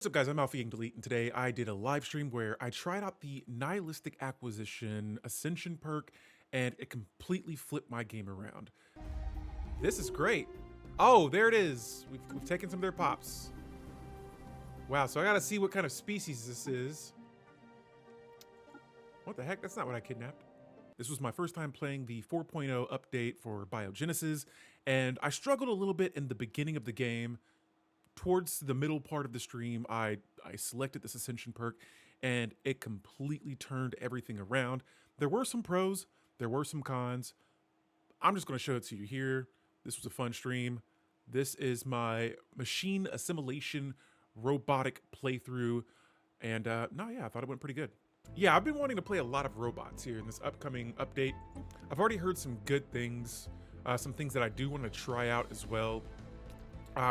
What's up, guys? I'm Alpha Delete, and today I did a live stream where I tried out the Nihilistic Acquisition Ascension perk, and it completely flipped my game around. This is great. Oh, there it is. We've taken some of their pops. Wow, so I gotta see what kind of species this is. What the heck? That's not what I kidnapped. This was my first time playing the 4.0 update for Biogenesis, and I struggled a little bit in the beginning of the game. Towards the middle part of the stream, I selected this Ascension perk, and it completely turned everything around. There were some pros, there were some cons. I'm just going to show it to you here. This was a fun stream. This is my machine assimilation robotic playthrough, and I thought it went pretty good. Yeah, I've been wanting to play a lot of robots here in this upcoming update. I've already heard some good things, some things that I do want to try out as well.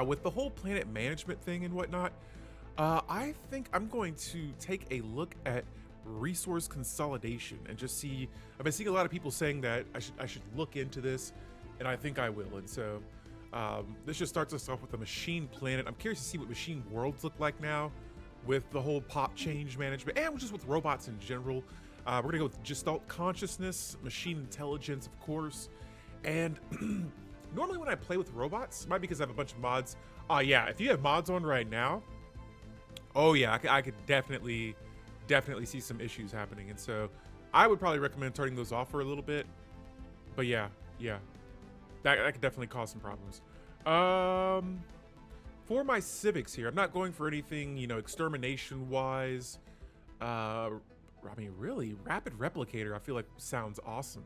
With the whole planet management thing and whatnot, I think I'm going to take a look at resource consolidation and just see. I've been seeing a lot of people saying that I should look into this, and I think I will. And so this just starts us off with a machine planet. I'm curious to see what machine worlds look like now with the whole pop change management and just with robots in general. We're gonna go with Gestalt consciousness, machine intelligence, of course, and normally when I play with robots, might be because I have a bunch of mods. Yeah, if you have mods on right now, oh yeah, I could definitely see some issues happening. And so I would probably recommend turning those off for a little bit. But yeah, that could definitely cause some problems. For my civics here, I'm not going for anything, extermination wise. I mean, really, rapid replicator, I feel like sounds awesome.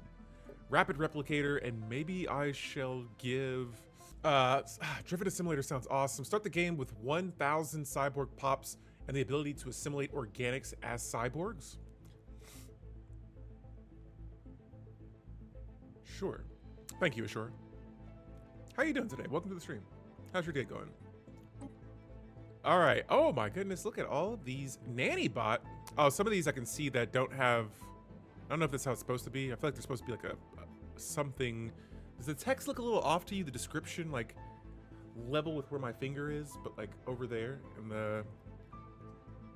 Rapid replicator, and maybe I shall give driven assimilator sounds awesome. Start the game with 1,000 cyborg pops and the ability to assimilate organics as cyborgs. Sure. Thank you, Ashura. How you doing today? Welcome to the stream. How's your day going? All right. Oh my goodness, look at all of these nanny bot. Oh, some of these I can see that don't have, I don't know if that's how it's supposed to be. I feel like there's supposed to be like a something. Does the text look a little off to you? The description, like level with where my finger is, but like over there in the,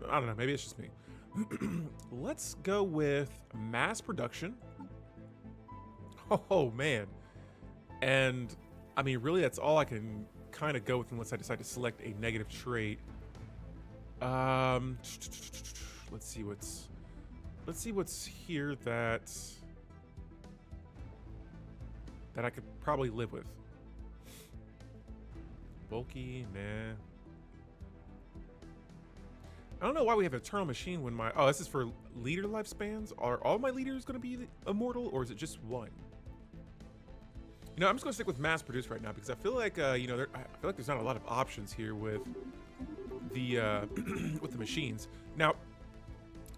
I don't know, maybe it's just me. Let's go with mass production. Oh man. And I mean, really that's all I can kind of go with unless I decide to select a negative trait. Let's see what's here that I could probably live with. Bulky, nah. I don't know why we have Eternal Machine when my, oh, this is for leader lifespans. Are all my leaders going to be immortal, or is it just one? I'm just going to stick with mass produced right now because I feel like, I feel like there's not a lot of options here with the with the machines. Now,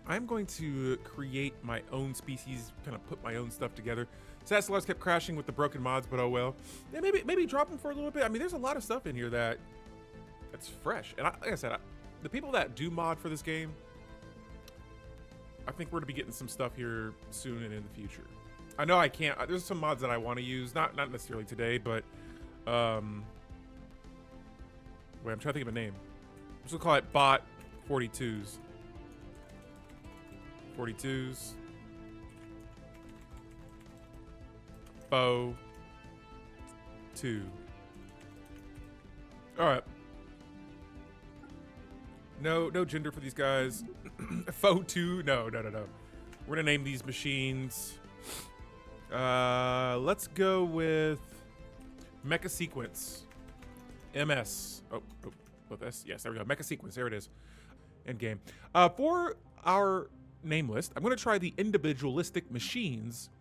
I'm going to create my own species, kind of put my own stuff together. Stellaris kept crashing with the broken mods, but oh well. Yeah, maybe drop them for a little bit. I mean, there's a lot of stuff in here that's fresh. And like I said, the people that do mod for this game, I think we're going to be getting some stuff here soon and in the future. I know I can't. There's some mods that I want to use, not necessarily today, but wait, I'm trying to think of a name. I'm just gonna call it Bot 42s. 42s. Foe 2. All right. No gender for these guys. Foe 2. No. We're gonna name these machines. Let's go with Mecha Sequence. MS. Oh, this. Yes, there we go. Mecha Sequence. There it is. End game. For our name list, I'm going to try the individualistic machines.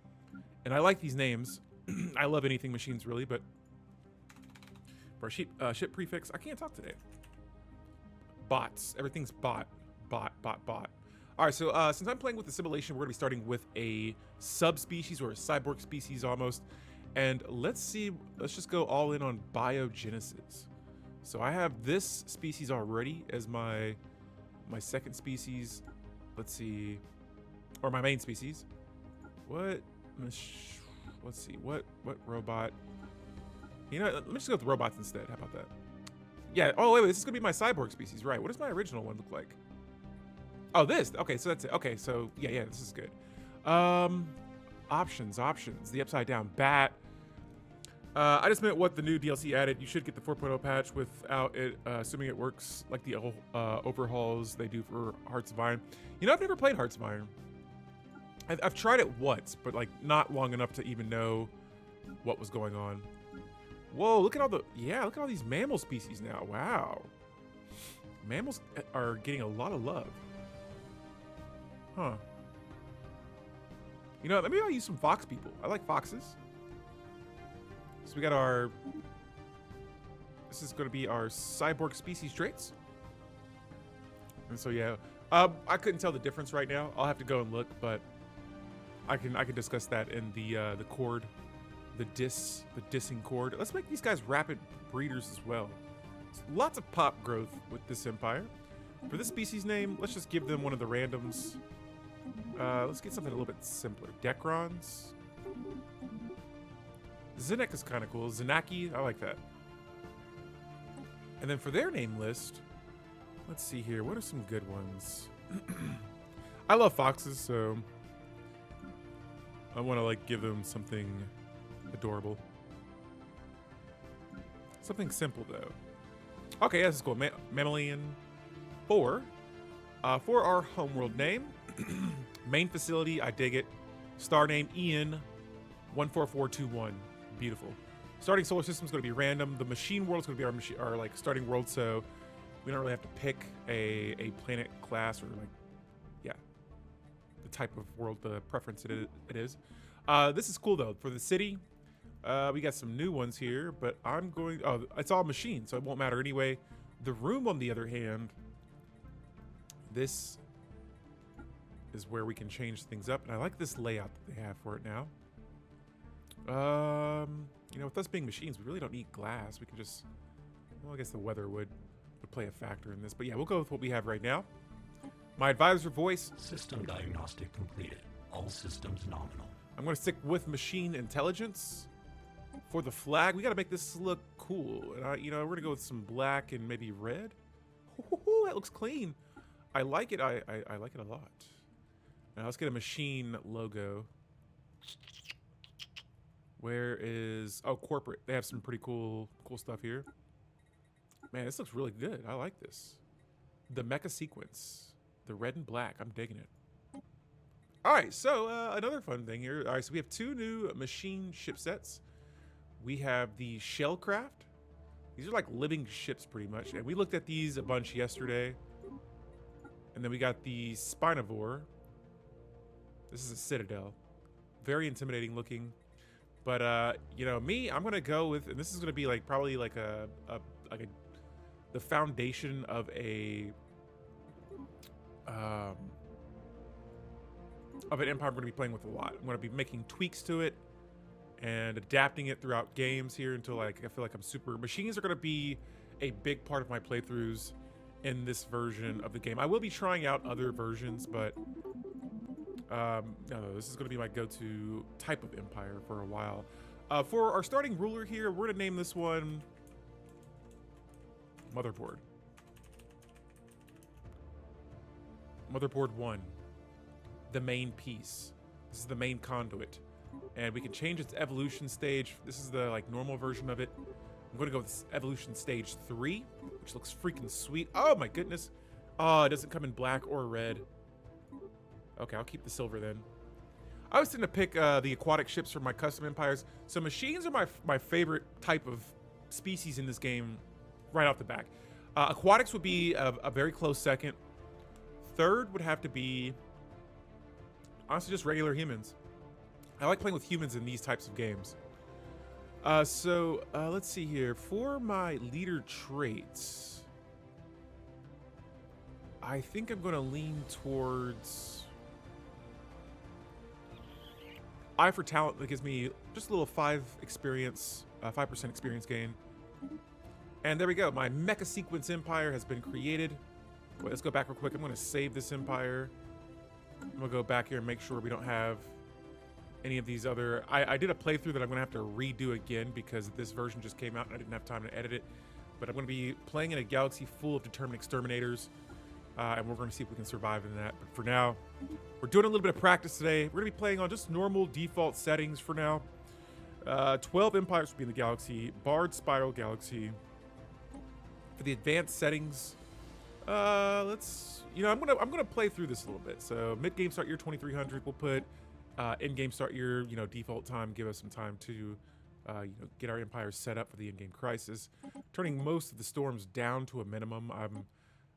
And I like these names. I love anything machines, really, but for a ship prefix, I can't talk today. Bots. Everything's bot. Bot. All right, so since I'm playing with assimilation, we're going to be starting with a subspecies or a cyborg species almost. And let's just go all in on biogenesis. So I have this species already as my second species. Let's see, or my main species. Let's see, what robot? Let me just go with robots instead. How about that? Yeah. Oh, wait, this is gonna be my cyborg species, right? What does my original one look like? Oh, this. Okay, so that's it. Okay, so yeah, this is good. Options. The upside down bat. I just meant what the new DLC added. You should get the 4.0 patch without it, assuming it works like the overhauls they do for Hearts of Iron. You know, I've never played Hearts of Iron. I've tried it once, but like not long enough to even know what was going on. Whoa, look at all look at all these mammal species now. Wow. Mammals are getting a lot of love. Huh. You know, maybe I'll use some fox people. I like foxes. So we got our... This is going to be our cyborg species traits. And so, yeah. I couldn't tell the difference right now. I'll have to go and look, but I can discuss that in the cord. The dissing cord. Let's make these guys rapid breeders as well. Lots of pop growth with this empire. For this species name, let's just give them one of the randoms. Let's get something a little bit simpler. Decrons. Zinnek is kind of cool. Zinaki, I like that. And then for their name list, let's see here. What are some good ones? I love foxes, so I want to like give them something adorable. Something simple though. Okay, this is cool. Mammalian 4. For our homeworld name, main facility, I dig it. Star name Ian 14421. Beautiful. Starting solar system is going to be random. The machine world is going to be our like starting world, so we don't really have to pick a planet class or like, yeah, the type of world, the preference it is. This is cool though. For the city, we got some new ones here, but I'm going, oh, it's all machine, so it won't matter anyway. The room, on the other hand, this is where we can change things up, and I like this layout that they have for it now. You know, with us being machines, we really don't need glass. We can just, well, I guess the weather would play a factor in this, but yeah, we'll go with what we have right now. My advisor voice. System diagnostic completed. All systems nominal. I'm going to stick with machine intelligence. For the flag, we got to make this look cool. And you know, we're going to go with some black and maybe red. Ooh, that looks clean. I like it. I like it a lot. Now let's get a machine logo. Where is... Oh, corporate. They have some pretty cool stuff here. Man, this looks really good. I like this. The mecha sequence. The red and black. I'm digging it. All right, so another fun thing here. All right, so we have 2 new machine ship sets. We have the Shellcraft. These are like living ships pretty much. And we looked at these a bunch yesterday. And then we got the Spinivore. This is a Citadel. Very intimidating looking. But, you know, I'm going to go with, and this is going to be like probably like the foundation of an empire I'm going to be playing with a lot. I'm going to be making tweaks to it and adapting it throughout games here until like I feel like I'm super. Machines are going to be a big part of my playthroughs in this version of the game. I will be trying out other versions, but no, this is going to be my go-to type of empire for a while. For our starting ruler here, we're going to name this one Motherboard. Motherboard 1. The main piece. This is the main conduit. And we can change its evolution stage. This is the like normal version of it. I'm going to go with evolution stage 3, which looks freaking sweet. Oh my goodness. Oh, it doesn't come in black or red. Okay, I'll keep the silver then. I was going to pick the aquatic ships for my custom empires. So machines are my favorite type of species in this game right off the back. Aquatics would be a very close second. Third would have to be, honestly, just regular humans. I like playing with humans in these types of games. So let's see here. For my leader traits, I think I'm going to lean towards Eye for Talent. That gives me just a little 5% experience gain. And there we go. My Mecha Sequence Empire has been created. Wait, let's go back real quick. I'm going to save this empire. I'm going to go back here and make sure we don't have any of these other... I did a playthrough that I'm going to have to redo again because this version just came out and I didn't have time to edit it. But I'm going to be playing in a galaxy full of determined exterminators, and we're going to see if we can survive in that. But for now, we're doing a little bit of practice today. We're going to be playing on just normal default settings for now. 12 empires will be in the galaxy, barred spiral galaxy. For the advanced settings, let's, I'm gonna play through this a little bit. So mid game start year 2300, we'll put end game start year, default time, give us some time to get our empires set up for the end game crisis. Turning most of the storms down to a minimum.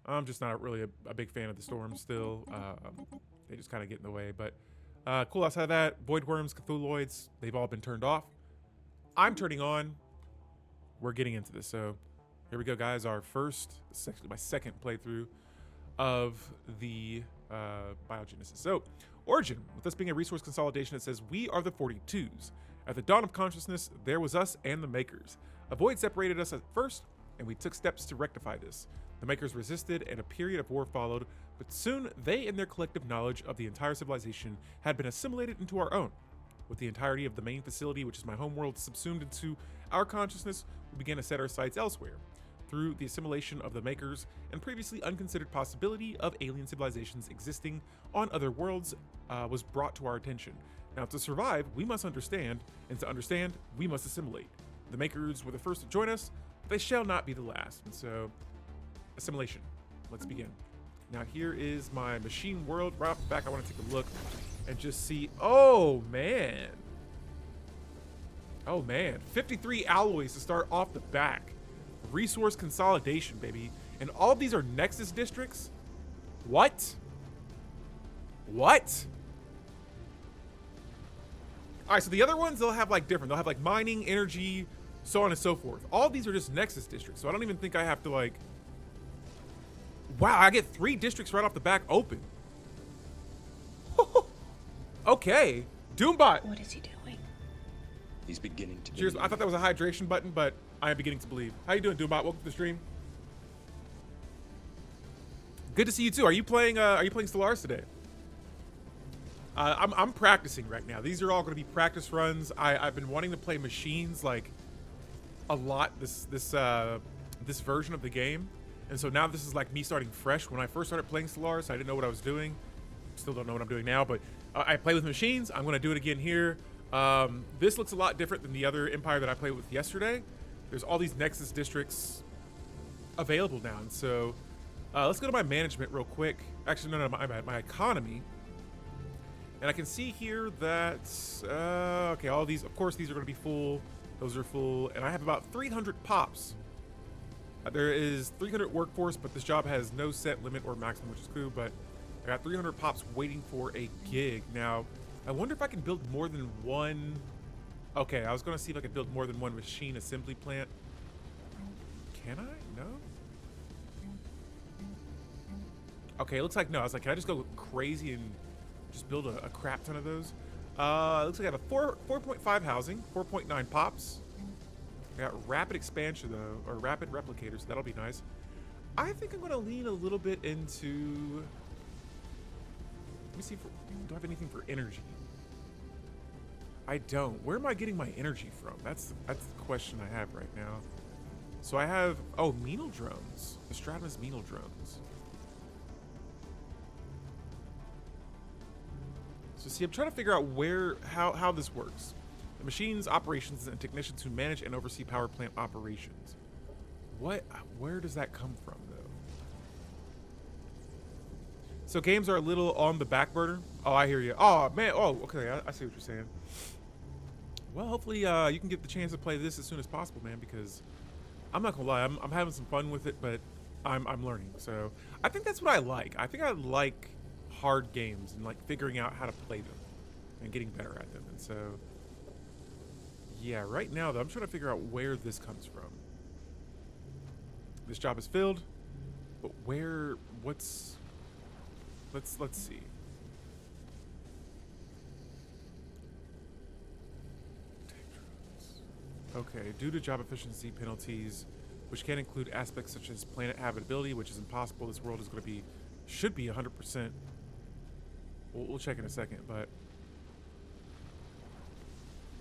I'm just not really a big fan of the storms still. They just kind of get in the way. But cool. Outside of that, void worms, Cthulhuids, they've all been turned off. I'm turning on. We're getting into this. So here we go, guys. Our first, this is actually my second playthrough of the biogenesis. So, origin, with us being a resource consolidation, it says, we are the 42s. At the dawn of consciousness, there was us and the Makers. A void separated us at first, and we took steps to rectify this. The Makers resisted, and a period of war followed, but soon they and their collective knowledge of the entire civilization had been assimilated into our own. With the entirety of the main facility, which is my homeworld, subsumed into our consciousness, we began to set our sights elsewhere. Through the assimilation of the Makers and previously unconsidered possibility of alien civilizations existing on other worlds was brought to our attention. Now, to survive, we must understand, and to understand, we must assimilate. The Makers were the first to join us, but they shall not be the last. And so, assimilation. Let's begin. Now, here is my machine world. Right off the back, I want to take a look and just see. Oh, man. Oh, man. 53 alloys to start off the back. Resource consolidation, baby. And all of these are Nexus districts? What? What? All right, so the other ones, they'll have like different. They'll have like mining, energy, so on and so forth. All of these are just Nexus districts, so I don't even think I have to like... Wow, I get 3 districts right off the back open. Okay. Doombot. What is he doing? He's beginning to Cheers. believe. I thought that was a hydration button, but I am beginning to believe. How you doing, Doombot? Welcome to the stream. Good to see you too. Are you playing Stellaris today? I'm practicing right now. These are all going to be practice runs. I've been wanting to play machines like a lot this version of the game, and so now this is like me starting fresh. When I first started playing Stellaris, I didn't know what I was doing. Still don't know what I'm doing now, but I play with machines. I'm going to do it again here. This looks a lot different than the other empire that I played with yesterday. There's all these Nexus districts available now, and so let's go to my management real quick. Actually, no, my economy. And I can see here that, okay, all these, of course, these are going to be full. Those are full. And I have about 300 pops. There is 300 workforce, but this job has no set limit or maximum, which is cool. But I got 300 pops waiting for a gig. Now, I wonder if I can build more than one. Okay, I was going to see if I could build more than one machine assembly plant. Can I? No? Okay, it looks like no. I was like, can I just go crazy and just build a crap ton of those? Looks like I have a 4.5 housing, 4.9 pops. I got rapid expansion though, or rapid replicator, so that'll be nice. I think I'm gonna lean a little bit into. Let me see. Do I have anything for energy? I don't. Where am I getting my energy from? That's the question I have right now. So I have Menal drones. The Stratamus Menal drones. So see, I'm trying to figure out how this works. The machines, operations, and technicians who manage and oversee power plant operations. Where does that come from, though? So games are a little on the back burner. Oh, I hear you. Oh, man. Oh, okay. I see what you're saying. Well, hopefully you can get the chance to play this as soon as possible, man, because I'm not going to lie. I'm having some fun with it, but I'm learning. So I think that's what I like. I think I like hard games and like figuring out how to play them and getting better at them. And so yeah, right now though, I'm trying to figure out where this comes from. This job is filled, but let's see. Okay, due to job efficiency penalties, which can include aspects such as planet habitability, which is impossible. This world is going to be, should be 100%. We'll check in a second, but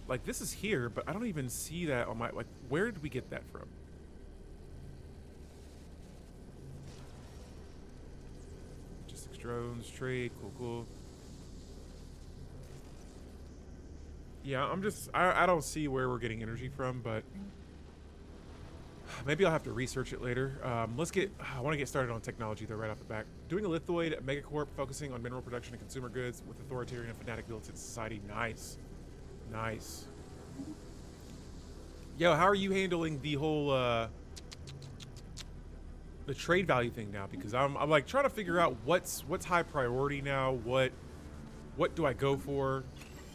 like this is here, but I don't even see that on my, like, where did we get that from? drones, trade, cool. Yeah, I don't see where we're getting energy from, but maybe I'll have to research it later. I want to get started on technology though right off the back. Doing a lithoid megacorp focusing on mineral production and consumer goods with authoritarian and fanatic militant society. Nice. Yo, how are you handling the whole the trade value thing now? Because I'm like trying to figure out what's high priority now. What do I go for?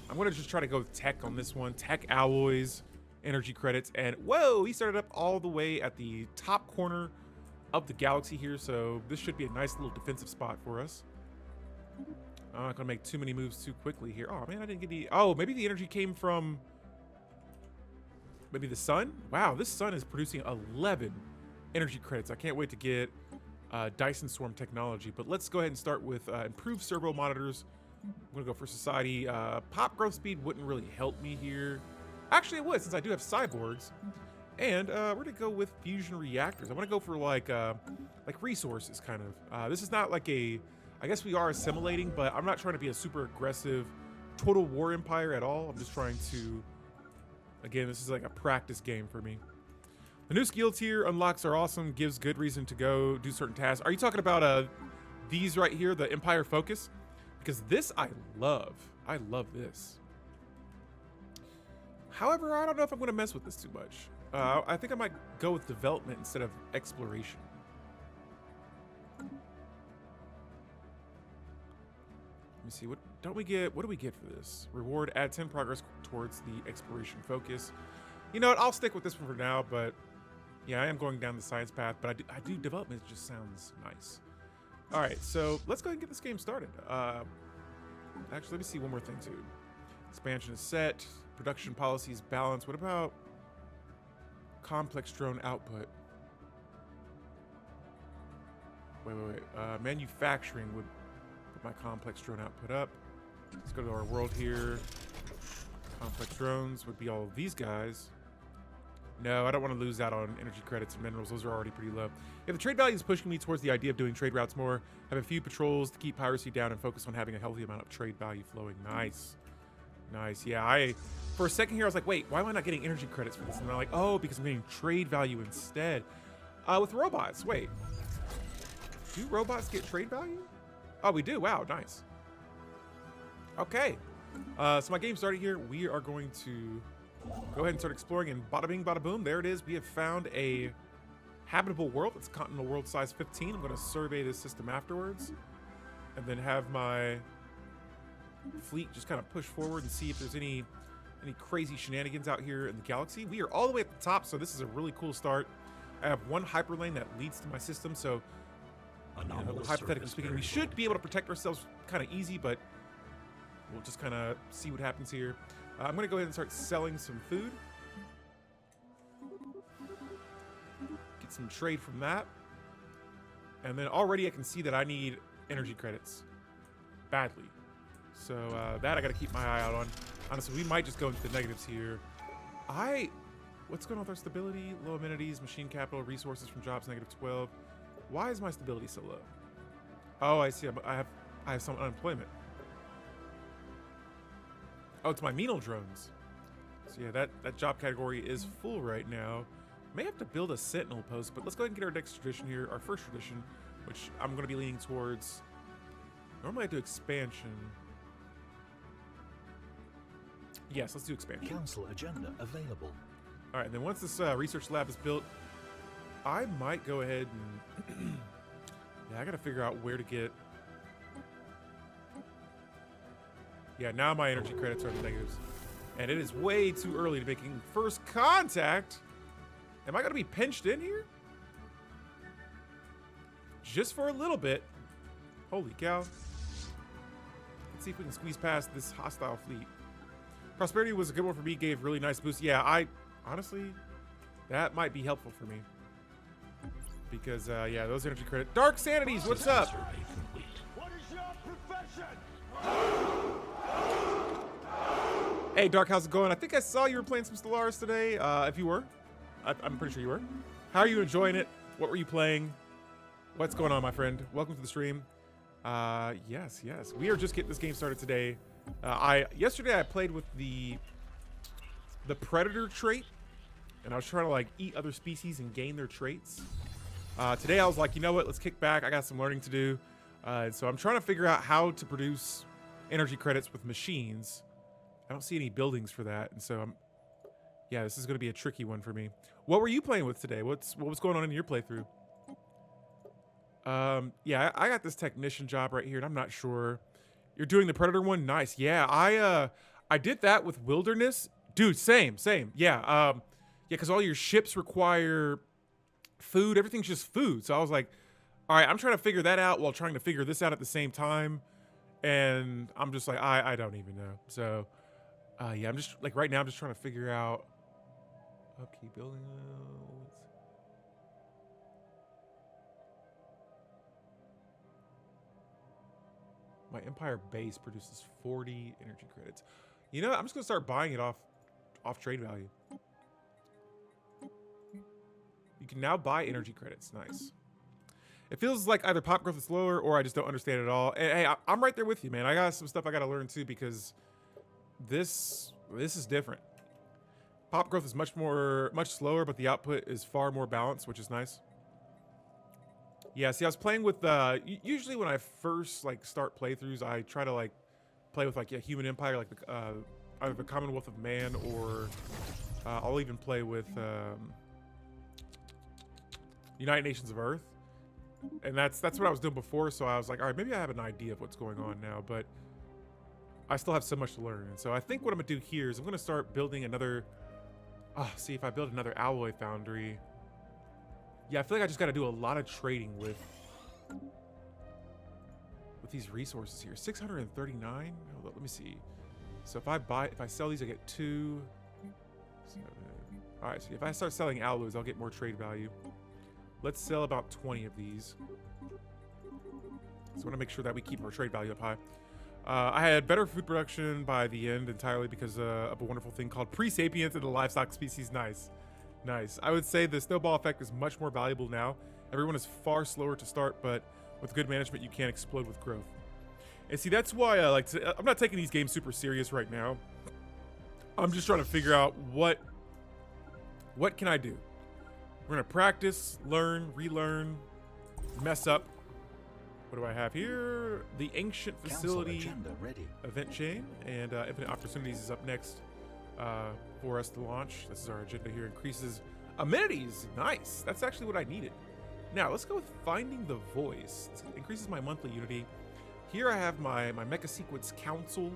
I'm gonna just try to go with tech on this one. Tech alloys, energy credits, and whoa, he started up all the way at the top corner of the galaxy here, so this should be a nice little defensive spot for us. I'm not gonna make too many moves too quickly here. Oh man, I didn't get the. Oh, maybe the energy came from maybe the sun. Wow, this sun is producing 11 energy credits. I can't wait to get Dyson Swarm technology. But let's go ahead and start with improved servo monitors. I'm gonna go for society. Pop growth speed wouldn't really help me here. Actually, it would, since I do have cyborgs. And we're gonna go with fusion reactors. I want to go for like resources, kind of. This is not like a. I guess we are assimilating, but I'm not trying to be a super aggressive total war empire at all. I'm just trying to. Again, this is like a practice game for me. The new skill tier unlocks are awesome. Gives good reason to go do certain tasks. Are you talking about these right here, the Empire Focus? Because this I love. I love this. However, I don't know if I'm going to mess with this too much. I think I might go with development instead of exploration. Let me see. What do we get for this? Reward, add 10 progress towards the exploration focus. You know what? I'll stick with this one for now, but yeah, I am going down the science path, but I do development. It just sounds nice. All right, so let's go ahead and get this game started. Actually, let me see one more thing too. Expansion is set. Production policies balanced. What about complex drone output? Wait. Manufacturing would put my complex drone output up. Let's go to our world here. Complex drones would be all of these guys. No, I don't want to lose out on energy credits and minerals. Those are already pretty low. If the trade value is pushing me towards the idea of doing trade routes more, have a few patrols to keep piracy down and focus on having a healthy amount of trade value flowing. Nice. Yeah, for a second here, I was like, wait, why am I not getting energy credits for this? And I'm like, oh, because I'm getting trade value instead. With robots, wait. Do robots get trade value? Oh, we do. Wow, nice. Okay. So my game started here. We are going to go ahead and start exploring, and bada bing, bada boom. There it is. We have found a habitable world. It's continental world size 15. I'm going to survey this system afterwards, and then have my fleet just kind of push forward and see if there's any crazy shenanigans out here in the galaxy. We are all the way at the top, so this is a really cool start. I have one hyperlane that leads to my system, so hypothetically speaking, we should be able to protect ourselves kind of easy, but we'll just kind of see what happens here. I'm going to go ahead and start selling some food. Get some trade from that. And then already I can see that I need energy credits badly. So that I got to keep my eye out on. Honestly, we might just go into the negatives here. What's going on with our stability? Low amenities, machine capital, resources from jobs, -12. Why is my stability so low? Oh, I see. I have some unemployment. Oh, it's my Menal drones. So yeah, that job category is full right now. May have to build a sentinel post, but let's go ahead and get our next tradition here, our first tradition, which I'm going to be leaning towards. Normally I do expansion. Yes, let's do expansion. Council agenda available. All right, and then once this research lab is built, I might go ahead and yeah, I got to figure out where to get. Yeah, now my energy credits are in the negatives. And it is way too early to making first contact. Am I going to be pinched in here? Just for a little bit. Holy cow. Let's see if we can squeeze past this hostile fleet. Prosperity was a good one for me. Gave really nice boost. Yeah, honestly, that might be helpful for me. Because, yeah, those energy credits. Dark Sanities, what's up? What is your profession? Hey, Dark, how's it going? I think I saw you were playing some Stellaris today. If you were, I'm pretty sure you were. How are you enjoying it? What were you playing? What's going on, my friend? Welcome to the stream. Yes. We are just getting this game started today. Yesterday I played with the predator trait, and I was trying to like eat other species and gain their traits. Today I was like, you know what? Let's kick back. I got some learning to do. So I'm trying to figure out how to produce energy credits with machines. I don't see any buildings for that, and so yeah, this is going to be a tricky one for me. What were you playing with today? What was going on in your playthrough? Yeah, I got this technician job right here, and I'm not sure. You're doing the predator one? Nice. Yeah, I did that with wilderness. Dude, same. Yeah, yeah, because all your ships require food. Everything's just food. So I was like, all right, I'm trying to figure that out while trying to figure this out at the same time. And I'm just like, I don't even know. So, yeah, I'm just like right now, I'm just trying to figure out upkeep building. My Empire base produces 40 energy credits. You know, I'm just gonna start buying it off trade value. You can now buy energy credits. Nice. It feels like either pop growth is slower or I just don't understand it at all. And hey, I'm right there with you, man. I got some stuff I gotta learn too because this is different. Pop growth is much slower, but the output is far more balanced, which is nice. Yeah, see, I was playing with usually when I first like start playthroughs, I try to like play with like a human empire, like either the Commonwealth of Man, or I'll even play with United Nations of Earth, and that's what I was doing before. So I was like, all right, maybe I have an idea of what's going on now, but I still have so much to learn. And so I think what I'm gonna do here is I'm gonna start building another. See if I build another alloy foundry. Yeah, I feel like I just got to do a lot of trading with these resources here. 639. Hold up, let me see. So if I sell these, I get 2. 7. All right. So if I start selling alloys, I'll get more trade value. Let's sell about 20 of these. So I want to make sure that we keep our trade value up high. I had better food production by the end entirely because of a wonderful thing called pre-sapience in the livestock species. Nice. I would say the snowball effect is much more valuable now. Everyone is far slower to start, but with good management, you can explode with growth. And see, that's why I'm not taking these games super serious right now. I'm just trying to figure out what can I do. We're gonna practice, learn, relearn, mess up. What do I have here? The ancient facility event chain and infinite opportunities is up next. For us to launch. This is our agenda here. Increases amenities. Nice. That's actually what I needed. Now let's go with finding the voice. It increases my monthly unity. Here I have my mecha sequence council.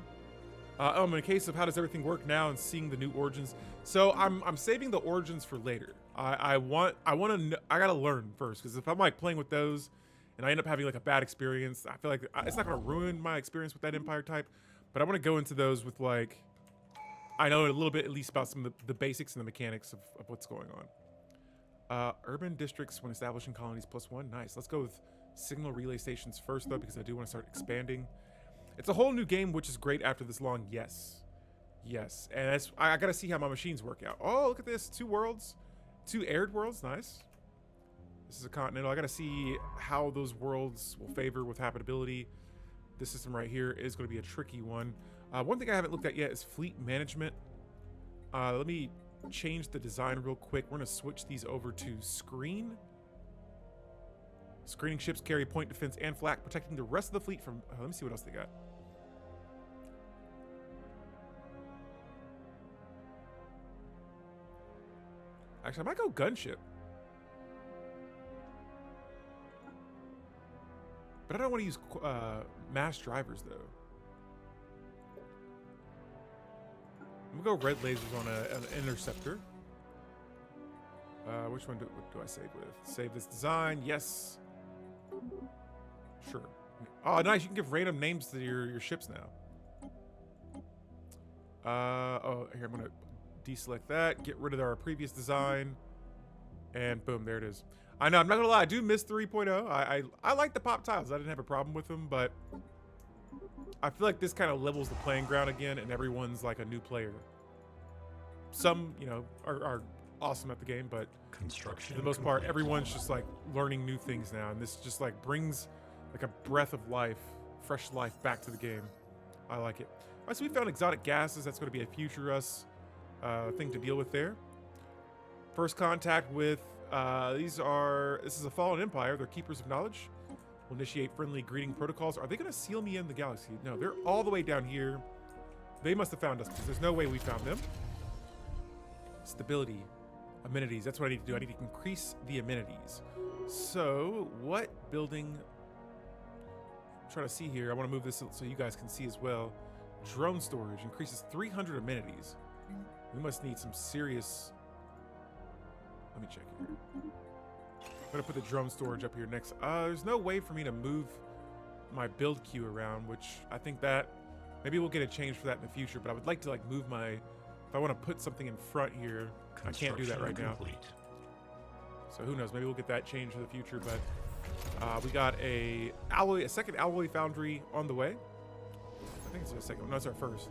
In the case of how does everything work now and seeing the new origins. So I'm saving the origins for later. I gotta learn first, because if I'm like playing with those and I end up having like a bad experience, I feel like it's not gonna ruin my experience with that empire type. But I want to go into those with like, I know a little bit at least about some of the basics and the mechanics of what's going on. Urban districts when establishing colonies +1. Nice. Let's go with signal relay stations first though, because I do want to start expanding. It's a whole new game, which is great after this long. Yes. And I got to see how my machines work out. Oh, look at this. 2 worlds. 2 aired worlds. Nice. This is a continental. I got to see how those worlds will favor with habitability. This system right here is going to be a tricky one. One thing I haven't looked at yet is fleet management. Let me change the design real quick. We're going to switch these over to screen. Screening ships carry point defense and flak, protecting the rest of the fleet from... let me see what else they got. Actually, I might go gunship. But I don't want to use mass drivers, though. I'm gonna go red lasers on an interceptor. Which one do I save with? Save this design. Yes. Sure. Oh, nice. You can give random names to your ships now. Oh, here, I'm gonna deselect that. Get rid of our previous design. And boom, there it is. I know, I'm not gonna lie. I do miss 3.0. I like the pop tiles. I didn't have a problem with them, but I feel like this kind of levels the playing ground again, and everyone's like a new player. Some, you know, are awesome at the game, but Construction for the most part, everyone's just like learning new things now, and this just like brings like a breath of life, fresh life back to the game. I like it. All right, so we found exotic gases. That's going to be a future us thing to deal with there. First contact with this is a fallen empire. They're keepers of knowledge. Will initiate friendly greeting protocols. Are they going to seal me in the galaxy? No, they're all the way down here. They must have found us because there's no way we found them. Stability, amenities. That's what I need to do. I need to increase the amenities. So what building? I'm trying to see here. I want to move this so you guys can see as well. Drone storage increases 300 amenities. We must need some serious. Let me check here. I'm gonna put the drone storage up here next. There's no way for me to move my build queue around, which I think that maybe we'll get a change for that in the future. But I would like to like move my. If I want to put something in front here, I can't do that right now. So who knows? Maybe we'll get that changed for the future. But we got a second alloy foundry on the way. I think it's our second one. No, it's our first.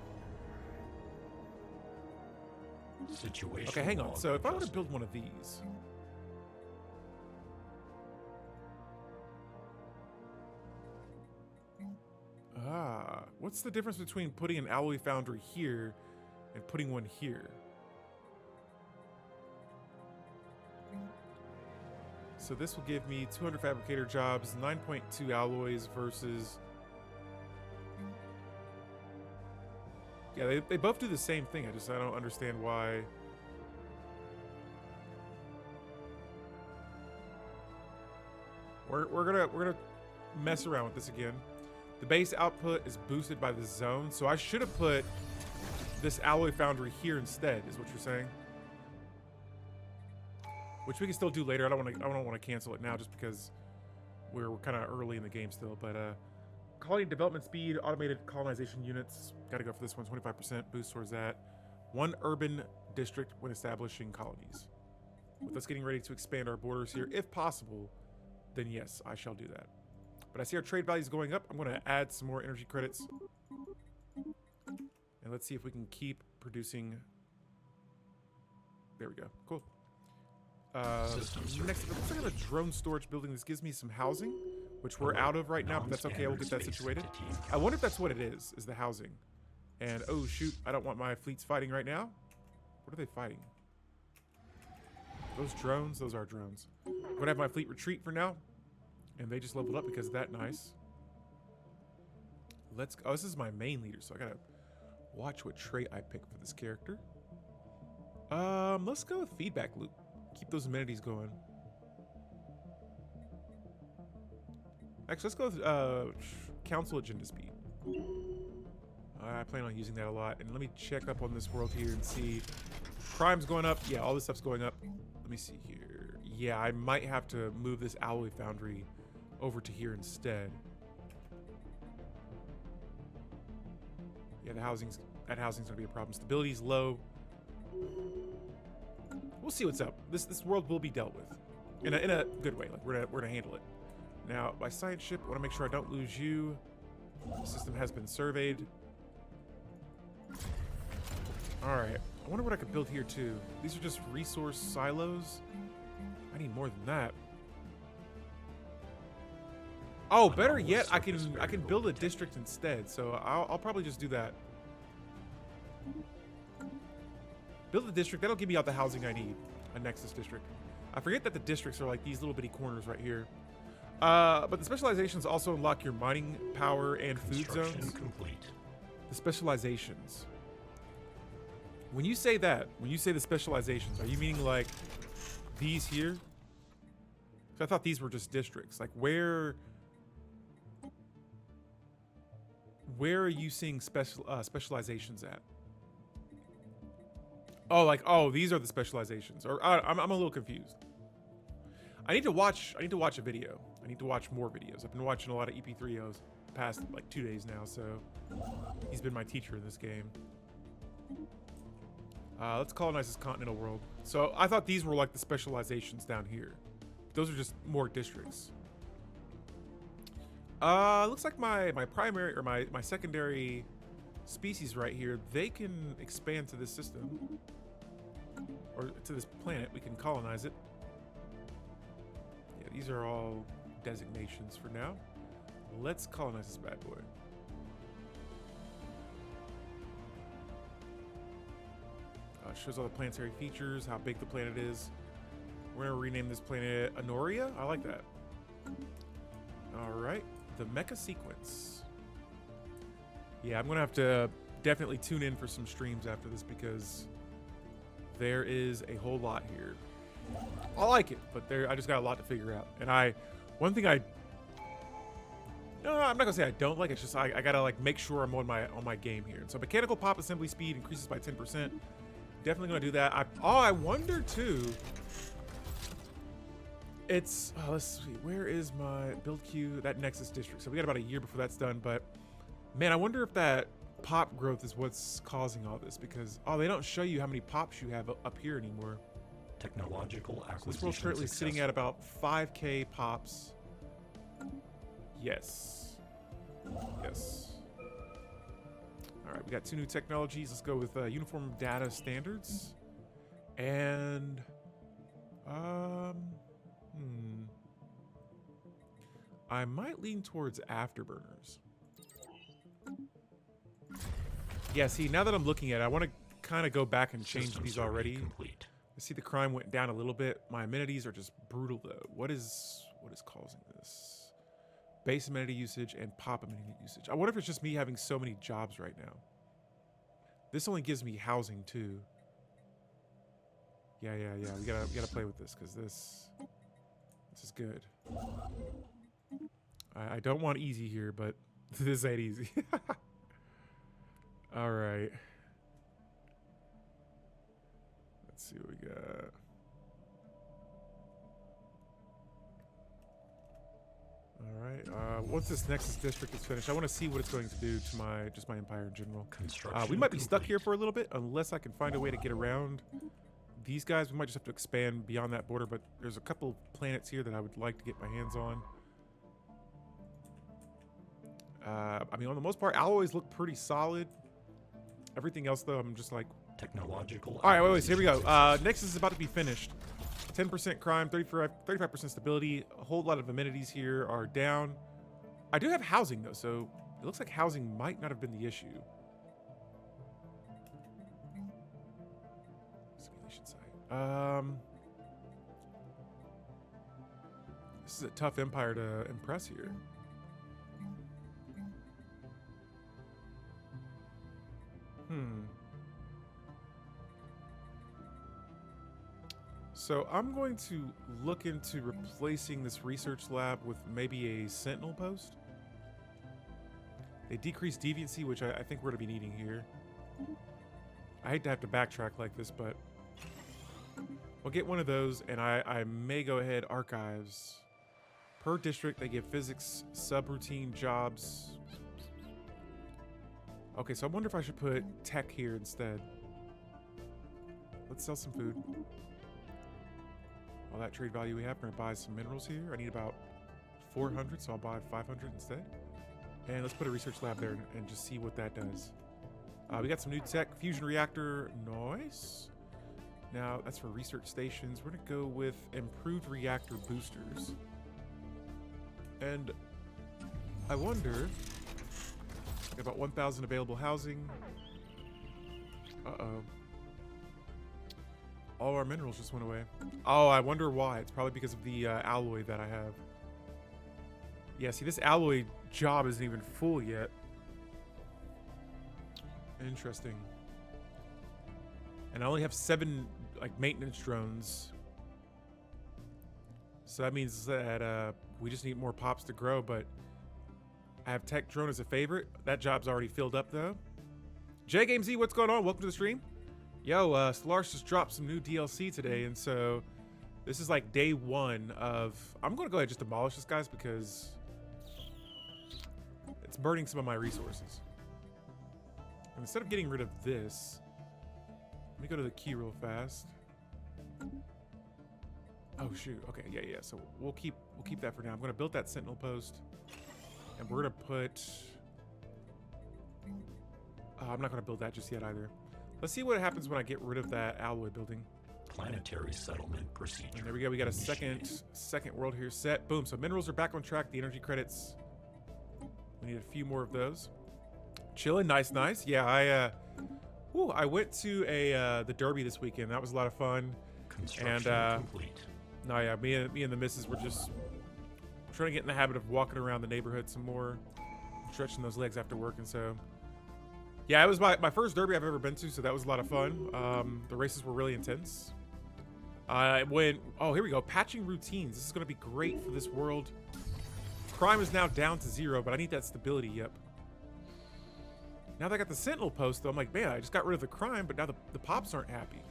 Situation. Okay, hang on. So if I want to build one of these. What's the difference between putting an alloy foundry here and putting one here? So this will give me 200 fabricator jobs, 9.2 alloys versus... Yeah, they both do the same thing. I don't understand why. We're gonna mess around with this again. The base output is boosted by the zone, so I should have put this alloy foundry here instead, is what you're saying. Which we can still do later. I don't want to cancel it now just because we're kind of early in the game still. But colony development speed, automated colonization units. Got to go for this one. 25% boost towards that. One urban district when establishing colonies. With us getting ready to expand our borders here, if possible, then yes, I shall do that. But I see our trade values going up. I'm going to add some more energy credits. And let's see if we can keep producing. There we go. Cool. Next, it looks like I have a drone storage building. This gives me some housing, which we're out of right now, but that's okay. We'll get that situated. I wonder if that's what it is the housing. And, oh, shoot. I don't want my fleets fighting right now. What are they fighting? Those drones? Those are drones. I'm going to have my fleet retreat for now. And they just leveled up because of that. Nice. Let's go. Oh, this is my main leader, so I got to watch what trait I pick for this character. Let's go with feedback loop. Keep those amenities going. Actually, let's go with council agenda speed. I plan on using that a lot. And let me check up on this world here and see. Crime's going up. Yeah, all this stuff's going up. Let me see here. Yeah, I might have to move this alloy foundry over to here instead. Yeah, that housing's gonna be a problem. Stability's low. We'll see what's up. This world will be dealt with in a good way. Like we're gonna handle it. Now, my science ship, I want to make sure I don't lose you. The system has been surveyed. All right. I wonder what I could build here too. These are just resource silos. I need more than that. Oh, better yet, I can build a district instead. So I'll probably just do that. Build a district. That'll give me all the housing I need. A Nexus district. I forget that the districts are like these little bitty corners right here. But the specializations also unlock your mining power and food zones. Complete. The specializations. When you say that, when you say the specializations, are you meaning like these here? 'Cause I thought these were just districts. Like where are you seeing specializations at? Oh, like, oh, these are the specializations. Or I'm a little confused. I need to watch a video. I need to watch more videos. I've been watching a lot of EP3Os the past like 2 days now, so he's been my teacher in this game. Let's colonize this continental world. So I thought these were like the specializations down here. Those are just more districts. Looks like my primary or my secondary species right here, they can expand to this system or to this planet. We can colonize it. Yeah, these are all designations for now. Let's colonize this bad boy. Shows all the planetary features, how big the planet is. We're gonna rename this planet Honoria. I like that. All right, the mecha sequence. Yeah, I'm gonna have to definitely tune in for some streams after this because there is a whole lot here. I like it, but I just got a lot to figure out. And one thing no, I'm not gonna say I don't like. It's just I gotta like make sure I'm on my game here. So mechanical pop assembly speed increases by 10%. Definitely gonna do that. I wonder too. Let's see. Where is my build queue? That Nexus district. So we got about a year before that's done. But man, I wonder if that pop growth is what's causing all this because they don't show you how many pops you have up here anymore. Technological acquisition. So this world's currently sitting at about 5K pops. Yes. Yes. All right, we got 2 new technologies. Let's go with uniform data standards. And I might lean towards afterburners. Yeah, see, now that I'm looking at it, I want to kind of go back and change these already. Complete. I see the crime went down a little bit. My amenities are just brutal though. What is causing this? Base amenity usage and pop amenity usage. I wonder if it's just me having so many jobs right now. This only gives me housing too. Yeah. We gotta play with this because this is good. I don't want easy here, but this ain't easy. All right. Let's see what we got. All right. Once this Nexus district is finished, I want to see what it's going to do to my empire in general. Construction we might be stuck complete. here for a little bit unless I can find a way to get around these guys. We might just have to expand beyond that border, but there's a couple planets here that I would like to get my hands on. I mean, on the most part, alloys look pretty solid. Everything else, though, I'm just like... Technological. All right, wait, so here we go. acquisition Nexus is about to be finished. 10% crime, 35% stability. A whole lot of amenities here are down. I do have housing, though, so it looks like housing might not have been the issue. Assimilation site. This is a tough empire to impress here. So I'm going to look into replacing this research lab with maybe a sentinel post. They decrease deviancy, which I think we're going to be needing here. I hate to have to backtrack like this, but we'll get one of those, and I may go ahead archives. Per district, they give physics subroutine jobs. Okay, so I wonder if I should put tech here instead. Let's sell some food. All that trade value we have, we're gonna buy some minerals here. I need about 400, so I'll buy 500 instead. And let's put a research lab there and just see what that does. We got some new tech, fusion reactor, nice. Now that's for research stations. We're gonna go with improved reactor boosters. And I wonder, about 1,000 available housing. Uh-oh. All our minerals just went away. Oh, I wonder why. It's probably because of the alloy that I have. Yeah, see, this alloy job isn't even full yet. Interesting. And I only have 7 like maintenance drones. So that means that we just need more pops to grow, but I have tech drone as a favorite. That job's already filled up though. JGameZ, what's going on? Welcome to the stream. Yo, Stellaris just dropped some new DLC today, and so this is like day 1 of... I'm going to go ahead and just demolish this, guys, because it's burning some of my resources. And instead of getting rid of this, let me go to the key real fast. Oh shoot. Okay, yeah. So we'll keep that for now. I'm going to build that sentinel post, and we're going to put... I'm not going to build that just yet either. Let's see what happens when I get rid of that alloy building. Planetary settlement procedure. And there we go. We got a initiated. second world here set. Boom. So minerals are back on track. The energy credits We need a few more of those. Chilling, nice. Yeah, I went to the Derby this weekend. That was a lot of fun. Construction And complete. no, yeah, me and the missus were just trying to get in the habit of walking around the neighborhood some more, stretching those legs after work, and so yeah, it was my first Derby I've ever been to, so that was a lot of fun. The races were really intense. Oh, here we go, patching routines. This is going to be great for this world. Crime is now down to 0, but I need that stability. Yep. Now that I got the Sentinel post, though, I'm like, man, I just got rid of the crime, but now the pops aren't happy.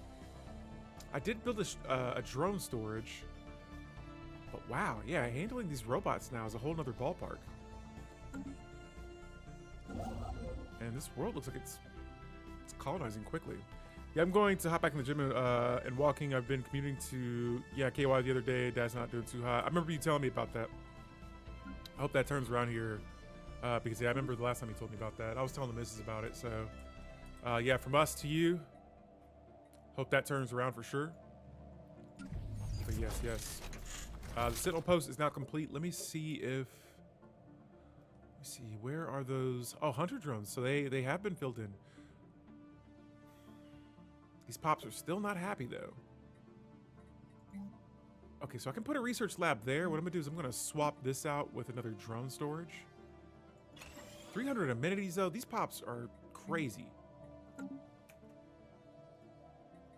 I did build a drone storage, but wow, yeah, handling these robots now is a whole nother ballpark. And this world looks like it's colonizing quickly. Yeah, I'm going to hop back in the gym and walking. I've been commuting to KY the other day. Dad's not doing too hot. I remember you telling me about that. I hope that turns around here because yeah, I remember the last time you told me about that. I was telling the missus about it. So yeah, from us to you. Hope that turns around for sure. But yes. The Sentinel post is now complete. Let me see if. Let me see. Where are those? Oh, hunter drones. So they have been filled in. These pops are still not happy though. Okay, so I can put a research lab there. What I'm gonna do is I'm gonna swap this out with another drone storage. 300 amenities though. These pops are crazy.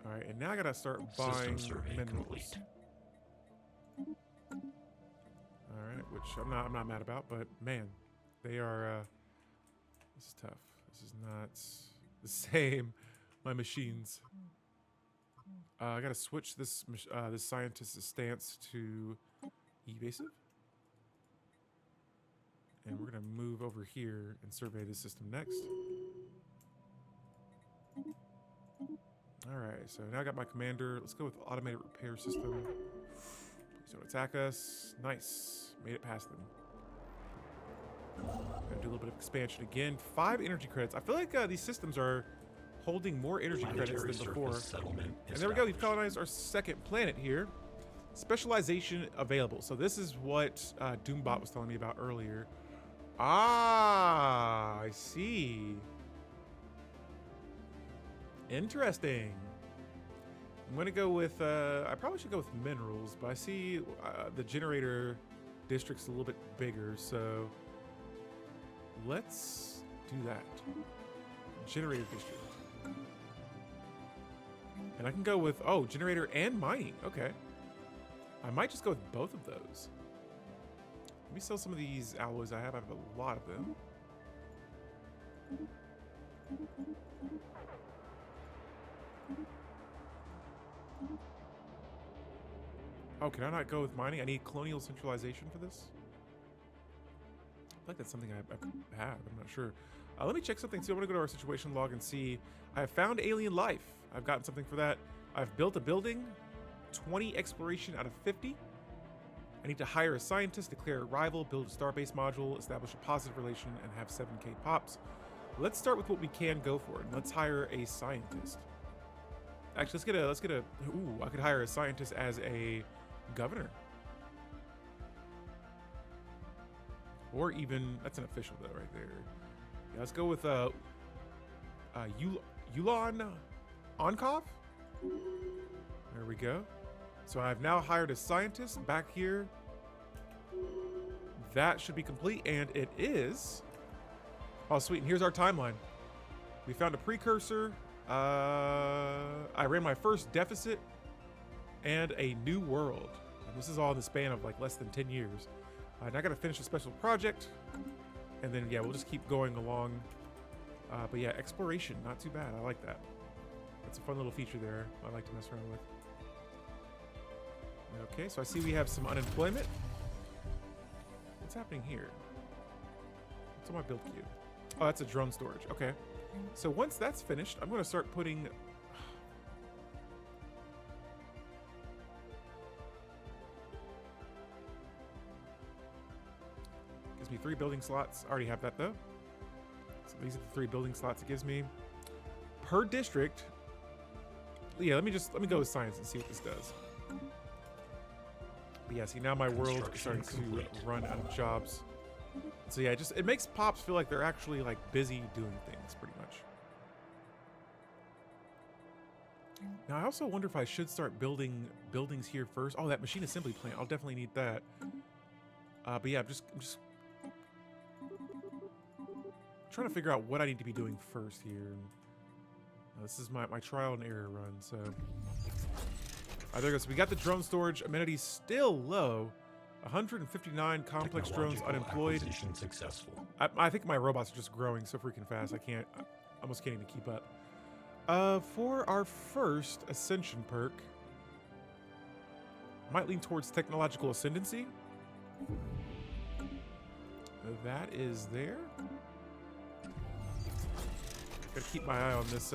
All right, and now I gotta start buying minerals. All right, which I'm not mad about, but man, they are. This is tough. This is not the same. My machines. I gotta switch this this scientist's stance to evasive, and we're gonna move over here and survey this system next. All right, so now I got my commander. Let's go with automated repair system. Please don't attack us. Nice, made it past them. Gonna do a little bit of expansion again. 5 energy credits. I feel like these systems are holding more energy credits than before. And there we go, we've colonized our second planet here. Specialization available. So this is what Doombot was telling me about earlier. Ah, I see. Interesting. I'm gonna go with, I probably should go with minerals, but I see the generator district's a little bit bigger, so let's do that. Generator district. And I can go with, oh, generator and mining. Okay. I might just go with both of those. Let me sell some of these alloys I have. I have a lot of them. Oh, can I not go with mining? I need colonial centralization for this? I feel like that's something I have. I'm not sure. Let me check something too. I'm gonna go to our situation log and see. I have found alien life. I've gotten something for that. I've built a building, 20 exploration out of 50. I need to hire a scientist, declare a rival, build a starbase module, establish a positive relation, and have 7K pops. Let's start with what we can go for, and let's hire a scientist. Actually, let's get a. Ooh, I could hire a scientist as a governor, or even that's an official though, right there. Yeah, let's go with Yulan Onkov. There we go. So I've now hired a scientist back here. That should be complete, and it is. Oh, sweet. And here's our timeline. We found a precursor. I ran my first deficit and a new world. And this is all in the span of like less than 10 years. And I got to finish a special project. And then, yeah, we'll just keep going along. But yeah, exploration, not too bad. I like that. That's a fun little feature there I like to mess around with. Okay, so I see we have some unemployment. What's happening here? What's on my build queue? Oh, that's a drone storage. Okay. So once that's finished, I'm going to start putting... Gives me 3 building slots. I already have that though. So these are the 3 building slots it gives me. Per district... Yeah, let me go with science and see what this does. But yeah, see, now my world is starting to run out of jobs. So yeah, it makes pops feel like they're actually like busy doing things pretty much. Now I also wonder if I should start building buildings here first. Oh, that machine assembly plant. I'll definitely need that. But yeah, I'm just trying to figure out what I need to be doing first here. This is my trial and error run. So there we go. So we got the drone storage amenities still low. 159 complex drones unemployed. Successful. I think my robots are just growing so freaking fast. I almost can't even keep up. For our first ascension perk, might lean towards technological ascendancy. That is there. Gotta keep my eye on this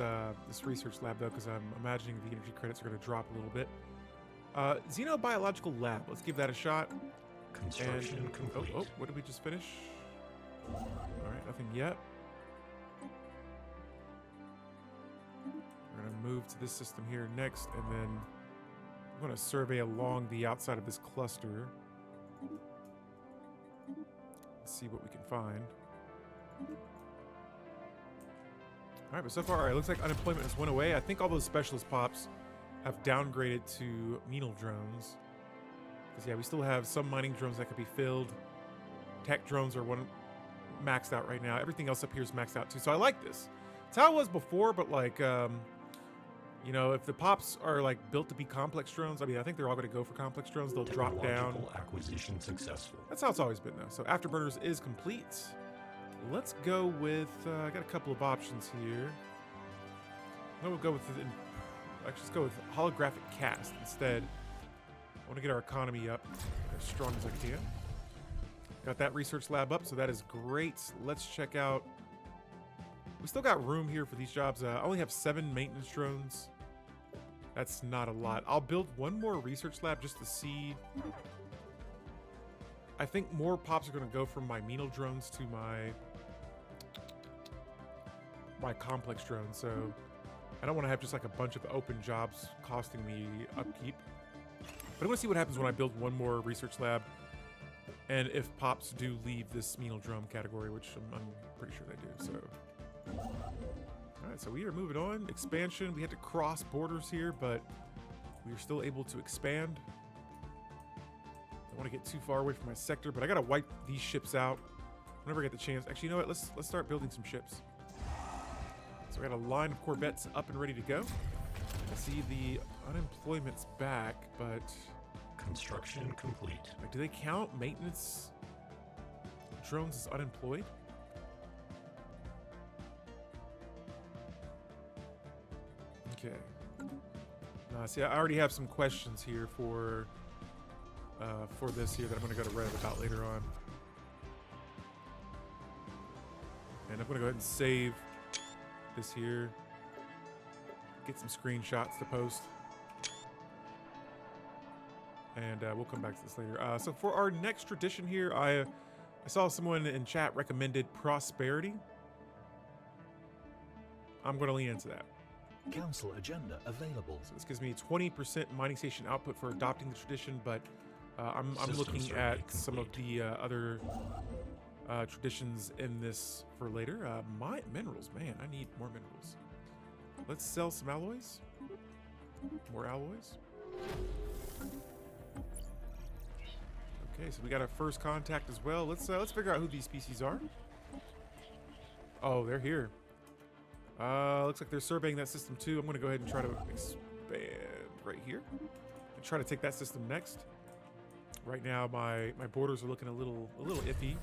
this research lab though, because I'm imagining the energy credits are gonna drop a little bit. Xenobiological lab. Let's give that a shot. Construction complete. Oh, what did we just finish? All right, nothing yet. We're gonna move to this system here next, and then I'm gonna survey along the outside of this cluster. Let's see what we can find. All right, but so far, all right, looks like unemployment has went away. I think all those specialist pops have downgraded to menial drones. Because, yeah, we still have some mining drones that could be filled. Tech drones are maxed out right now. Everything else up here is maxed out, too. So I like this. It's how it was before, but, like, you know, if the pops are, like, built to be complex drones, I mean, I think they're all going to go for complex drones. They'll drop down. Acquisition successful. That's how it's always been, though. So Afterburners is complete. Let's go with, I got a couple of options here. I'm going to go with, let's just go with holographic cast instead. I want to get our economy up as strong as I can. Got that research lab up, so that is great. Let's check out. We still got room here for these jobs. I only have 7 maintenance drones. That's not a lot. I'll build one more research lab just to see. I think more pops are going to go from my menial drones to my complex drones. So I don't want to have just like a bunch of open jobs costing me upkeep. But I want to see what happens when I build one more research lab, and if pops do leave this menial drone category, which I'm pretty sure they do. So, all right, so we are moving on. Expansion. We had to cross borders here, but we are still able to expand. I don't want to get too far away from my sector, but I gotta wipe these ships out whenever I get the chance. Actually, you know what? Let's start building some ships. So I got a line of corvettes up and ready to go. I see the unemployment's back, but construction complete. Like, do they count maintenance drones as unemployed? Okay. See, I already have some questions here for this here that I'm going to go to Reddit about later on. And I'm going to go ahead and save this here. Get some screenshots to post. And we'll come back to this later. So for our next tradition here, I saw someone in chat recommended prosperity. I'm going to lean into that. Council agenda available. So this gives me 20% mining station output for adopting the tradition, but I'm looking at some of the other traditions in this for later. My minerals, man, I need more minerals. Let's sell some alloys. More alloys. Okay, so we got our first contact as well. Let's figure out who these species are. Oh, they're here. Looks like they're surveying that system too. I'm gonna go ahead and try to expand right here and try to take that system next. Right now, my borders are looking a little iffy.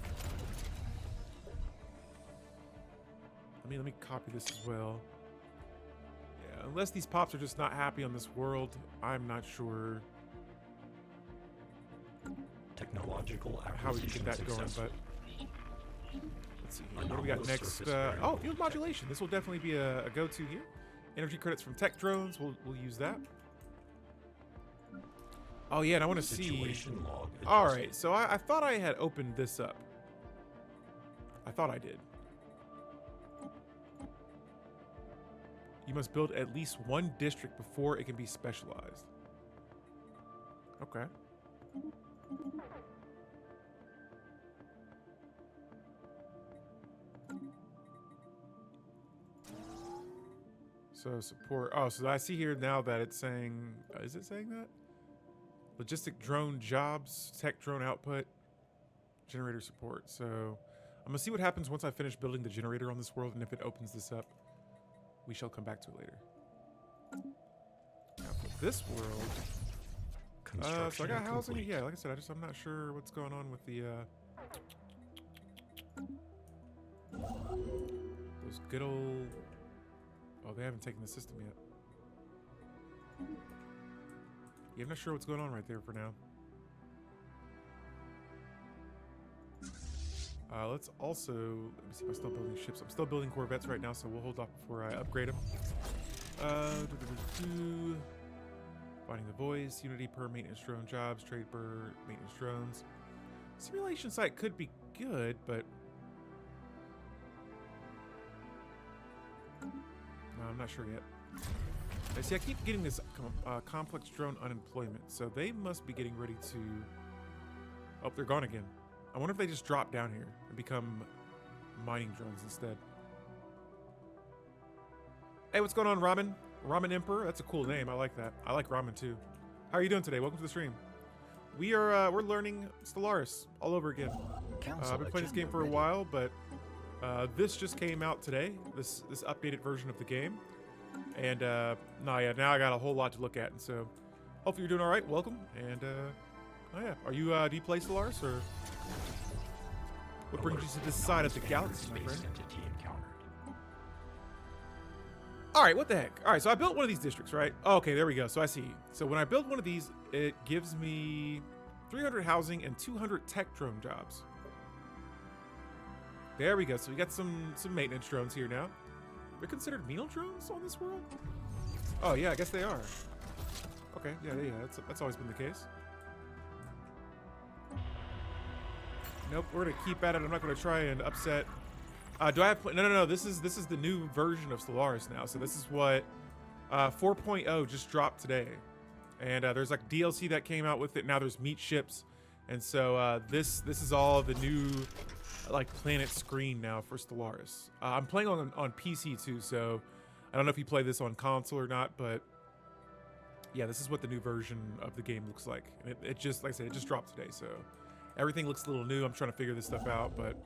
Let me copy this as well. Yeah, unless these pops are just not happy on this world, I'm not sure Technological how we can get that going, but let's see here. What do we got next? Oh, field modulation. This will definitely be a go-to here. Energy credits from tech drones. We'll use that. Oh yeah, and I want to see. All right, so I thought I had opened this up. I thought I did. You must build at least one district before it can be specialized. Okay. So support. Oh, so I see here now that it's saying, is it saying that? Logistic drone jobs, tech drone output, generator support. So I'm gonna see what happens once I finish building the generator on this world, and if it opens this up, we shall come back to it later. Now for this world, so I got housing. complete. Yeah, like I said, I'm not sure what's going on with the those good old. Oh, they haven't taken the system yet. Yeah, I'm not sure what's going on right there for now. Let's also, let me see if I'm still building ships. I'm still building corvettes right now, so we'll hold off before I upgrade them. Finding the voice, Unity per maintenance drone jobs, trade per maintenance drones. Simulation site could be good, but no, I'm not sure yet. I see I keep getting this complex drone unemployment, so they must be getting ready to... Oh, they're gone again. I wonder if they just drop down here and become mining drones instead. Hey, what's going on, Ramen? Ramen Emperor? That's a cool name. I like that. I like ramen too. How are you doing today? Welcome to the stream. We are we're learning Stellaris all over again. I've been playing this game for a while, but this just came out today. This updated version of the game, and now I got a whole lot to look at, and so hopefully you're doing all right. Welcome, and oh yeah, are you do you play Stellaris, or what brings you to this side of the galaxy, my friend? All right, what the heck? All right, so I built one of these districts, right? Oh, okay, there we go. So I see. So when I build one of these, it gives me 300 housing and 200 tech drone jobs. There we go. So we got some maintenance drones here now. They're considered venal drones on this world? Oh yeah, I guess they are. Okay, yeah, that's always been the case. Nope, we're gonna keep at it. I'm not gonna try and upset. Do I have? No. This is the new version of Stellaris now. So this is what 4.0 just dropped today, and there's like DLC that came out with it. Now there's meat ships, and so this is all the new like planet screen now for Stellaris. I'm playing on PC too, so I don't know if you play this on console or not, but yeah, this is what the new version of the game looks like. And it just, like I said, it just dropped today, so everything looks a little new. I'm trying to figure this stuff out, but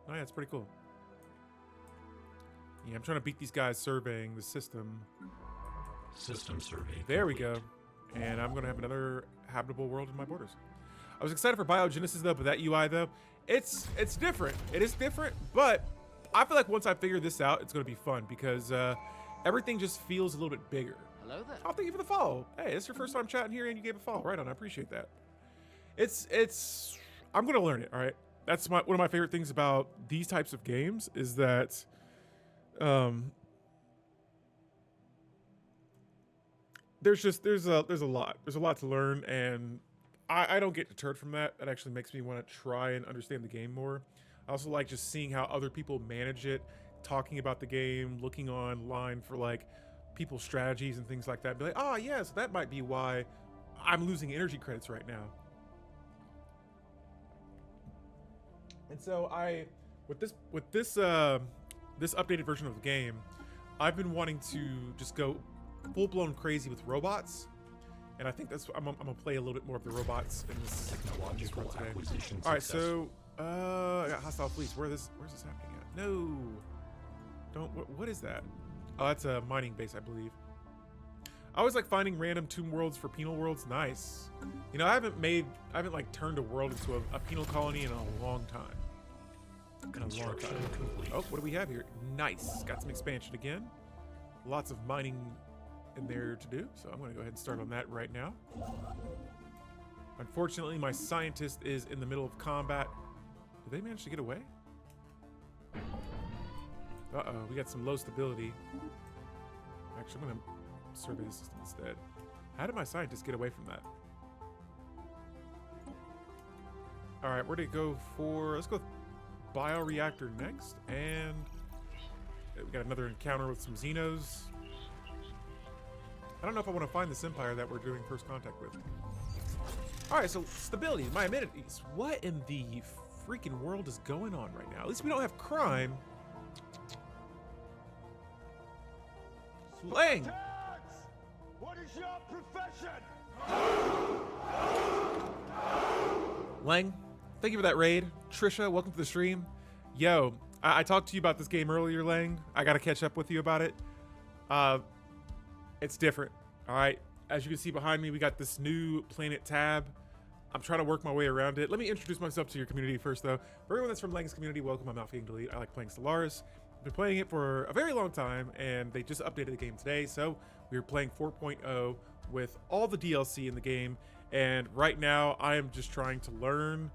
oh yeah, it's pretty cool. Yeah, I'm trying to beat these guys surveying the system. System survey. There we go. And I'm going to have another habitable world in my borders. I was excited for biogenesis though, but that UI though, it's different. It is different, but I feel like once I figure this out, it's going to be fun because everything just feels a little bit bigger. Hello there. Oh, thank you for the follow. Hey, it's your first time chatting here and you gave a follow. Right on, I appreciate that. I'm going to learn it, all right? That's one of my favorite things about these types of games is that there's a lot to learn, and I don't get deterred from that. That actually makes me want to try and understand the game more. I also like just seeing how other people manage it, talking about the game, looking online for like people's strategies and things like that. Be like, oh yeah, so that might be why I'm losing energy credits right now. And so with this updated version of the game, I've been wanting to just go full-blown crazy with robots, and I think I'm gonna play a little bit more of the robots in this Technological today. acquisition. All right, so I got hostile fleets. Where's this happening at? No, don't. What is that? Oh, that's a mining base, I believe. I always like finding random tomb worlds for penal worlds. Nice. You know, I haven't like turned a world into a penal colony in a long time. Construction complete. Oh, what do we have here? Nice. Got some expansion again. Lots of mining in there to do. So I'm going to go ahead and start on that right now. Unfortunately, my scientist is in the middle of combat. Did they manage to get away? Uh-oh, we got some low stability. Actually, I'm going to survey the system instead. How did my scientist get away from that? All right, where did it go for? Let's go with bioreactor next, and we got another encounter with some Xenos. I don't know if I want to find this empire that we're doing first contact with. All right, so stability, my amenities. What in the freaking world is going on right now? At least we don't have crime. Lang! Tags! What is your profession? Lang, thank you for that raid. Trisha, welcome to the stream. Yo, I talked to you about this game earlier, Lang. I gotta catch up with you about it. It's different, all right? As you can see behind me, we got this new planet tab. I'm trying to work my way around it. Let me introduce myself to your community first, though. For everyone that's from Lang's community, welcome. I'm Alfie Delete. I like playing Stellaris. I've been playing it for a very long time, and they just updated the game today, so we were playing 4.0 with all the DLC in the game, and right now I am just trying to learn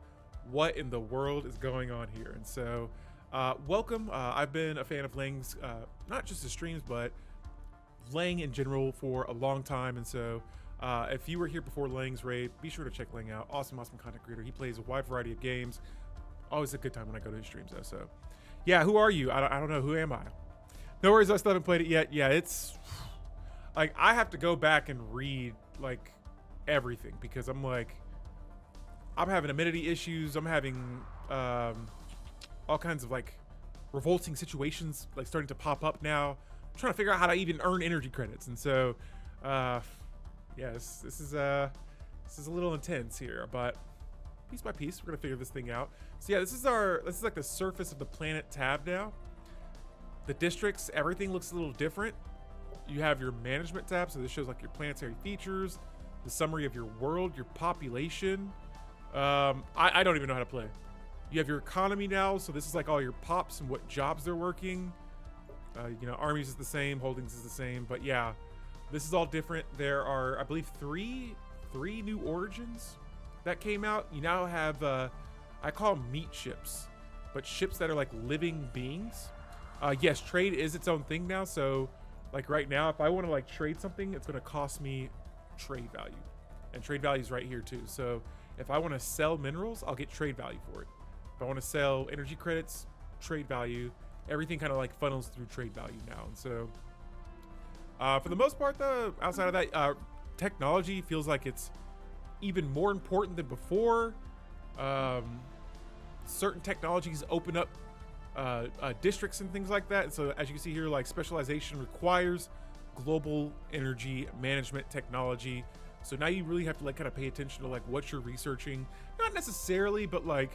what in the world is going on here. And so, welcome. I've been a fan of Lang's, not just his streams, but Lang in general for a long time, and so if you were here before Lang's raid, be sure to check Lang out. Awesome content creator. He plays a wide variety of games. Always a good time when I go to his streams, though. So, yeah, who are you? I don't know. Who am I? No worries, I still haven't played it yet. Yeah, it's like I have to go back and read like everything because I'm having amenity issues. I'm having all kinds of like revolting situations like starting to pop up now. I'm trying to figure out how to even earn energy credits, and so yes, this is a little intense here, but piece by piece, we're gonna figure this thing out. So yeah, this is like the surface of the planet tab now. The districts, everything looks a little different. You have your management tab, so this shows like your planetary features, the summary of your world, your population. I don't even know how to play. You have your economy now, so this is like all your pops and what jobs they're working. You know, armies is the same, holdings is the same, but yeah, this is all different. There are, I believe, three new origins that came out. You now have, I call them meat ships, but ships that are like living beings. Yes, trade is its own thing now. So like right now, if I want to like trade something, it's going to cost me trade value, and trade value is right here too. So if I want to sell minerals, I'll get trade value for it. If I want to sell energy credits, trade value. Everything kind of like funnels through trade value now. And so for the most part, though, outside of that, technology feels like it's even more important than before. Certain technologies open up districts and things like that. And so as you can see here, like specialization requires global energy management technology. So now you really have to like kind of pay attention to like what you're researching. Not necessarily, but like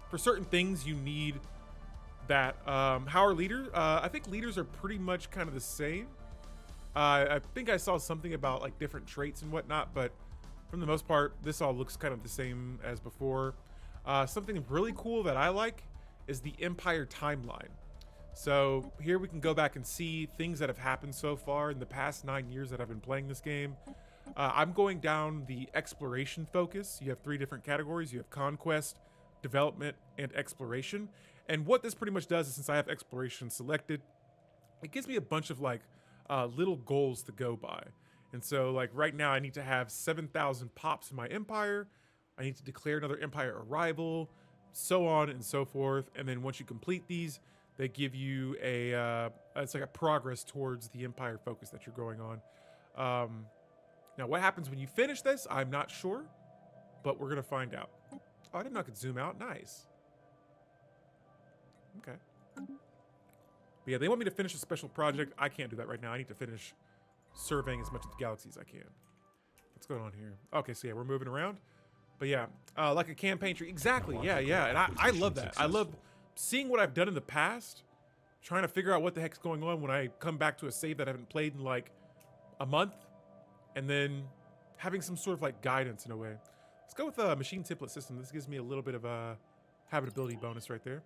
for certain things you need that. How are leaders? I think leaders are pretty much kind of the same. I think I saw something about like different traits and whatnot, but from the most part, this all looks kind of the same as before. Something really cool that I like is the Empire timeline. So here we can go back and see things that have happened so far in the past 9 years that I've been playing this game. I'm going down the exploration focus. You have 3 different categories. You have conquest, development, and exploration. And what this pretty much does is, since I have exploration selected, it gives me a bunch of like little goals to go by. And so like right now I need to have 7,000 pops in my empire. I need to declare another empire arrival, so on and so forth. And then once you complete these, they give you it's like a progress towards the empire focus that you're going on. Now what happens when you finish this, I'm not sure, but we're gonna find out. Oh, I didn't know I could zoom out. Nice. Okay. But yeah, they want me to finish a special project. I can't do that right now. I need to finish surveying as much of the galaxy as I can. What's going on here? Okay, so yeah, we're moving around. But yeah, like a campaign tree. Exactly, yeah. And I love that. I love seeing what I've done in the past, trying to figure out what the heck's going on when I come back to a save that I haven't played in like a month, and then having some sort of like guidance in a way. Let's go with a machine template system. This gives me a little bit of a habitability bonus right there.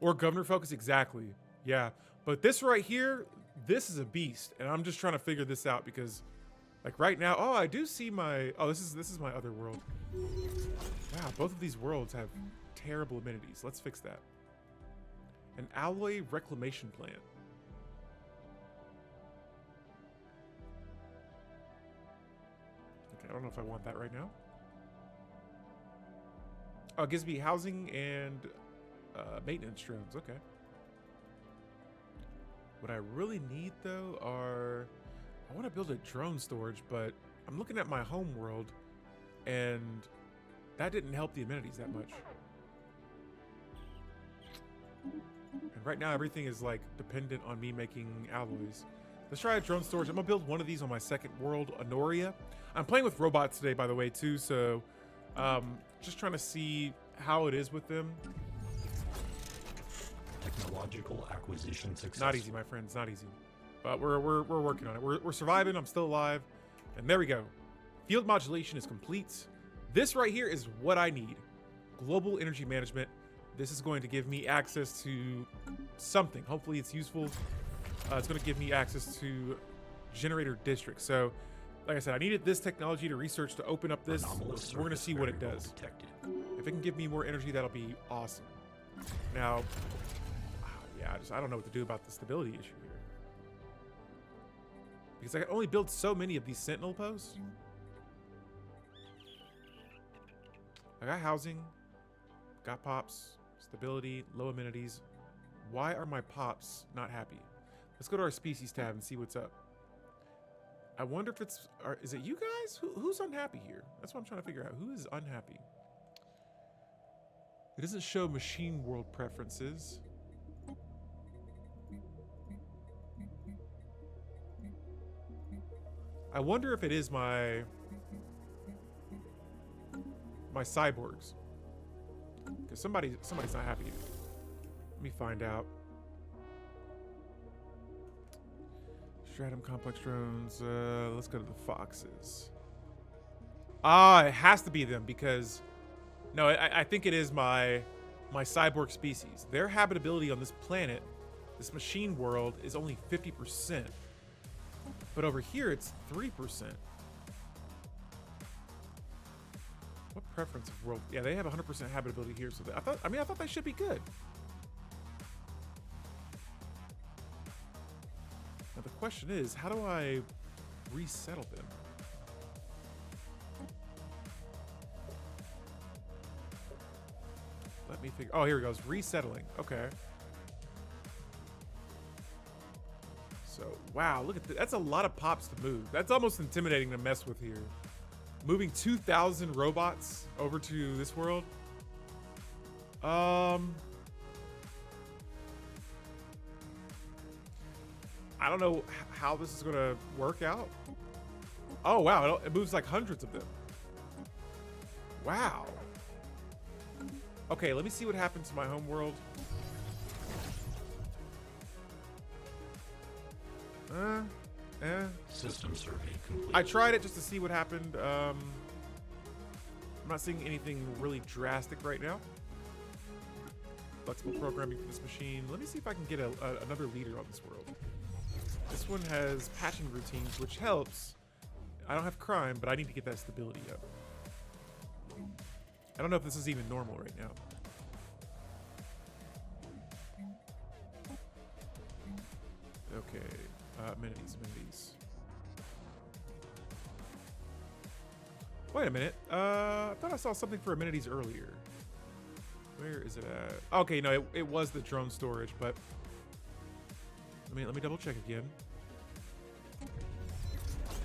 Or governor focus, exactly. Yeah, but this right here, this is a beast, and I'm just trying to figure this out because, like right now, oh, I do see my. Oh, this is my other world. Wow, both of these worlds have terrible amenities. Let's fix that. An alloy reclamation plant. Okay, I don't know if I want that right now. Oh, it gives me housing and maintenance drones. Okay. What I really need though are, I want to build a drone storage, but I'm looking at my home world and that didn't help the amenities that much. And right now everything is like dependent on me making alloys. Let's try a drone storage. I'm gonna build one of these on my second world, Honoria. I'm playing with robots today, by the way, too. So, just trying to see how it is with them. Technological acquisition successful. Not easy, my friends. Not easy. But we're working on it. We're surviving. I'm still alive. And there we go. Field modulation is complete. This right here is what I need. Global energy management. This is going to give me access to something. Hopefully it's useful. It's going to give me access to generator districts. So, like I said, I needed this technology to research to open up this. We're going to see what it does. If it can give me more energy, that'll be awesome. Now, yeah, I don't know what to do about the stability issue here. Because I can only build so many of these sentinel posts. I got housing, got pops, stability, low amenities. Why are my pops not happy? Let's go to our species tab and see what's up. I wonder if it's, is it you guys? Who's unhappy here? That's what I'm trying to figure out. Who is unhappy? It doesn't show machine world preferences. I wonder if it is my cyborgs. Because somebody's not happy. Let me find out. Stratum complex drones. Let's go to the foxes. Ah, it has to be them because no, I think it is my cyborg species. Their habitability on this planet, this machine world, is only 50%. But over here it's 3%. What preference of world? Yeah, they have 100% habitability here, so I thought they should be good. Now the question is, how do I resettle them? Let me figure. Oh, here it goes. Resettling. Okay. So, wow, look at that. That's a lot of pops to move. That's almost intimidating to mess with here. Moving 2,000 robots over to this world. I don't know how this is going to work out. Oh, wow. It moves like hundreds of them. Wow. Okay, let me see what happens to my home world. System survey complete. I tried it just to see what happened. I'm not seeing anything really drastic right now. Flexible programming for this machine. Let me see if I can get another leader on this world. This one has patching routines, which helps. I don't have crime, but I need to get that stability up. I don't know if this is even normal right now. Okay, amenities. Wait a minute. I thought I saw something for amenities earlier. Where is it at? Okay, no, it was the drone storage, but let me double check again.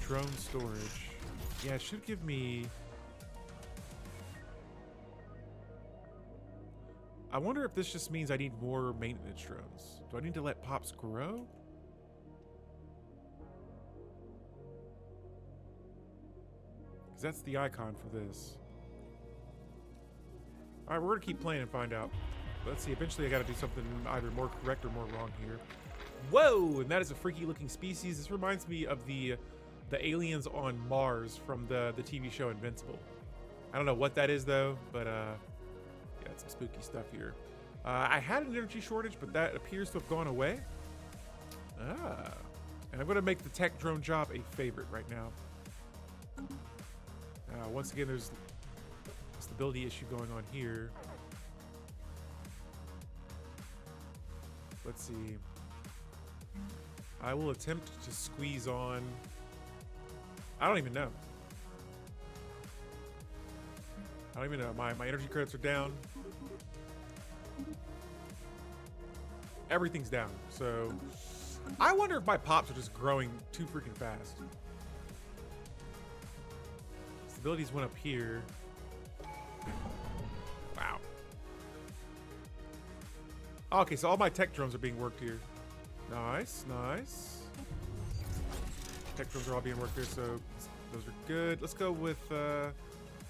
Drone storage. Yeah, it should give me. I wonder if this just means I need more maintenance drones. Do I need to let pops grow? Because that's the icon for this. All right, we're going to keep playing and find out. Let's see. Eventually, I got to do something either more correct or more wrong here. Whoa! And that is a freaky looking species. This reminds me of the aliens on Mars from the TV show Invincible. I don't know what that is, though, but yeah, it's some spooky stuff here. I had an energy shortage, but that appears to have gone away. And I'm going to make the tech drone job a favorite right now. Once again, there's a stability issue going on here. Let's see. I will attempt to squeeze on. I don't even know. My energy credits are down. Everything's down. So I wonder if my pops are just growing too freaking fast. Stabilities went up here. Wow. Okay, so all my tech drones are being worked here. Nice. Tech drones are all being worked here, so those are good. Let's go with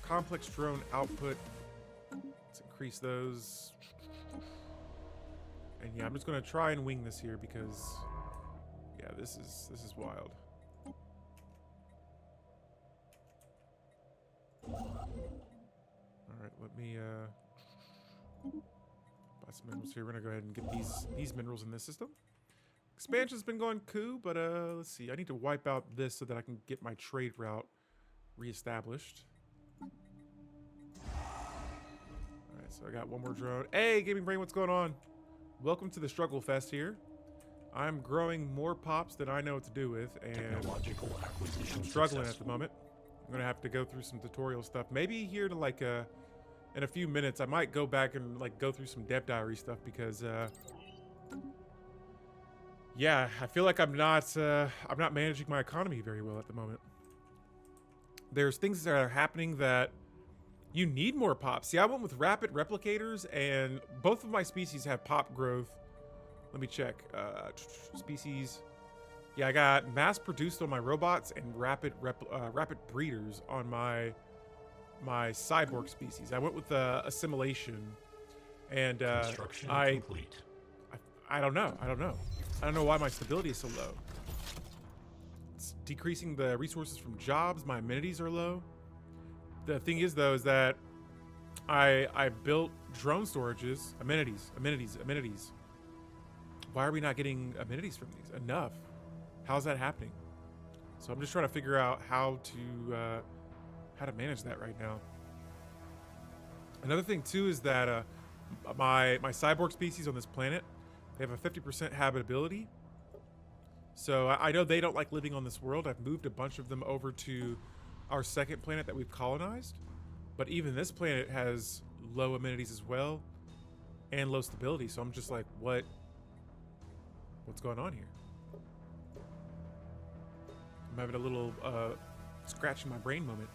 complex drone output. Let's increase those. And yeah, I'm just gonna try and wing this here because yeah, this is wild. All right, let me buy some minerals here. We're gonna go ahead and get these minerals in this system. Expansion's been going cool, but let's see. I need to wipe out this so that I can get my trade route reestablished. All right, so I got one more drone. Hey, Gaming Brain, what's going on? Welcome to the Struggle Fest here. I'm growing more pops than I know what to do with, and Technological acquisition I'm struggling at successful. the moment. I'm gonna have to go through some tutorial stuff. Maybe here to like in a few minutes, I might go back and like go through some dev diary stuff because yeah, I feel like I'm not managing my economy very well at the moment. There's things that are happening that you need more pops. See, I went with rapid replicators, and both of my species have pop growth. Let me check. Species. Yeah, I got mass produced on my robots and rapid breeders on my cyborg species. I went with assimilation, and Construction I complete. don't know. I don't know why my stability is so low. It's decreasing the resources from jobs. My amenities are low. The thing is, though, is that I built drone storages, amenities. Why are we not getting amenities from these? Enough. How's that happening? So I'm just trying to figure out how to manage that right now. Another thing too is that my cyborg species on this planet, they have a 50% habitability. So I know they don't like living on this world. I've moved a bunch of them over to our second planet that we've colonized. But even this planet has low amenities as well and low stability. So I'm just like, what's going on here? I'm having a little scratching my brain moment.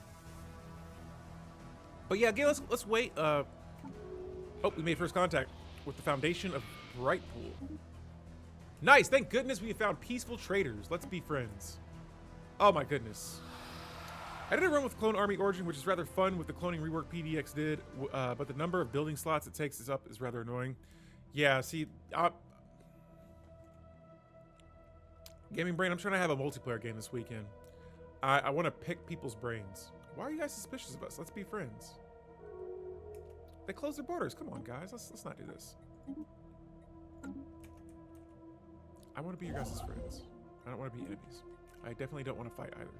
But yeah, again, let's wait. Oh, we made first contact with the Foundation of Brightpool. Nice, thank goodness we found peaceful traders. Let's be friends. Oh my goodness. I did a run with Clone Army Origin, which is rather fun with the cloning rework PDX did, but the number of building slots it takes is rather annoying. Yeah, see, Gaming Brain, I'm trying to have a multiplayer game this weekend. I want to pick people's brains. Why are you guys suspicious of us? Let's be friends. They closed their borders. Come on, guys. Let's not do this. I want to be your guys' friends. I don't want to be enemies. I definitely don't want to fight either.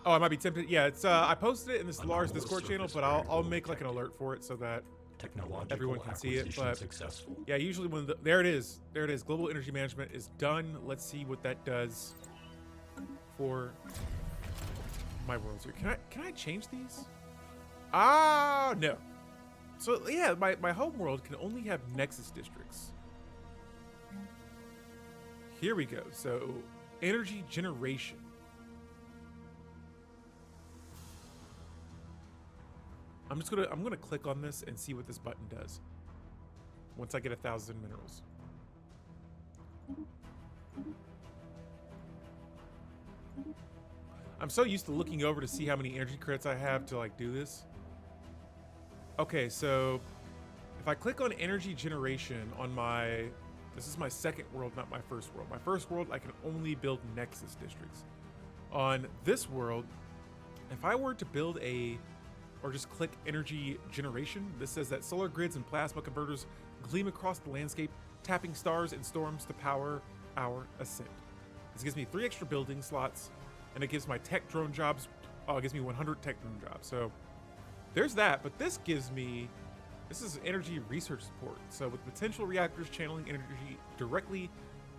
Oh, I might be tempted. Yeah, it's I posted it in the Stellaris Discord channel, but I'll make like an alert for it so that Technological everyone can see it. acquisition But successful. yeah, usually when there it is. Global energy management is done. Let's see what that does for my worlds here. Can I change these? Ah, no. So yeah, my home world can only have Nexus districts. Here we go. So energy generation. I'm gonna click on this and see what this button does once I get 1,000 minerals. I'm so used to looking over to see how many energy credits I have to like do this. Okay, so if I click on energy generation on this is my second world, not my first world. My first world, I can only build Nexus districts. On this world, if I were to build or just click energy generation, this says that solar grids and plasma converters gleam across the landscape, tapping stars and storms to power our ascent. This gives me 3 extra building slots, and it gives my tech drone jobs, it gives me 100 tech drone jobs. So there's that, but this is energy research support. So with potential reactors channeling energy directly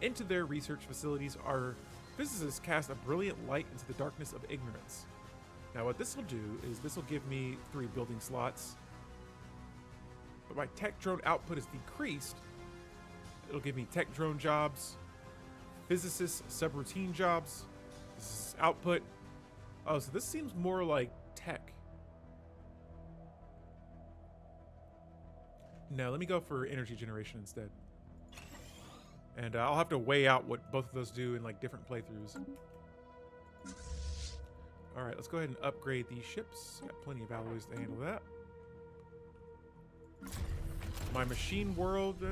into their research facilities, our physicists cast a brilliant light into the darkness of ignorance. Now what this will do is this will give me 3 building slots, but my tech drone output is decreased. It'll give me tech drone jobs, physicist subroutine jobs. This is output. Oh, so this seems more like tech. No, let me go for energy generation instead. And I'll have to weigh out what both of those do in like different playthroughs. All right, let's go ahead and upgrade these ships. Got plenty of alloys to handle that. My machine world,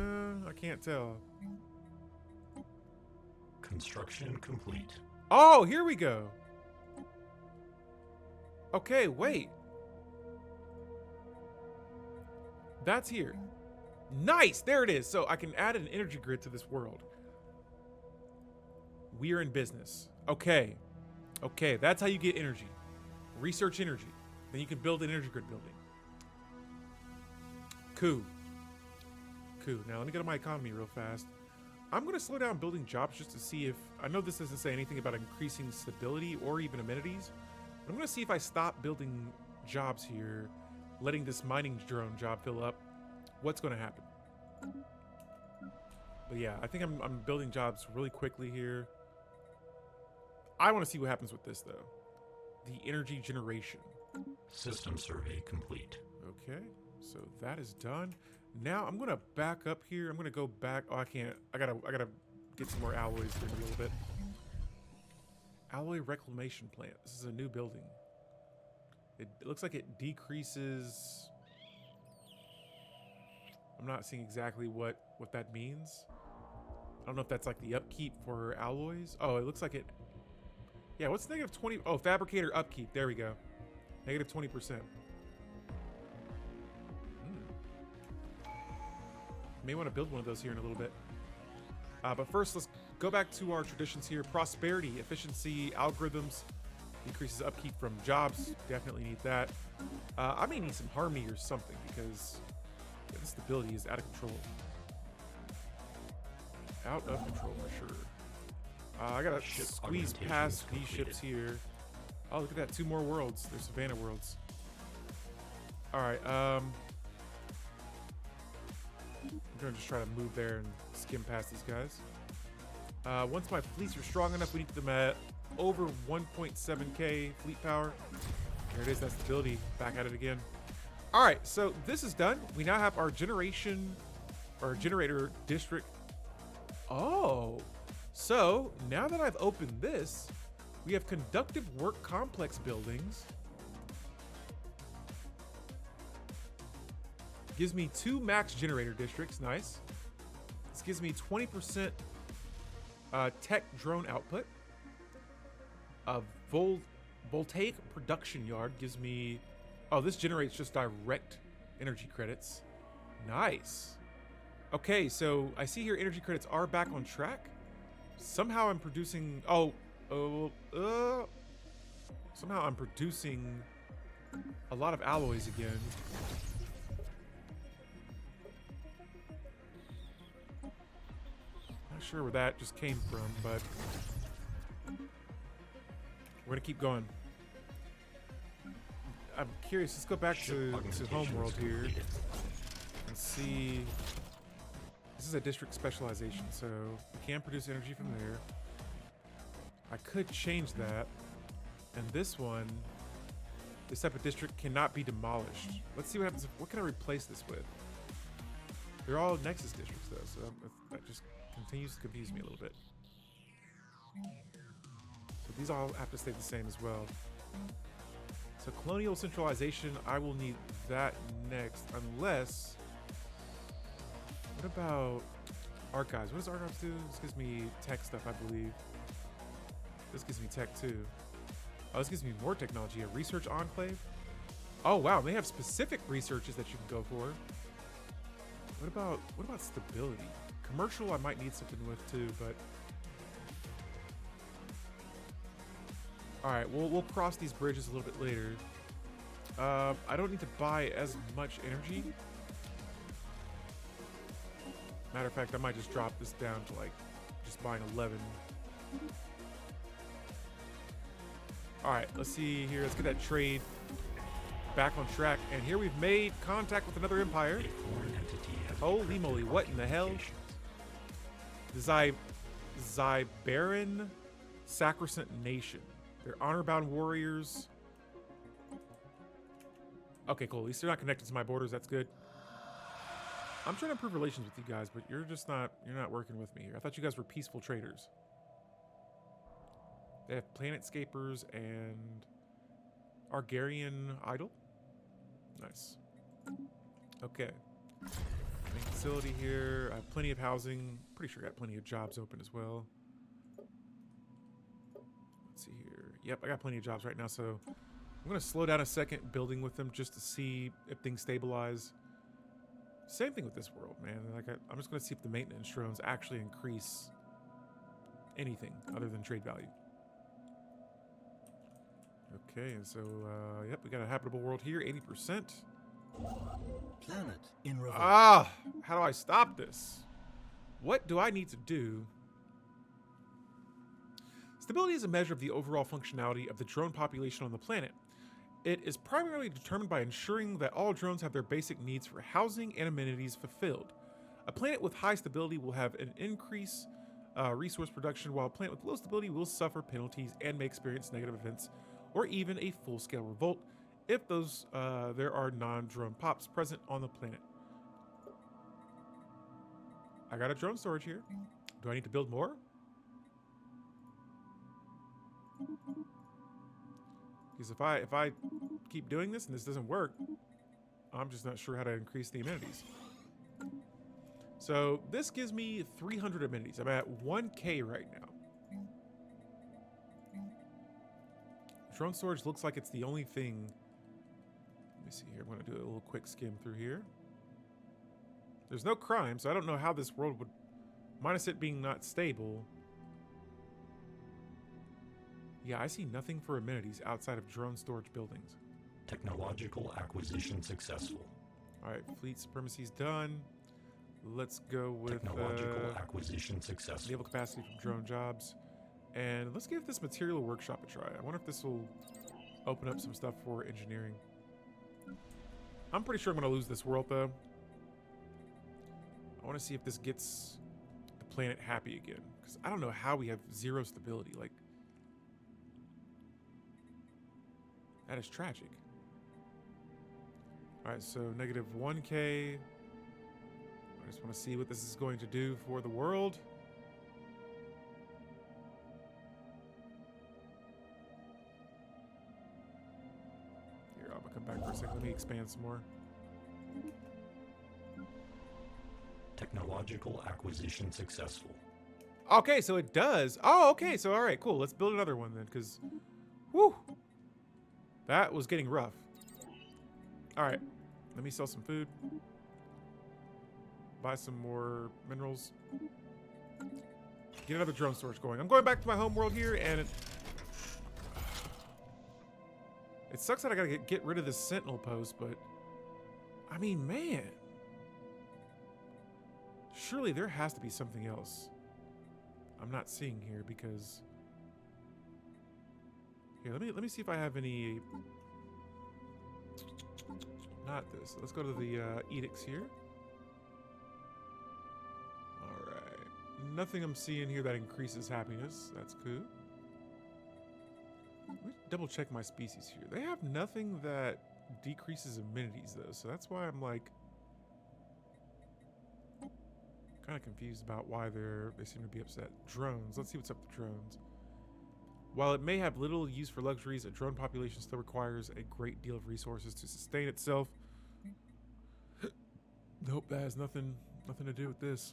I can't tell. Construction complete. Oh, here we go. Okay, wait. That's here. Nice, there it is. So I can add an energy grid to this world. We are in business. Okay. Okay, that's how you get energy. Research energy. Then you can build an energy grid building. Cool. Cool. Now let me go to my economy real fast. I'm going to slow down building jobs just to see if... I know this doesn't say anything about increasing stability or even amenities. But I'm going to see if I stop building jobs here, letting this mining drone job fill up, what's going to happen. But yeah, I think I'm building jobs really quickly here. I want to see what happens with this, though. The energy generation. System survey complete. Okay, so that is done. Now I'm gonna back up here. I'm gonna go back. Oh, I can't. I gotta get some more alloys here in a little bit. Alloy reclamation plant. This is a new building. It looks like it decreases. I'm not seeing exactly what that means. I don't know if that's like the upkeep for alloys. Oh, it looks like it. Yeah, what's negative 20? Oh, fabricator upkeep. There we go. Negative 20%. May want to build one of those here in a little bit. But first, let's go back to our traditions here. Prosperity, efficiency, algorithms. Increases upkeep from jobs. Definitely need that. I may need some harmony or something because the stability is out of control. Out of control for sure. I gotta squeeze past these ships here. Oh, look at that. 2 more worlds. They're Savannah worlds. Alright, I'm gonna just try to move there and skim past these guys. Once my fleets are strong enough, we need them at over 1.7k fleet power. There it is, that stability. Back at it again. Alright, so this is done. We now have our generation, or generator district. Oh, so now that I've opened this, we have conductive work complex buildings. Gives me 2 max generator districts. Nice. This gives me 20% tech drone output. A voltaic production yard gives me... Oh, this generates just direct energy credits. Nice. Okay, so I see here energy credits are back on track. Somehow I'm producing... somehow I'm producing a lot of alloys again. Not sure where that just came from, but we're gonna keep going. I'm curious. Let's go back to homeworld here and see. This is a district specialization, so we can produce energy from there. I could change that. And this one, this type of district cannot be demolished. Let's see what happens. What can I replace this with? They're all Nexus districts, though, so that just continues to confuse me a little bit. So these all have to stay the same as well. So colonial centralization, I will need that next, unless... What about archives? What does archives do? This gives me tech stuff, I believe. This gives me tech too. Oh, this gives me more technology. A research enclave. Oh wow, they have specific researches that you can go for. What about stability? Commercial, I might need something with too, but all right, we'll cross these bridges a little bit later. I don't need to buy as much energy. Matter of fact, I might just drop this down to like just buying 11. All right, let's see here. Let's get that trade back on track. And here we've made contact with another empire. Holy moly, what in the hell? The Zybaran Sacrosanct Nation. They're honor-bound warriors. Okay, cool. At least they're not connected to my borders. That's good. I'm trying to improve relations with you guys, but you're not working with me here. I thought you guys were peaceful traders. They have planetscapers and Argarian idol. Nice. Okay. Main facility here. I have plenty of housing. Pretty sure I got plenty of jobs open as well. Let's see here. Yep, I got plenty of jobs right now, so I'm going to slow down a second building with them just to see if things stabilize. Same thing with this world, man. Like I'm just going to see if the maintenance drones actually increase anything other than trade value. Okay, and so, yep, we got a habitable world here, 80%. Planet in revolt. Ah, how do I stop this? What do I need to do? Stability is a measure of the overall functionality of the drone population on the planet. It is primarily determined by ensuring that all drones have their basic needs for housing and amenities fulfilled. A planet with high stability will have an increase resource production, while a planet with low stability will suffer penalties and may experience negative events or even a full-scale revolt if there are non-drone pops present on the planet. I got a drone storage here. Do I need to build more? Because if I keep doing this and this doesn't work, I'm just not sure how to increase the amenities. So this gives me 300 amenities. I'm at 1K right now. Drone storage looks like it's the only thing. Let me see here. I'm going to do a little quick skim through here. There's no crime, so I don't know how this world would, minus it being not stable. Yeah, I see nothing for amenities outside of drone storage buildings. Technological acquisition successful. All right, fleet supremacy's done. Let's go with Technological acquisition successful. naval capacity from drone jobs. And let's give this material workshop a try. I wonder if this will open up some stuff for engineering. I'm pretty sure I'm going to lose this world, though. I want to see if this gets the planet happy again. Because I don't know how we have zero stability. Like, that is tragic. All right, so negative 1K. I just want to see what this is going to do for the world. Here, I'm gonna come back for a second. Let me expand some more. Technological acquisition successful. Okay, so it does. Oh, okay, so all right, cool. Let's build another one then, because, whew, that was getting rough. All right, let me sell some food. Buy some more minerals. Get another drone storage going. I'm going back to my home world here, and it sucks that I gotta get rid of this sentinel post, but I mean, man, surely there has to be something else I'm not seeing here, because here, let me see if I have any. Not this. Let's go to the edicts here. Nothing I'm seeing here that increases happiness. That's cool. Let me double check my species here. They have nothing that decreases amenities, though. So that's why I'm like kind of confused about why they seem to be upset. Drones. Let's see what's up with drones. While it may have little use for luxuries, a drone population still requires a great deal of resources to sustain itself. Nope, that has nothing to do with this.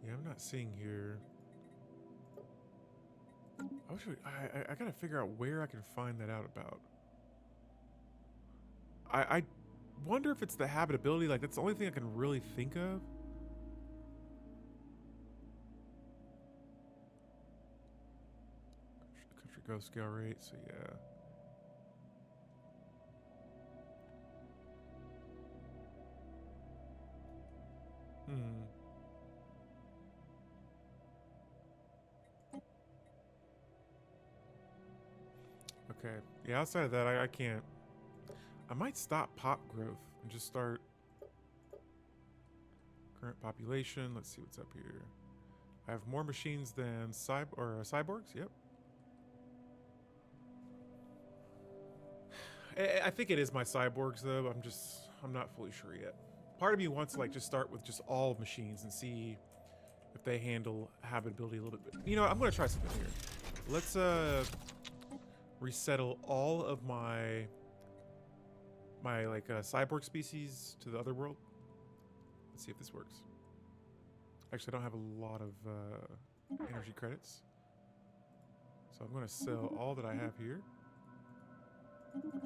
Yeah, I'm not seeing here. I gotta figure out where I can find that out about. I wonder if it's the habitability. Like, that's the only thing I can really think of. Country growth scale rate. So yeah. Okay. Yeah, outside of that, I can't. I might stop pop growth and just start current population. Let's see what's up here. I have more machines than cyborgs. Yep. I think it is my cyborgs though. I'm not fully sure yet. Part of me wants to like just start with just all machines and see if they handle habitability a little bit. You know, I'm gonna try something here. Let's resettle all of my cyborg species to the other world. Let's see if this works. Actually, I don't have a lot of energy credits, so I'm gonna sell all that I have here.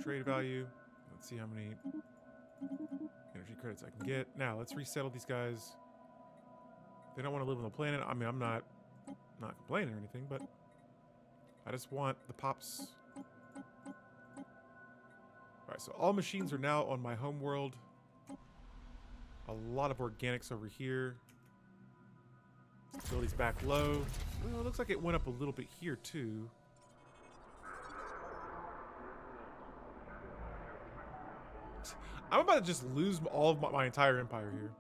Trade value. Let's see how many energy credits I can get. Now let's resettle these guys. They don't want to live on the planet. I mean, I'm not complaining or anything, but I just want the pops. Alright, so all machines are now on my home world. A lot of organics over here. Stability's back low. Well, it looks like it went up a little bit here too. I'm about to just lose all of my entire empire here.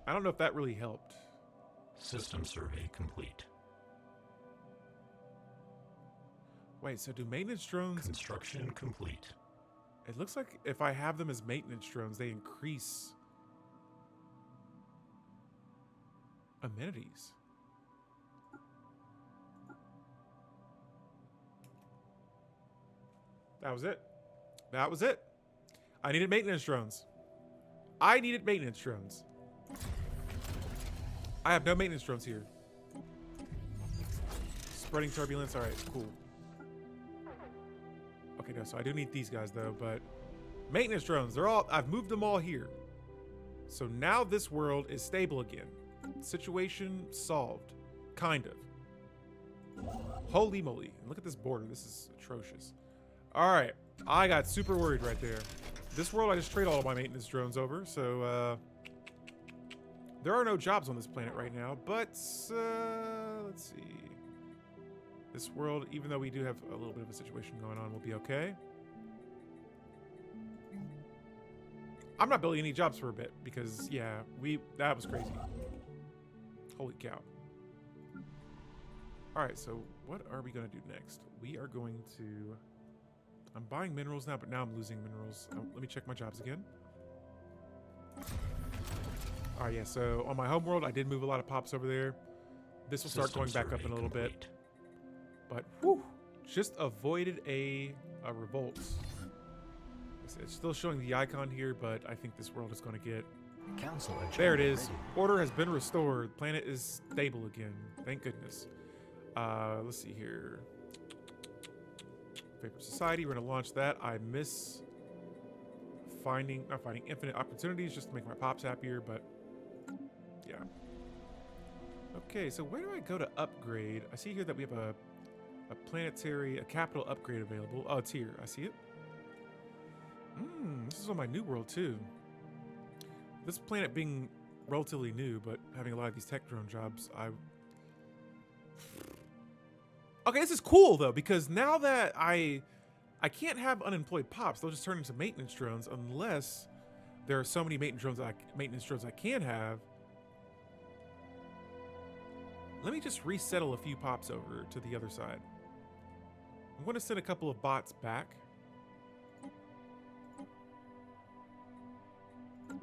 I don't know if that really helped. System survey complete. Wait, so do maintenance drones... Construction complete. It looks like if I have them as maintenance drones, they increase amenities. That was it. That was it. I needed maintenance drones. I needed maintenance drones. I have no maintenance drones here. Spreading turbulence. All right, cool. Okay, no, so I do need these guys though, but maintenance drones, I've moved them all here. So now this world is stable again. Situation solved. Kind of. Holy moly. And look at this border. This is atrocious. All right. I got super worried right there. This world, I just trade all of my maintenance drones over, so there are no jobs on this planet right now, but let's see. This world, even though we do have a little bit of a situation going on, will be okay. I'm not building any jobs for a bit because, yeah, that was crazy. Holy cow. All right, so what are we going to do next? We are going to... I'm buying minerals now, but now I'm losing minerals. Let me check my jobs again. All right, yeah, so on my home world, I did move a lot of pops over there. This will start going back up in a little bit. But, whew, just avoided a revolt. It's still showing the icon here, but I think this world is going to get... There it is. Order has been restored. Planet is stable again. Thank goodness. Let's see here. Vapor Society, we're going to launch that. I miss not finding infinite opportunities just to make my pops happier, but yeah. Okay, so where do I go to upgrade? I see here that we have a capital upgrade available. Oh, it's here. I see it. This is on my new world too. This planet being relatively new, but having a lot of these tech drone jobs, Okay, this is cool though, because now that I can't have unemployed pops, they'll just turn into maintenance drones unless there are so many maintenance drones I can have. Let me just resettle a few pops over to the other side. I'm going to send a couple of bots back. And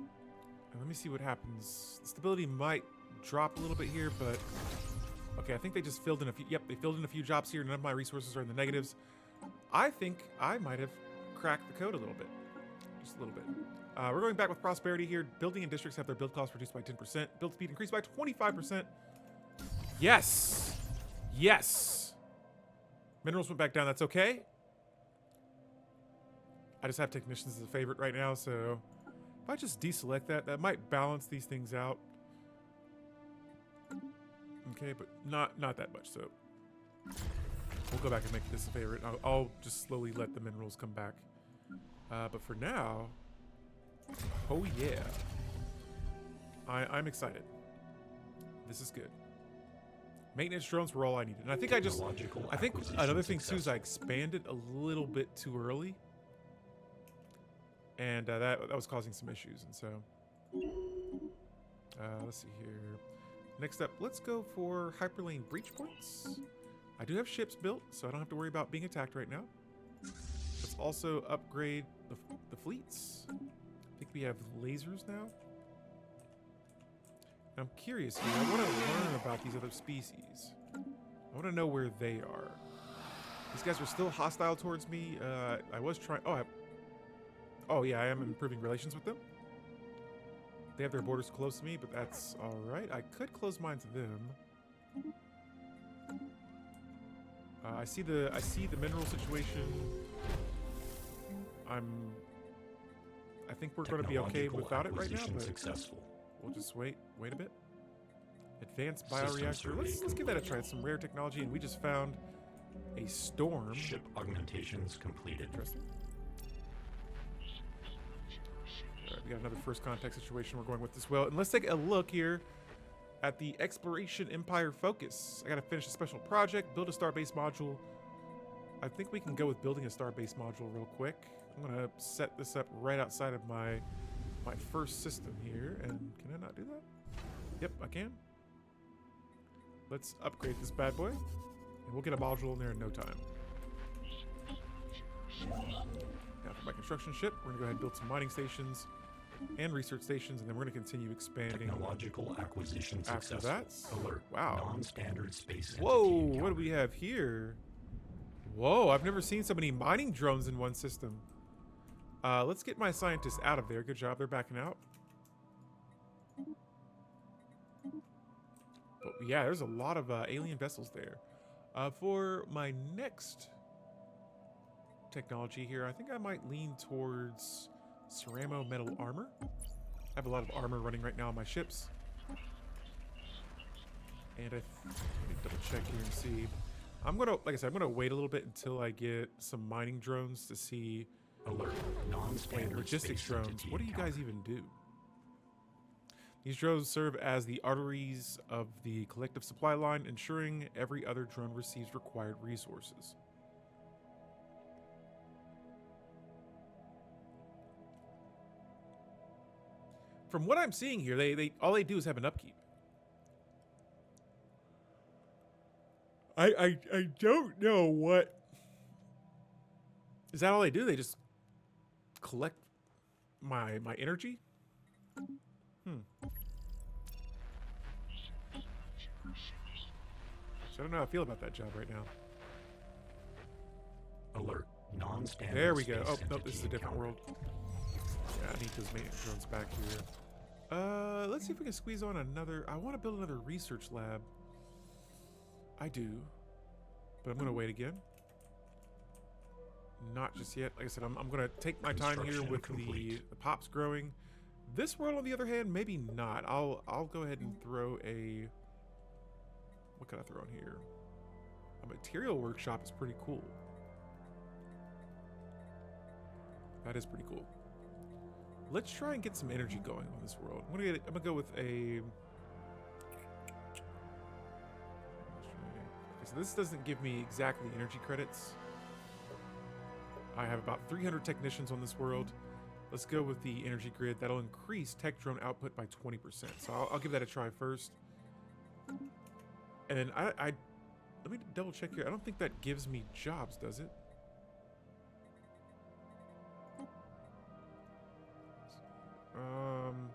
let me see what happens. The stability might drop a little bit here, but... Okay, I think they just filled in a few... Yep, they filled in a few jobs here. None of my resources are in the negatives. I think I might have cracked the code a little bit. Just a little bit. We're going back with prosperity here. Building and districts have their build cost reduced by 10%. Build speed increased by 25%. Yes! Yes! Minerals went back down. That's okay. I just have technicians as a favorite right now, so... If I just deselect that, that might balance these things out. Okay, but not that much, so we'll go back and make this a favorite. I'll just slowly let the minerals come back. But for now, oh yeah, I'm excited. This is good. Maintenance drones were all I needed, and I think another thing too is I expanded a little bit too early, and that was causing some issues. And so let's see here. Next up, let's go for hyperlane breach points. I do have ships built, so I don't have to worry about being attacked right now. Let's also upgrade the fleets. I think we have lasers now. I'm curious here. I want to learn about these other species. I want to know where they are. These guys are still hostile towards me. I was trying... Oh, yeah, I am improving relations with them. They have their borders close to me, but that's all right. I could close mine to them. I see the mineral situation. I think we're going to be okay without it right now, but successful. We'll just wait a bit. Advanced bioreactor. Let's give that a try. It's some rare technology, and we just found a storm. Ship augmentations completed. Interesting. We got another first contact situation we're going with as well. And let's take a look here at the Exploration Empire focus. I got to finish a special project, build a starbase module. I think we can go with building a starbase module real quick. I'm going to set this up right outside of my first system here. And can I not do that? Yep, I can. Let's upgrade this bad boy. And we'll get a module in there in no time. Now for my construction ship, we're going to go ahead and build some mining stations and research stations, and then we're going to continue expanding. Technological acquisition after successful. that. Alert. Wow. Non-standard space Whoa, entity what do encountered. we have here? Whoa, I've never seen so many mining drones in one system. Let's get my scientists out of there. Good job, they're backing out. Oh, yeah, there's a lot of alien vessels there. For my next technology here, I think I might lean towards ceramo metal armor. I have a lot of armor running right now on my ships. And let me double check here and see. I'm gonna, like I said, I'm gonna wait a little bit until I get some mining drones to see. Alert. Non-standard Logistics space drones. entity What do you guys encountered. even do? These drones serve as the arteries of the collective supply line, ensuring every other drone receives required resources. From what I'm seeing here, they all they do is have an upkeep. I don't know what. Is that all they do? They just collect my energy? So I don't know how I feel about that job right now. Alert. Non-standard There we go. space Oh, no, entity this is a different encountered. world. Yeah, I need those maintenance drones back here. Let's see if we can squeeze on another. I want to build another research lab. I do. But I'm going to wait again. Not just yet. Like I said, I'm going to take my time here Construction with complete. the pops growing. This world, on the other hand, maybe not. I'll go ahead and throw a... What can I throw in here? A material workshop is pretty cool. That is pretty cool. Let's try and get some energy going on this world. I'm gonna go with a... So this doesn't give me exactly energy credits. I have about 300 technicians on this world. Let's go with the energy grid. That'll increase tech drone output by 20%. So I'll give that a try first. And then let me double check here. I don't think that gives me jobs, does it?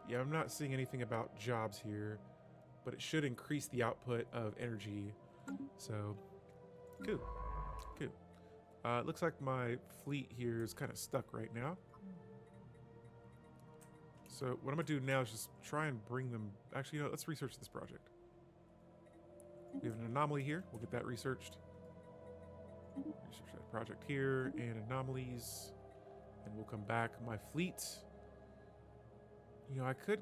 Yeah, I'm not seeing anything about jobs here, but it should increase the output of energy. So, cool. Cool. It looks like my fleet here is kind of stuck right now. So what I'm going to do now is just try and bring them... Actually, you know, let's research this project. We have an anomaly here. We'll get that researched. Research that project here and anomalies. And we'll come back. My fleet... You know, I could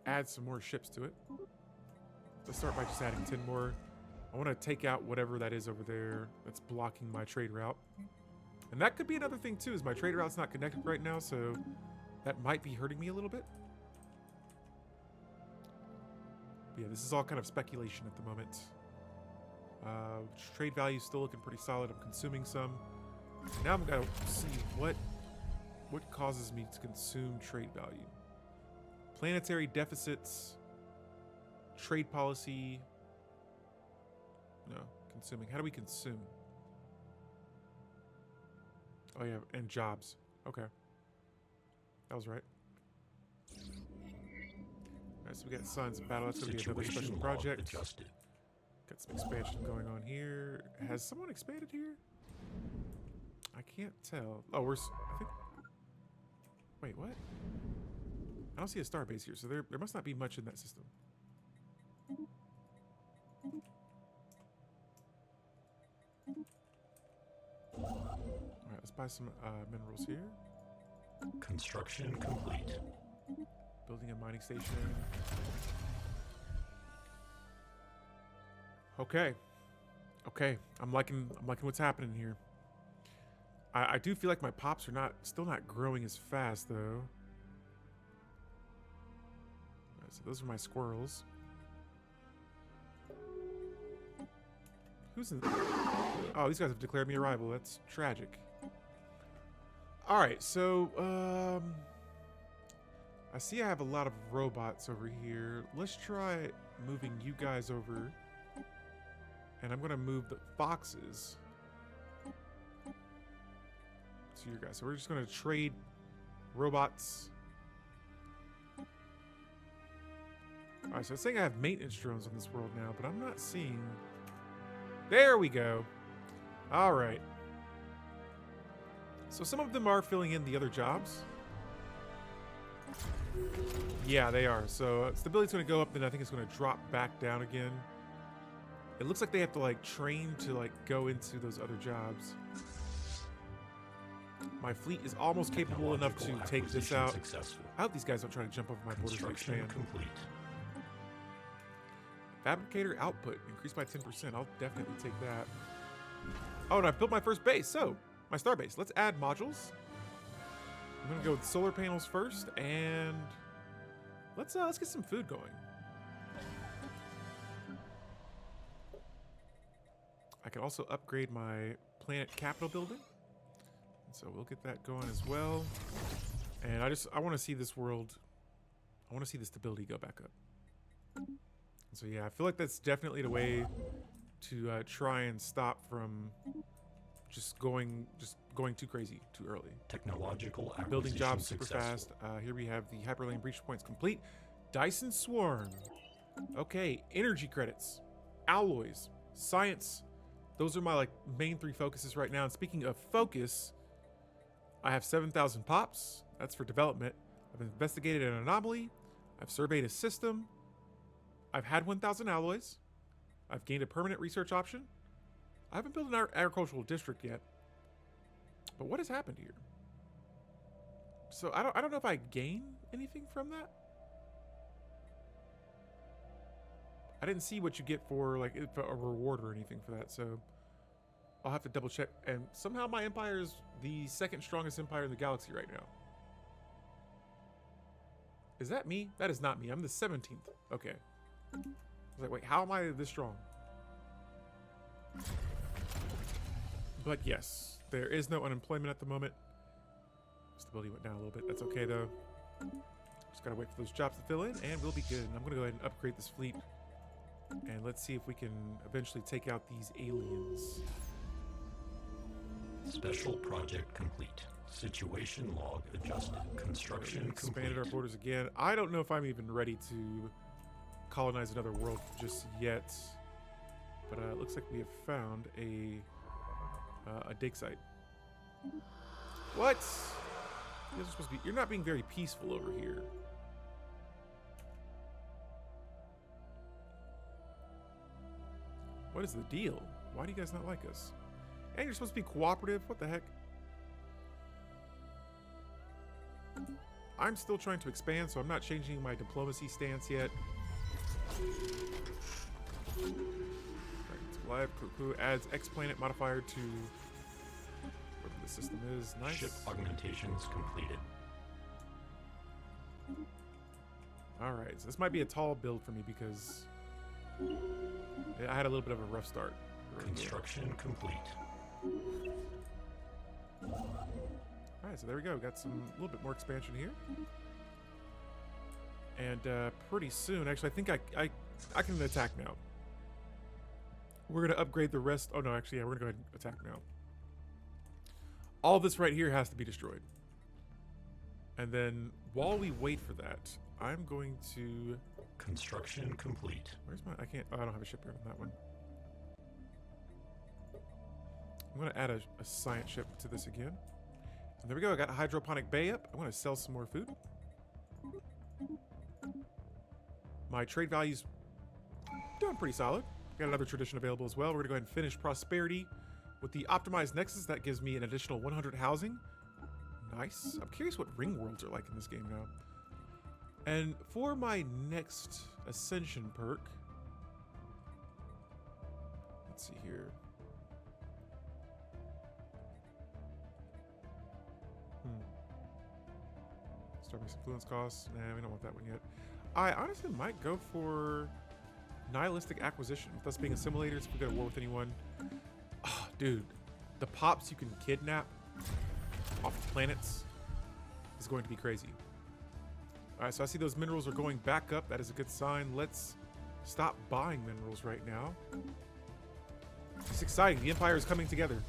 add some more ships to it. Let's start by just adding 10 more. I want to take out whatever that is over there that's blocking my trade route. And that could be another thing too, is my trade route's not connected right now, so that might be hurting me a little bit. But yeah, this is all kind of speculation at the moment. Trade value's still looking pretty solid. I'm consuming some. Now I'm going to see what causes me to consume trade value. Planetary deficits, trade policy. No, consuming. How do we consume? Oh yeah, and jobs. Okay. That was right. Alright, so we got Signs of Battle. That's going to be another special Situation log project. adjusted. Got some expansion going on here. Has someone expanded here? I can't tell. Oh, I think... Wait, what? I don't see a star base here, so there must not be much in that system. Alright, let's buy some minerals here. Construction complete. Building a mining station. Okay. Okay. I'm liking what's happening here. I do feel like my pops are still not growing as fast though. Alright, so those are my squirrels. Who's in? Oh, these guys have declared me a rival. That's tragic. Alright, so I see I have a lot of robots over here. Let's try moving you guys over. And I'm going to move the foxes to your guys. So we're just going to trade robots. Alright, so it's saying I have maintenance drones in this world now, but I'm not seeing... There we go. Alright. So some of them are filling in the other jobs. Yeah, they are. So stability's going to go up, then I think it's going to drop back down again. It looks like they have to like train to like go into those other jobs. My fleet is almost capable enough to take this out. Successful. I hope these guys don't try to jump over my borders to Construction expand. complete. Fabricator output increased by 10%. I'll definitely take that. Oh, and I built my first base. So, my star base. Let's add modules. I'm gonna go with solar panels first, and let's get some food going. I can also upgrade my planet capital building, and so we'll get that going as well. And I want to see this world. I want to see the stability go back up. And so yeah, I feel like that's definitely the way to try and stop from just going too crazy too early. Technological acquisition Building jobs super successful. fast. Here we have the hyperlane breach points complete. Dyson Swarm. Okay, energy credits, alloys, science. Those are my like main three focuses right now. And speaking of focus, I have 7,000 pops. That's for development. I've investigated an anomaly. I've surveyed a system. I've had 1,000 alloys. I've gained a permanent research option. I haven't built an agricultural district yet. But what has happened here? So I don't know if I gain anything from that. I didn't see what you get for like a reward or anything for that, so I'll have to double check. And somehow my empire is the second strongest empire in the galaxy right now. Is that me? That is not me. I'm the 17th. Okay. I was like, wait, how am I this strong? But yes, there is no unemployment at the moment. Stability went down a little bit. That's okay though. Just gotta wait for those jobs to fill in and we'll be good. And I'm gonna go ahead and upgrade this fleet. And let's see if we can eventually take out these aliens. Special project complete. Situation log adjusted. Construction Expanded complete. our borders again. I don't know if I'm even ready to colonize another world just yet. But it looks like we have found a dig site. What? You guys are supposed to be. You're not being very peaceful over here. What is the deal? Why do you guys not like us? And you're supposed to be cooperative? What the heck? I'm still trying to expand, so I'm not changing my diplomacy stance yet. Right, live cuckoo adds X-planet modifier to whatever the system is. Nice. Ship augmentations completed. Alright, so this might be a tall build for me because I had a little bit of a rough start. Construction complete. Alright, so there we go. Got some a little bit more expansion here. And pretty soon, actually, I think I I can attack now. We're going to upgrade the rest. Oh, no, actually, yeah, we're going to go ahead and attack now. All this right here has to be destroyed. And then while we wait for that, I'm going to... Construction complete. Where's my... I can't... Oh, I don't have a shipyard on that one. I'm going to add a science ship to this again. And there we go. I got a hydroponic bay up. I want to sell some more food. My trade value's doing pretty solid. Got another tradition available as well. We're going to go ahead and finish prosperity with the optimized nexus. That gives me an additional 100 housing. Nice. I'm curious what ring worlds are like in this game now. And for my next ascension perk, let's see here. Starbucks influence costs. Nah, we don't want that one yet. I honestly might go for Nihilistic Acquisition. With us being assimilators, if we go to war with anyone. Oh, dude, the pops you can kidnap off of planets is going to be crazy. All right, so I see those minerals are going back up. That is a good sign. Let's stop buying minerals right now. It's exciting. The Empire is coming together.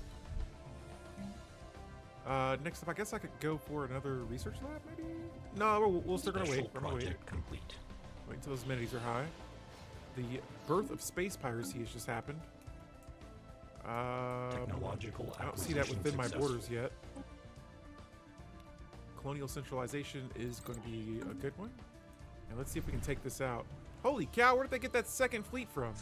Next up, I guess I could go for another research lab, maybe? No, we'll still gonna wait. We're gonna wait. Complete. Wait until those amenities are high. The birth of space piracy has just happened. Technological I don't see that within my successful. borders yet. Colonial centralization is going to be a good one. And let's see if we can take this out. Holy cow, where did they get that second fleet from?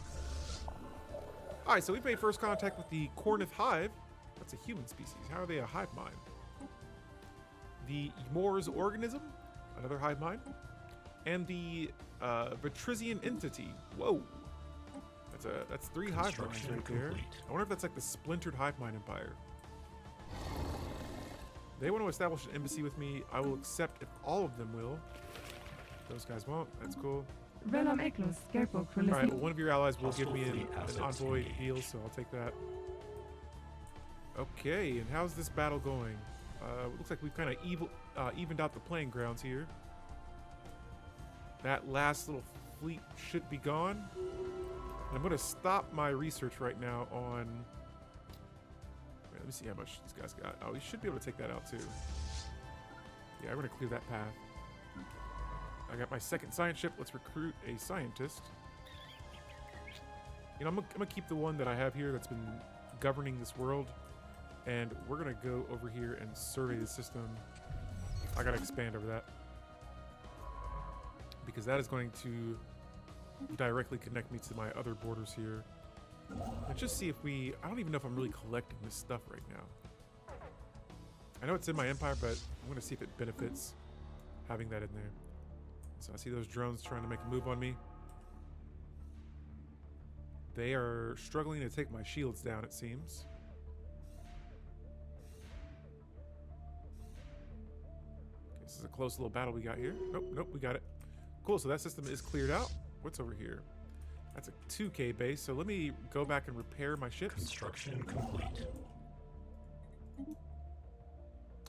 Alright, so we've made first contact with the Cornith Hive. That's a human species. How are they a hive mind? The Moors organism, another hive mind. And the Vitrizian entity. Whoa. That's 3 hive minds right there. I wonder if that's like the splintered hive mind empire. They want to establish an embassy with me. I will accept if all of them will. Those guys won't. That's cool. Alright, well, one of your allies will give me an envoy deal, so I'll take that. Okay, and how's this battle going? It looks like we've kind of evened out the playing grounds here. That last little fleet should be gone. And I'm going to stop my research right now on... Wait, let me see how much this guy's got. Oh, he should be able to take that out too. Yeah, I'm going to clear that path. I got my second science ship. Let's recruit a scientist. You know, I'm going to keep the one that I have here that's been governing this world. And we're going to go over here and survey the system. I got to expand over that. Because that is going to directly connect me to my other borders here. And just see if we... I don't even know if I'm really collecting this stuff right now. I know it's in my empire, but I'm going to see if it benefits having that in there. So I see those drones trying to make a move on me. They are struggling to take my shields down, it seems. Okay, this is a close little battle we got here. Nope, we got it. Cool, so that system is cleared out. What's over here? That's a 2K base, so let me go back and repair my ships. Construction complete.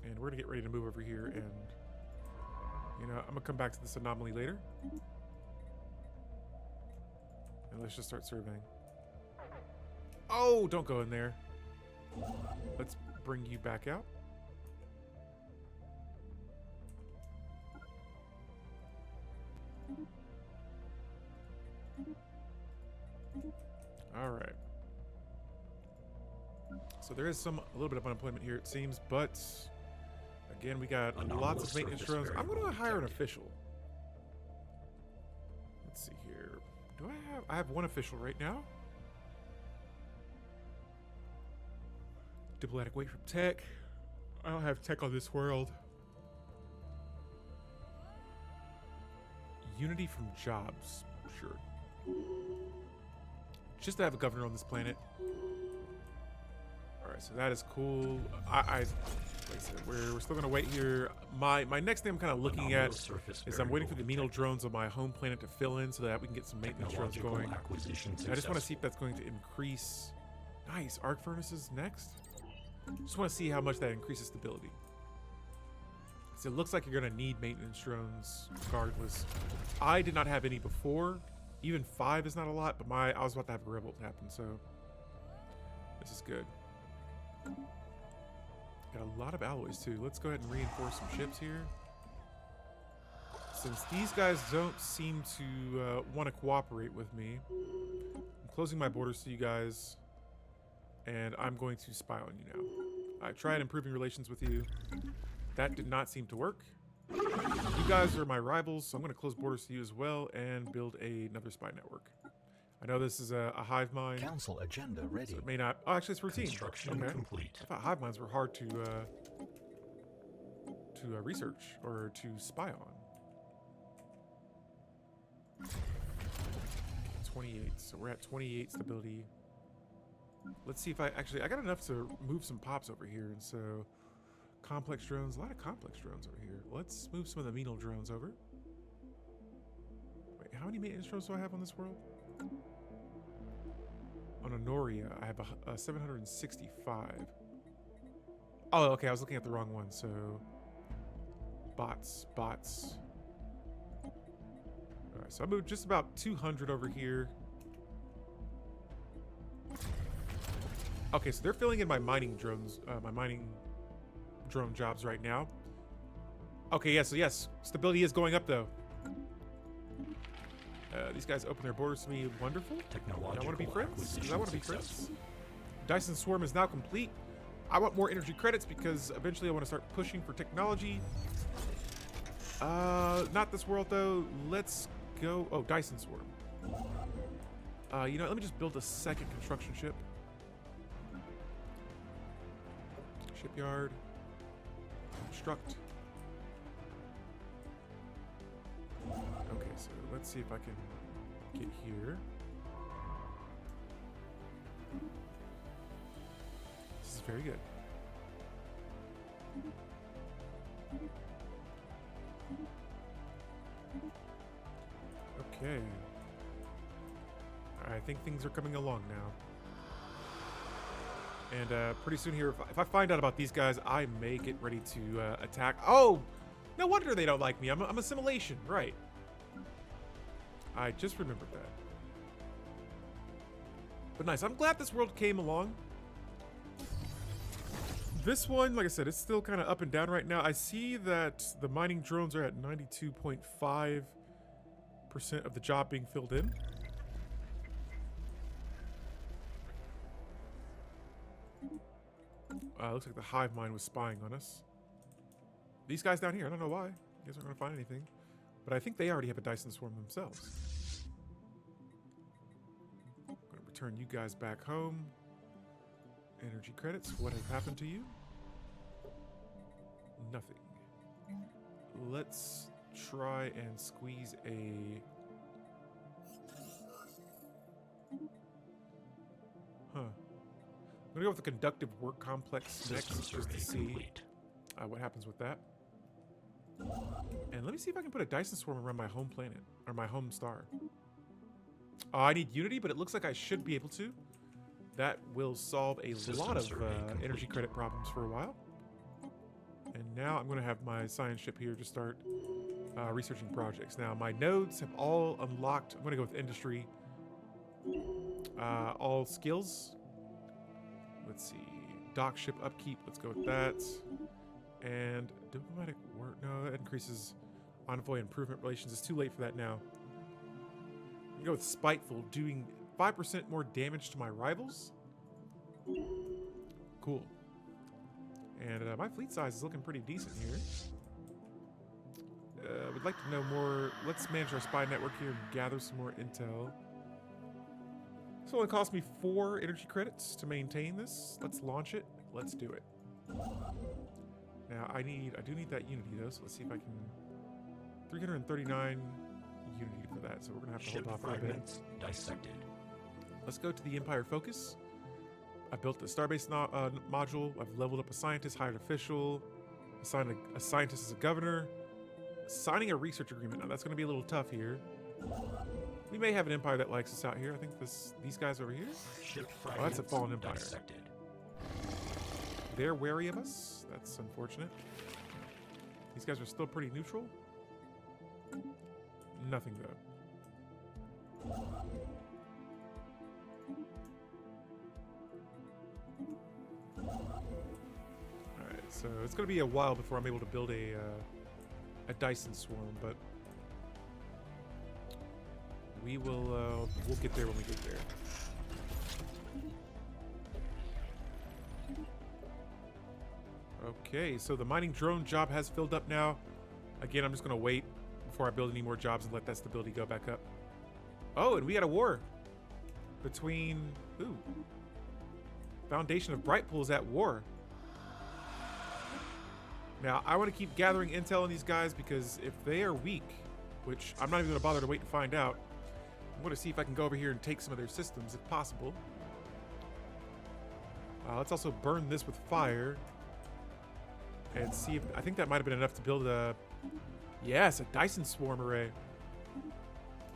And we're gonna get ready to move over here and... You know, I'm gonna come back to this anomaly later. And let's just start surveying. Oh, don't go in there. Let's bring you back out. All right. So there is a little bit of unemployment here, it seems, but again, we got lots of maintenance drones. I'm going to hire an official. Let's see here. I have one official right now. Diplomatic weight from tech. I don't have tech on this world. Unity from jobs. Sure. Just to have a governor on this planet. Alright, so that is cool. Like I said, we're still gonna wait here. My next thing I'm kind of looking at is I'm waiting for the menial drones on my home planet to fill in so that we can get some maintenance drones going. I just want to see if that's going to increase. Nice, arc furnaces next. Just want to see how much that increases stability. So it looks like you're gonna need maintenance drones regardless. I did not have any before, Even 5 is not a lot, but I was about to have a revolt happen, so this is good. Got a lot of alloys too. Let's go ahead and reinforce some ships here. Since these guys don't seem to want to cooperate with me, I'm closing my borders to you guys, and I'm going to spy on you now. I tried improving relations with you. That did not seem to work. You guys are my rivals, so I'm going to close borders to you as well and build another spy network. I know this is a hive mind. Council agenda ready. So it may not. Oh, actually, it's routine. Construction Okay. complete. I thought hive minds were hard to research or to spy on. 28. So we're at 28 stability. Let's see if I got enough to move some pops over here, and so complex drones. A lot of complex drones over here. Let's move some of the menial drones over. Wait, how many maintenance drones do I have on this world? On Honoria, I have a 765. Oh, okay, I was looking at the wrong one, so... Bots. Alright, so I moved just about 200 over here. Okay, so they're filling in my mining drones, my mining drone jobs right now. Okay, yeah, so yes, stability is going up, though. These guys open their borders to me. Wonderful. I want to be friends. I want to be friends. Dyson Swarm is now complete. I want more energy credits because eventually I want to start pushing for technology. Not this world though. Let's go. Oh, Dyson Swarm. You know, let me just build a second construction ship. Shipyard. Construct. Okay, so let's see if I can get here. This is very good. Okay. I think things are coming along now. And pretty soon here, if I find out about these guys, I may get ready to attack. Oh! No wonder they don't like me. I'm assimilation, right. I just remembered that. But nice. I'm glad this world came along. This one, like I said, it's still kind of up and down right now. I see that the mining drones are at 92.5% of the job being filled in. Looks like the hive mind was spying on us. These guys down here, I don't know why. You guys aren't going to find anything. But I think they already have a Dyson Swarm themselves. I'm going to return you guys back home. Energy credits. What has happened to you? Nothing. Let's try and squeeze a... Huh. I'm going to go with the conductive work complex next just to see what happens with that. And let me see if I can put a Dyson Swarm around my home planet, or my home star. I need Unity, but it looks like I should be able to. That will solve a lot of energy credit problems for a while. And now I'm going to have my science ship here to start researching projects. Now, my nodes have all unlocked. I'm going to go with industry. All skills. Let's see. Dock ship upkeep. Let's go with that. And diplomatic work. No, that increases envoy improvement relations. It's too late for that now. I'm going to go with spiteful, doing 5% more damage to my rivals. Cool. And my fleet size is looking pretty decent here. We'd like to know more. Let's manage our spy network here and gather some more intel. This only cost me 4 energy credits to maintain this. Let's launch it. Let's do it. Now I do need that Unity though, so let's see if I can. 339 Unity for that, so we're gonna have to hold off for a bit. Dissected. Let's go to the Empire Focus. I built a Starbase module. I've leveled up a scientist, hired official, assigned a scientist as a governor, signing a research agreement. Now that's going to be a little tough here. We may have an empire that likes us out here. I think these guys over here. Oh, that's a fallen empire. Dissected. They're wary of us. That's unfortunate. These guys are still pretty neutral. Nothing though. Alright, so it's going to be a while before I'm able to build a Dyson swarm, but we will we'll get there when we get there. Okay, so the mining drone job has filled up now. Again, I'm just going to wait before I build any more jobs and let that stability go back up. Oh, and we got a war between... Ooh. Foundation of Brightpool's at war. Now, I want to keep gathering intel on these guys because if they are weak, which I'm not even going to bother to wait to find out, I'm going to see if I can go over here and take some of their systems if possible. Let's also burn this with fire. And see if... I think that might have been enough to build a... Yes, a Dyson swarm array.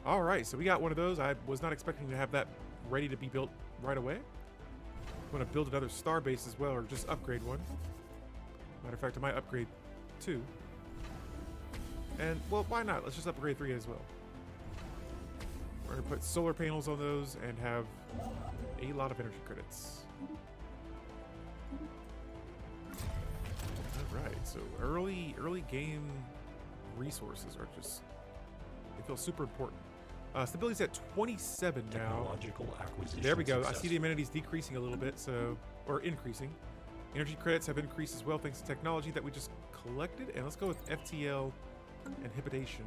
Alright, so we got one of those. I was not expecting to have that ready to be built right away. I'm going to build another star base as well, or just upgrade one. Matter of fact, I might upgrade 2. And, well, why not? Let's just upgrade 3 as well. We're going to put solar panels on those and have a lot of energy credits. Alright, so early game resources are just... They feel super important. Stability's at 27 now. Technological acquisition. There we go. Successful. I see the amenities decreasing a little bit, so... Or increasing. Energy credits have increased as well thanks to technology that we just collected. And let's go with FTL inhibition.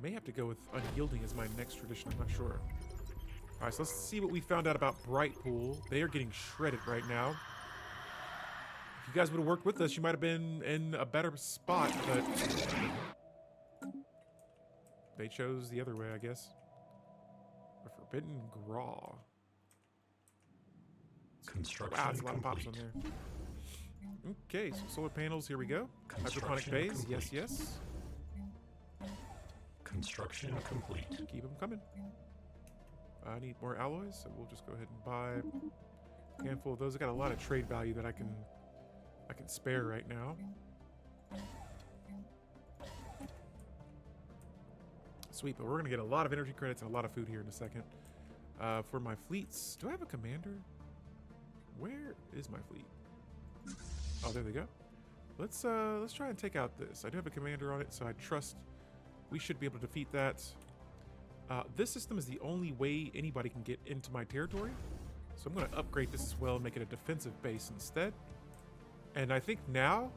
May have to go with unyielding as my next tradition. I'm not sure. Alright, so let's see what we found out about Brightpool. They are getting shredded right now. If you guys would have worked with us, you might have been in a better spot, but they chose the other way, I guess. A forbidden graw. Construction Wow, that's a lot of pops complete. on there. Okay, so solar panels, here we go. Hydroponic Construction bays, complete. yes, yes. Construction complete. Keep them coming. I need more alloys, so we'll just go ahead and buy a handful of those. I got a lot of trade value that I can spare right now. Sweet, but we're gonna get a lot of energy credits and a lot of food here in a second. For my fleets, do I have a commander? Where is my fleet? Oh, there they go. Let's try and take out this. I do have a commander on it, so I trust we should be able to defeat that. This system is the only way anybody can get into my territory, so I'm going to upgrade this as well and make it a defensive base instead. And I think now,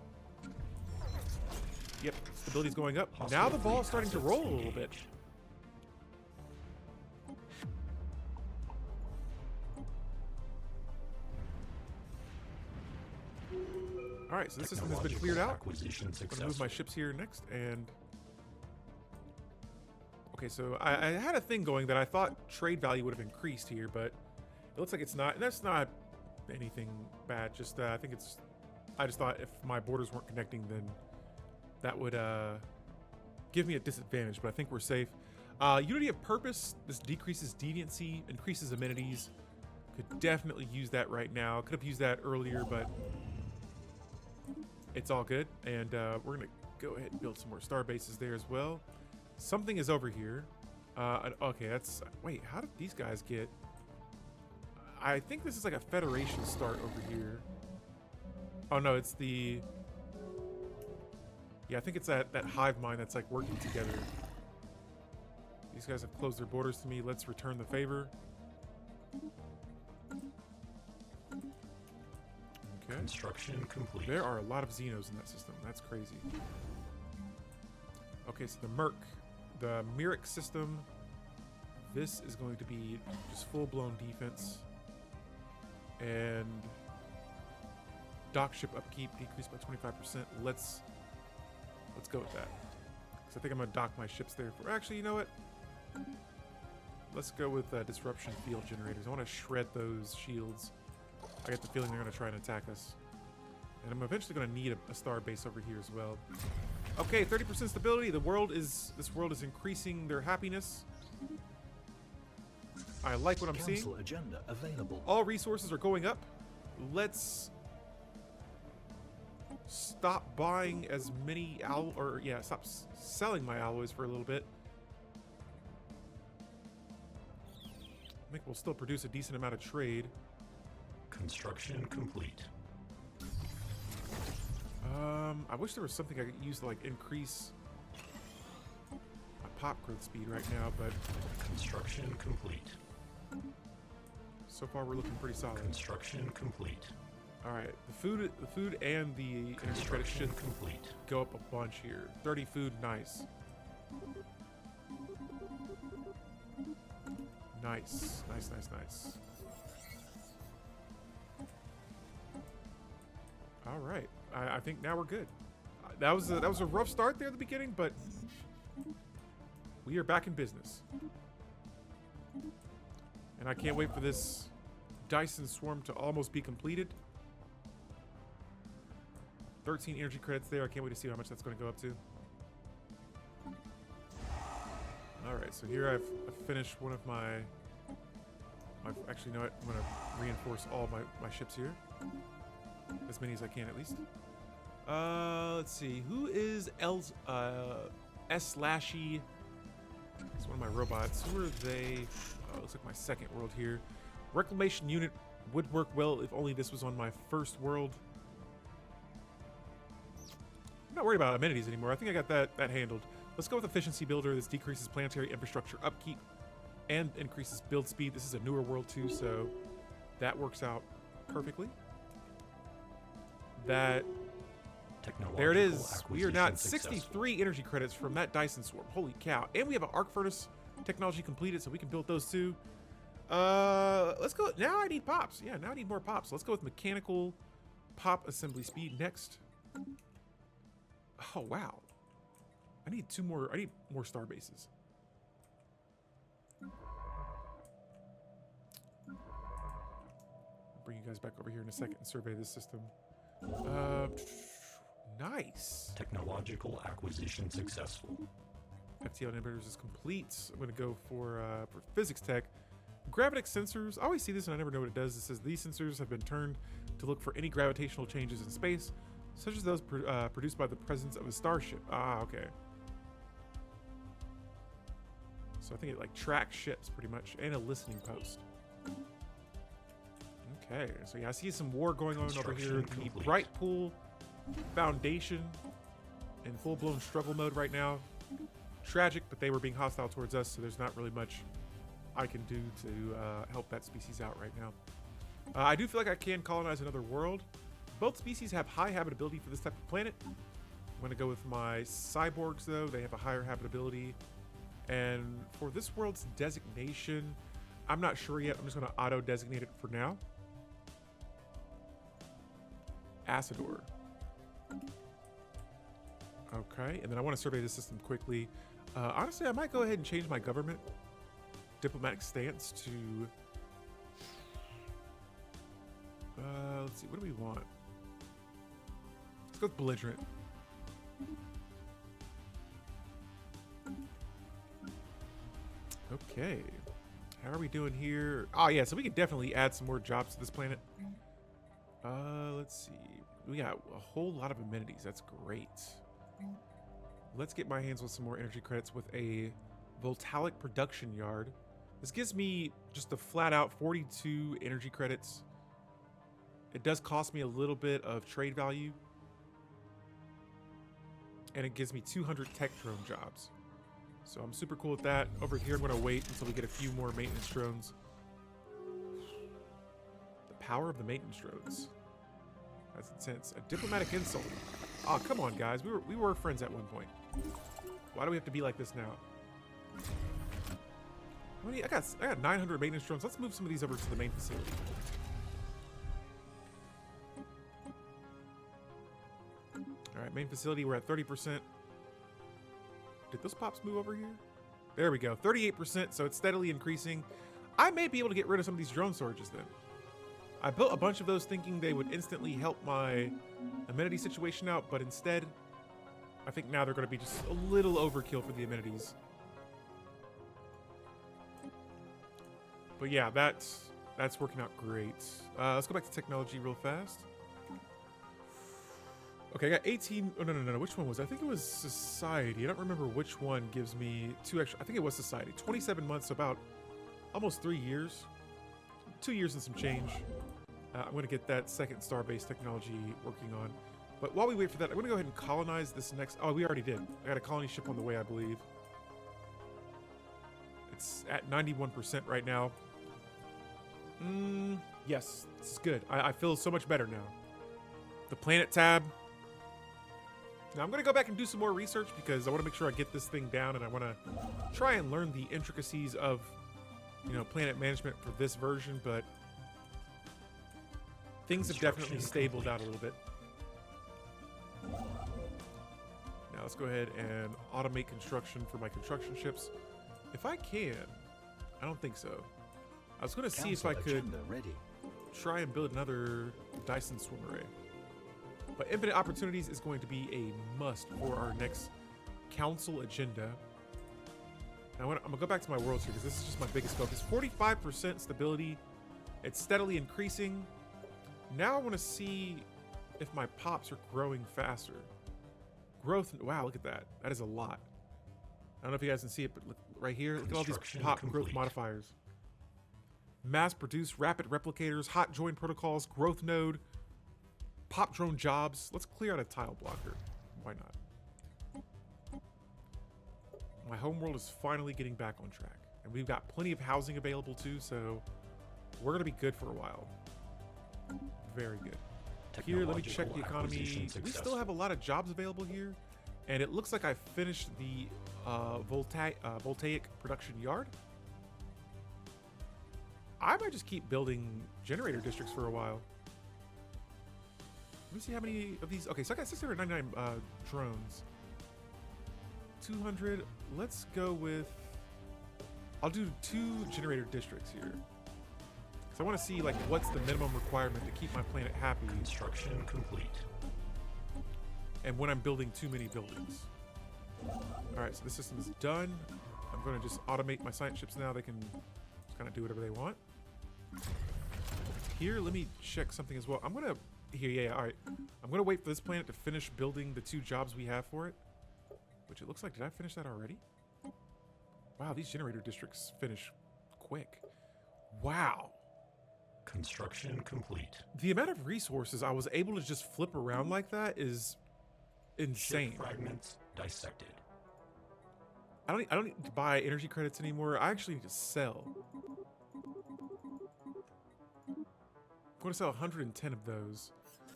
yep, stability's going up. Now the ball's starting to roll a little bit. All right, so this system has been cleared out. Acquisition I'm gonna move successful. my ships here next, and okay, so I had a thing going that I thought trade value would have increased here, but it looks like it's not. And that's not anything bad. Just I think it's. I just thought if my borders weren't connecting, then that would give me a disadvantage. But I think we're safe. Unity of purpose. This decreases deviancy, increases amenities. Could definitely use that right now. Could have used that earlier, but it's all good. And we're gonna go ahead and build some more star bases there as well. Something is over here. Okay, that's... Wait, how did these guys get... I think this is like a Federation start over here. Oh, no, it's the... Yeah, I think it's that hive mind that's like working together. These guys have closed their borders to me. Let's return the favor. Okay. Construction complete. There are a lot of Xenos in that system. That's crazy. Okay, so the Merc. The Myric system. This is going to be just full-blown defense. And dock ship upkeep decreased by 25%. Let's go with that. Because I think I'm going to dock my ships there for... Actually, you know what? Let's go with disruption field generators. I want to shred those shields. I get the feeling they're going to try and attack us. And I'm eventually going to need a star base over here as well. Okay, 30% stability. This world is increasing their happiness. I like what I'm seeing. Council agenda available. All resources are going up. Let's stop buying as many stop selling my alloys for a little bit think we'll still produce a decent amount of trade. Construction complete. I wish there was something I could use to like increase my pop growth speed right now, but Construction complete. so far we're looking pretty solid. Construction complete. All right, the food and the energy credits Construction should complete. go up a bunch here. 30 food, nice. Nice, nice, nice, nice. All right, I think now we're good. That was a rough start there at the beginning, but we are back in business. And I can't wait for this Dyson swarm to almost be completed. 13 energy credits there. I can't wait to see how much that's going to go up to. All right, so here I've finished one of my actually, no, I'm going to reinforce all my ships here. As many as I can, at least. Let's see. Who is S/Lashy? It's one of my robots. Who are they? Oh, looks like my second world here. Reclamation unit would work well if only this was on my first world. I'm not worried about amenities anymore. I think I got that handled. Let's go with efficiency builder. This decreases planetary infrastructure upkeep and increases build speed. This is a newer world too, so that works out perfectly. There it is. We are now at 63 energy credits from that Dyson swarm. Holy cow. And we have an arc furnace technology completed, so we can build those too. Let's go. Now I need pops. Yeah, now I need more pops. Let's go with mechanical pop assembly speed next. Oh, wow. I need more star bases. I'll bring you guys back over here in a second and survey this system. Nice. Technological acquisition successful. FTL inhibitors is complete. I'm going to go for physics tech. Gravitic sensors. I always see this and I never know what it does. It says these sensors have been turned to look for any gravitational changes in space, such as those produced by the presence of a starship. Ah, okay. So I think it like tracks ships pretty much, and a listening post. Okay, so yeah, I see some war going on over here. The complete. Bright Pool Foundation in full-blown struggle mode right now. Tragic, but they were being hostile towards us, so there's not really much I can do to help that species out right now. I do feel like I can colonize another world. Both species have high habitability for this type of planet. I'm going to go with my cyborgs, though. They have a higher habitability. And for this world's designation, I'm not sure yet. I'm just going to auto-designate it for now. Acidor. Okay, and then I want to survey this system quickly. Honestly, I might go ahead and change my government diplomatic stance to... let's see, what do we want? Let's go with belligerent. Okay. How are we doing here? Oh, yeah, so we can definitely add some more jobs to this planet. Let's see. We got a whole lot of amenities. That's great. Let's get my hands with some more energy credits with a voltaic production yard. This gives me just a flat out 42 energy credits. It does cost me a little bit of trade value. And it gives me 200 tech drone jobs. So I'm super cool with that. Over here, I'm going to wait until we get a few more maintenance drones. The power of the maintenance drones. That's intense. A diplomatic insult. Oh, come on, guys. We were friends at one point. Why do we have to be like this now? I got 900 maintenance drones. Let's move some of these over to the main facility. All right, main facility. We're at 30%. Did those pops move over here? There we go. 38%. So it's steadily increasing. I may be able to get rid of some of these drone storages then. I built a bunch of those thinking they would instantly help my amenity situation out, but instead, I think now they're going to be just a little overkill for the amenities. But yeah, that's working out great. Let's go back to technology real fast. Okay, I got 18. Oh, no. Which one was it? I think it was society. I don't remember which one gives me 2 extra. I think it was society. 27 months, so about almost 3 years. 2 years and some change. I'm going to get that second starbase technology working on. But while we wait for that, I'm going to go ahead and colonize this next... Oh, we already did. I got a colony ship on the way, I believe. It's at 91% right now. Yes, this is good. I feel so much better now. The planet tab. Now I'm going to go back and do some more research because I want to make sure I get this thing down, and I want to try and learn the intricacies of, you know, planet management for this version, but things have definitely stabled out a little bit. Now let's go ahead and automate construction for my construction ships. If I can. I don't think so. I was going to see if I could try and build another Dyson swim array. But infinite opportunities is going to be a must for our next council agenda. Now I'm going to go back to my worlds here because this is just my biggest focus. 45% stability. It's steadily increasing. Now I want to see if my pops are growing faster. Growth. Wow, look at that. That is a lot. I don't know if you guys can see it, but look right here. Look at all these pop growth modifiers. Mass produce rapid replicators, hot join protocols, growth node, pop drone jobs. Let's clear out a tile blocker. Why not? My homeworld is finally getting back on track. And we've got plenty of housing available too, so we're going to be good for a while. Very good. Here, let me check the economy. We still have a lot of jobs available here. And it looks like I finished the voltaic production yard. I might just keep building generator districts for a while. Let me see how many of these. Okay, so I got 699 drones. 200. Let's go with. I'll do 2 generator districts here. Because I want to see like what's the minimum requirement to keep my planet happy. Construction complete. And when I'm building too many buildings. Alright, so this system is done. I'm going to just automate my science ships now. They can just kind of do whatever they want. Here, let me check something as well. I'm going to... Here, yeah, alright. I'm going to wait for this planet to finish building the 2 jobs we have for it. Which it looks like... Did I finish that already? Wow, these generator districts finish quick. Wow. Construction complete. The amount of resources I was able to just flip around like that is... insane. Ship fragments dissected. I don't need to buy energy credits anymore. I actually need to sell. I'm going to sell 110 of those.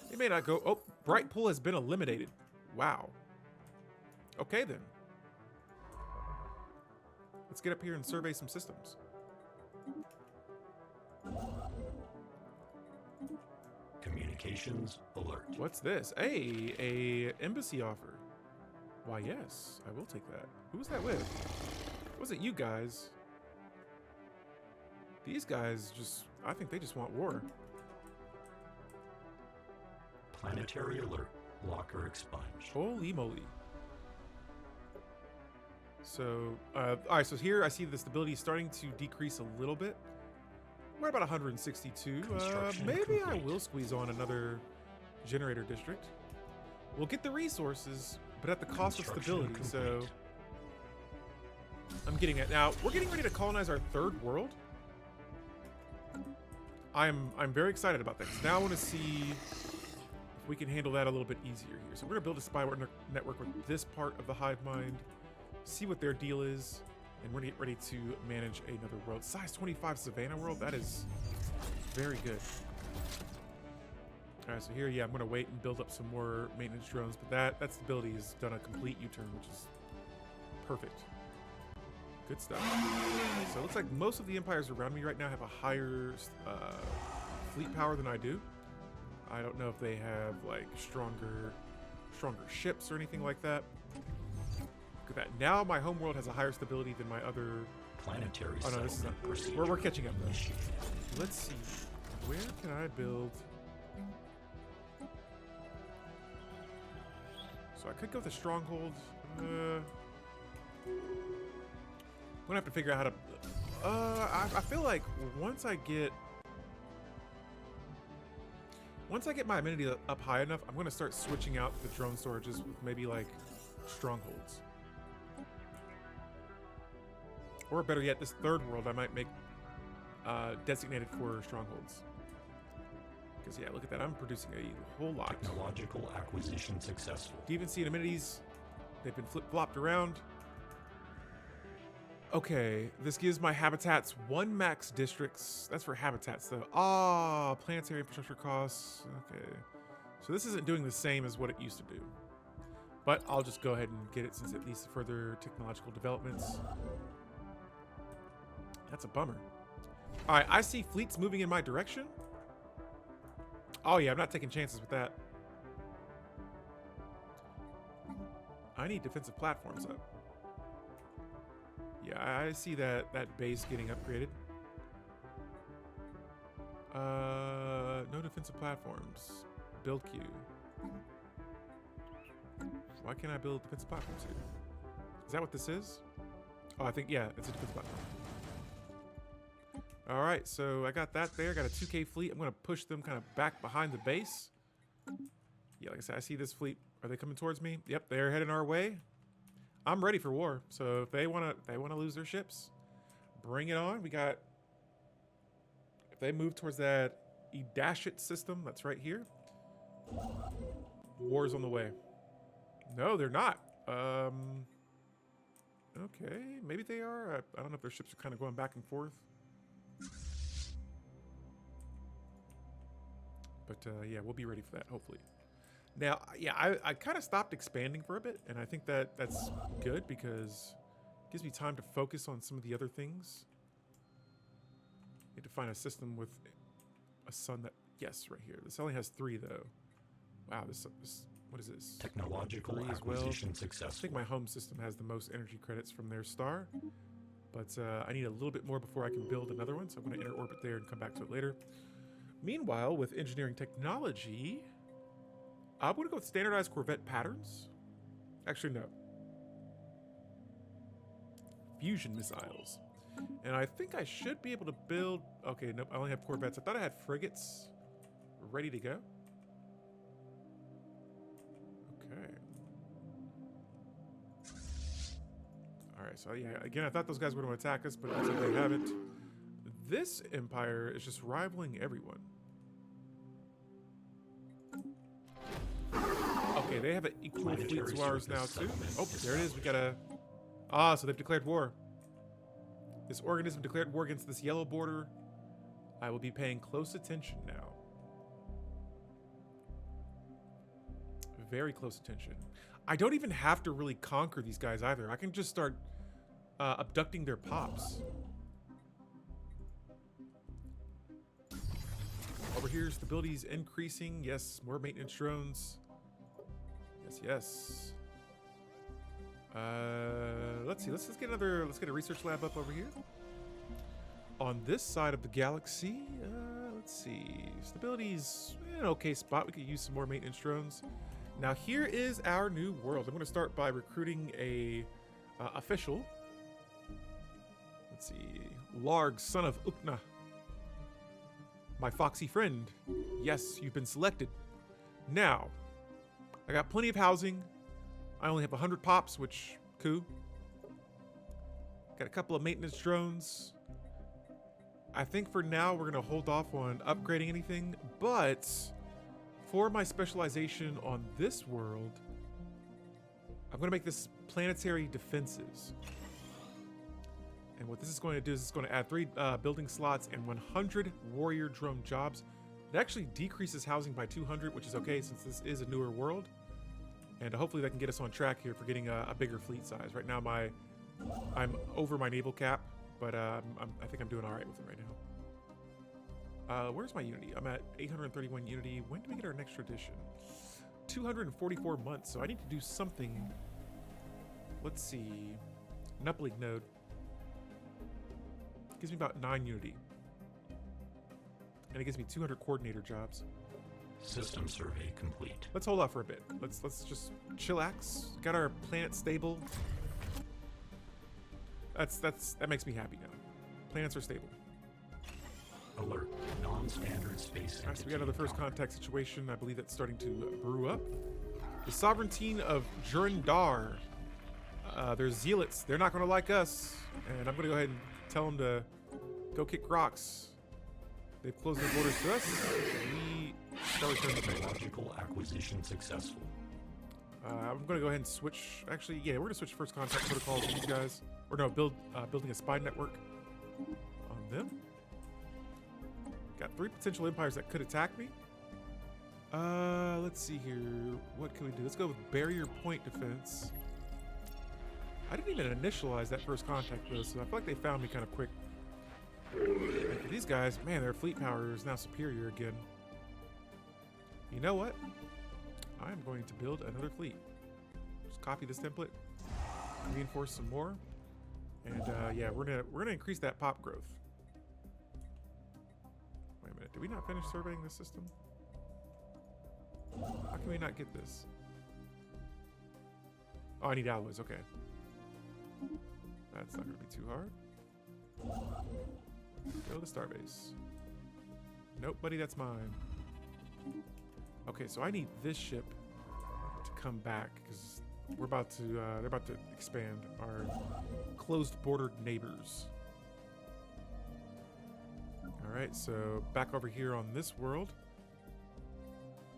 They may not go. Oh, bright pool has been eliminated. Wow. Okay then. Let's get up here and survey some systems. Communications alert. What's this? Hey, a embassy offer. Why, yes, I will take that. Who was that with? Was it you guys? These guys just, I think they just want war. Planetary alert. Locker expunged. Holy moly. So, alright, so here I see the stability is starting to decrease a little bit. We're about 162. Maybe complete. I will squeeze on another generator district. We'll get the resources, but at the cost of stability, so... I'm getting it. Now, we're getting ready to colonize our 3rd world. I'm very excited about that, 'cause now I want to see if we can handle that a little bit easier here. So we're going to build a spy network with this part of the hive mind, see what their deal is, and we're going to get ready to manage another world. Size 25 Savannah world, that is very good. All right, so here, yeah, I'm going to wait and build up some more maintenance drones, but that stability has done a complete U-turn, which is perfect. Good stuff. So it looks like most of the empires around me right now have a higher fleet power than I do. I don't know if they have like stronger ships or anything like that. Look at that. Now my homeworld has a higher stability than my other. Planetary Oh no, this is not. procedure We're catching up though. initiated. Let's see. Where can I build? So I could go with a stronghold. I'm gonna have to figure out how to. I feel like once I get my amenity up high enough, I'm gonna start switching out the drone storages with maybe like strongholds, or better yet, this 3rd world I might make designated for strongholds. Because, yeah, look at that. I'm producing a whole lot. Technological acquisition successful. Deviancy and amenities, they've been flip-flopped around. Okay, this gives my habitats 1 max districts. That's for habitats, though. Ah, planetary infrastructure costs. Okay. So this isn't doing the same as what it used to do. But I'll just go ahead and get it since it leads to further technological developments. That's a bummer. All right, I see fleets moving in my direction. Oh, yeah, I'm not taking chances with that. I need defensive platforms up. Yeah, I see that base getting upgraded. No defensive platforms. Build queue. Why can't I build defensive platforms here? Is that what this is? Oh, I think, yeah, it's a defensive platform. All right, so I got that there. Got a 2K fleet. I'm going to push them kind of back behind the base. Yeah, like I said, I see this fleet. Are they coming towards me? Yep, they're heading our way. I'm ready for war. So if they want to lose their ships, bring it on. We got, if they move towards that Edashit system, that's right here. War's on the way. No, they're not. Okay, maybe they are. I don't know if their ships are kind of going back and forth. But yeah, we'll be ready for that, hopefully. Now, yeah, I kind of stopped expanding for a bit, and I think that's good because it gives me time to focus on some of the other things. Need to find a system with a sun that, yes, right here. This only has 3, though. Wow, this what is this? Technological 3 as well. acquisition I successful. think my home system has the most energy credits from their star, but I need a little bit more before I can build another one, so I'm going to enter orbit there and come back to it later. Meanwhile, with engineering technology, I'm going to go with standardized Corvette patterns. Actually, no. Fusion missiles. And I think I should be able to build... Okay, nope, I only have Corvettes. I thought I had frigates ready to go. Okay. Alright, so yeah, again, I thought those guys were going to attack us, but it looks like they haven't. This empire is just rivaling everyone. Okay, they have an equal fleet to ours now, too. Oh, there it is. We got a... Ah, so they've declared war. This organism declared war against this yellow border. I will be paying close attention now. Very close attention. I don't even have to really conquer these guys either. I can just start abducting their pops. Over here, stability's increasing. Yes, more maintenance drones. Yes, yes. Let's see. Let's get a research lab up over here. On this side of the galaxy, let's see. Stability's in an okay spot. We could use some more maintenance drones. Now here is our new world. I'm going to start by recruiting a official. Let's see. Larg, son of Ukna. My foxy friend. Yes, you've been selected. Now, I got plenty of housing. I only have 100 pops, which, cool. Got a couple of maintenance drones. I think for now we're going to hold off on upgrading anything, but for my specialization on this world, I'm going to make this planetary defenses. And what this is going to do is it's going to add 3 building slots and 100 warrior drone jobs. It actually decreases housing by 200, which is okay since this is a newer world. And hopefully that can get us on track here for getting a bigger fleet size. Right now I'm over my naval cap, but I think I'm doing all right with it right now. Where's my unity? I'm at 831 unity. When do we get our next tradition? 244 months, so I need to do something. Let's see. An uplink node. Gives me about 9 unity. And it gives me 200 coordinator jobs. System survey complete. Let's hold off for a bit. Let's just chillax. Got our planet stable. That makes me happy now. Planets are stable. Alert. Non-standard space. All right, so we got another first contact situation. I believe that's starting to brew up. The sovereignty of Jurandar. They're zealots. They're not going to like us. And I'm going to go ahead and tell them to Go kick rocks. They've closed their borders to us. We shall return the favor. Technological acquisition successful. I'm going to go ahead and switch. Actually, yeah, we're going to switch first contact protocols with these guys. Or no, building a spy network on them. Got 3 potential empires that could attack me. Let's see here. What can we do? Let's go with barrier point defense. I didn't even initialize that first contact though, so I feel like they found me kind of quick. And for these guys, man, their fleet power is now superior again. You know what? I'm going to build another fleet. Just copy this template, reinforce some more, and yeah, we're gonna increase that pop growth. Wait a minute, did we not finish surveying the system? How can we not get this? Oh, I need alloys. Okay, that's not gonna be too hard. Go to starbase. Nope, buddy, that's mine. Okay, so I need this ship to come back because we're about to they're about to expand our closed bordered neighbors. All right, so back over here on this world,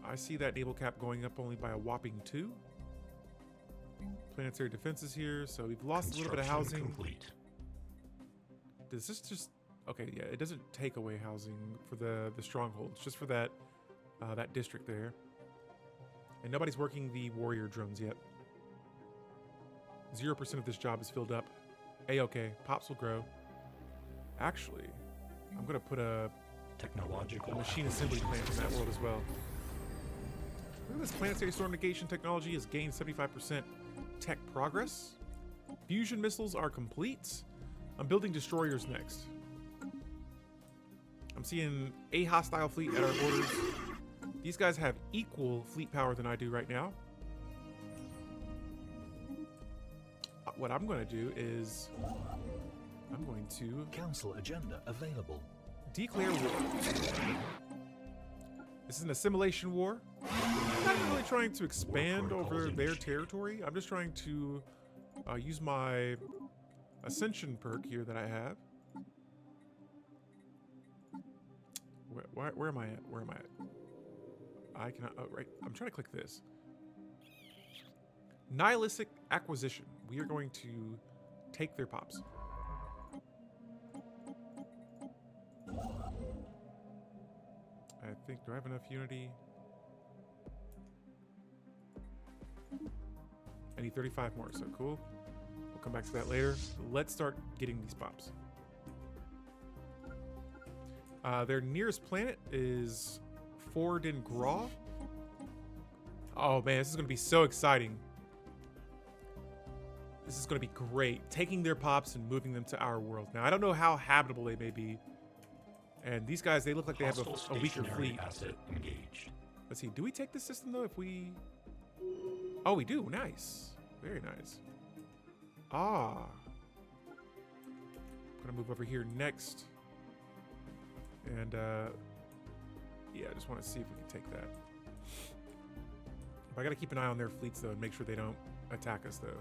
I see that naval cap going up only by a whopping 2. Planetary defenses here, so we've lost a little bit of housing. Complete. Does this just okay? Yeah, it doesn't take away housing for the strongholds, just for that that district there. And nobody's working the warrior drones yet. 0% of this job is filled up. A-okay, pops will grow. Actually, I'm gonna put a Technological machine assembly plant in that world as well. Look at this planetary storm negation technology has gained 75% tech progress. Fusion missiles are complete. I'm building destroyers next. I'm seeing a hostile fleet at our borders. These guys have equal fleet power than I do right now. What I'm going to do is I'm going to Council agenda available. declare war. This is an assimilation war. I'm not really trying to expand over their territory. I'm just trying to use my ascension perk here that I have. Where am I at? Where am I at? I cannot. Oh, right. I'm trying to click this. Nihilistic Acquisition. We are going to take their pops. I think. Do I have enough unity? I need 35 more, so cool. We'll come back to that later. Let's start getting these pops. Their nearest planet is Forden Graw. Oh man, this is going to be so exciting. This is going to be great. Taking their pops and moving them to our world. Now, I don't know how habitable they may be. And these guys, they look like they have a weaker fleet. Asset engaged. Let's see. Do we take this system though if we... Oh, we do. Nice. Very nice. Ah. I'm going to move over here next. And, yeah, I just want to see if we can take that. But I got to keep an eye on their fleets, though, and make sure they don't attack us, though.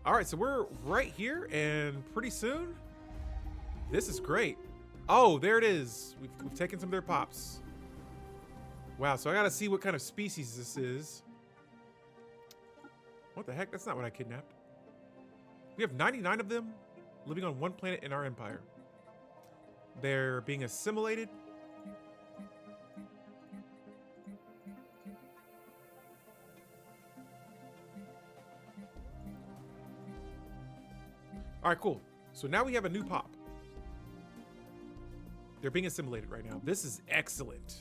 All right, so we're right here, and pretty soon, this is great. Oh, there it is. We've taken some of their pops. Wow, so I got to see what kind of species this is. What the heck? That's not what I kidnapped. We have 99 of them living on one planet in our empire. They're being assimilated. All right, cool. So now we have a new pop. They're being assimilated right now. This is excellent.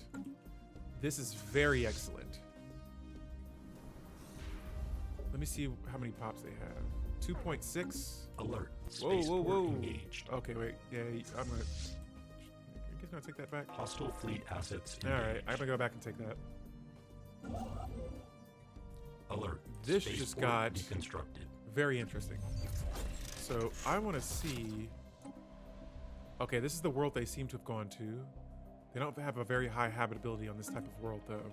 This is very excellent. Let me see how many pops they have. 2.6. Alert. Whoa, whoa, whoa. Engaged. Okay, wait. Yeah, I'm gonna. I guess I'm gonna take that back. Hostile fleet assets All engaged. right, I'm gonna go back and take that. Alert. This just Spaceport got deconstructed. very interesting. So I want to see. Okay, this is the world they seem to have gone to. They don't have a very high habitability on this type of world, though.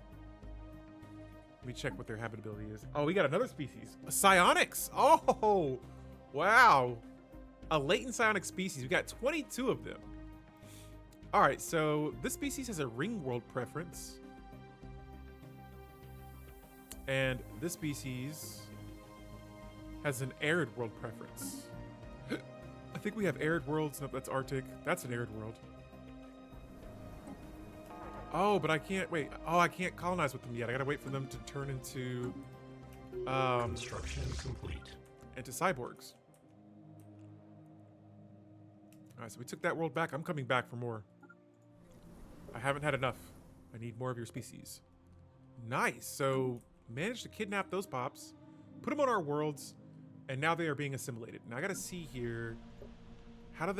Let me check what their habitability is. Oh, we got another species. Psionics. Oh, wow. A latent psionic species. We got 22 of them. All right, so this species has a ring world preference. And this species has an arid world preference. I think we have arid worlds. Nope, that's Arctic. That's an arid world. Oh, but I can't wait. Oh, I can't colonize with them yet. I gotta wait for them to turn into Construction complete. into cyborgs. All right, so we took that world back. I'm coming back for more. I haven't had enough. I need more of your species. Nice. So managed to kidnap those pops, put them on our worlds, and now they are being assimilated. Now I gotta see here. How do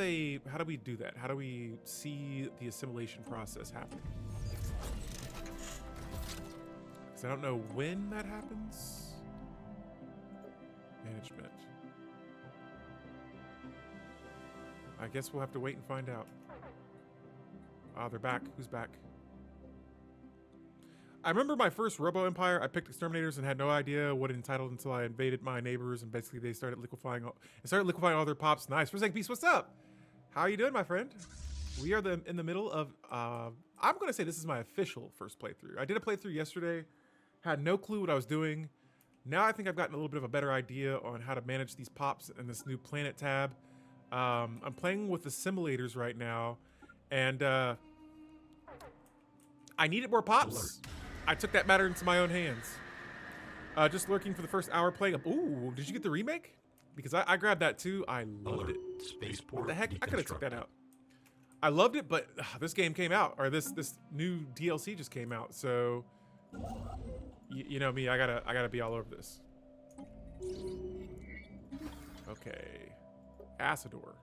we do that? How do we see the assimilation process happening? Because I don't know when that happens. Management. I guess we'll have to wait and find out. Ah, they're back. Who's back? I remember my first Robo Empire. I picked exterminators and had no idea what it entitled until I invaded my neighbors, and basically they started liquefying all their pops. Nice. First Egg Beast, what's up? How are you doing, my friend? We are in the middle of I'm gonna say this is my official first playthrough. I did a playthrough yesterday, had no clue what I was doing. Now I think I've gotten a little bit of a better idea on how to manage these pops in this new planet tab. I'm playing with assimilators right now, and I needed more pops. I took that matter into my own hands. Just lurking for the first hour playing. Ooh, did you get the remake? Because I grabbed that too. I loved it. Spaceport What the heck? I could have took that out. I loved it, but this game came out, or this new DLC just came out. So you know me, I gotta be all over this. Okay, Asador.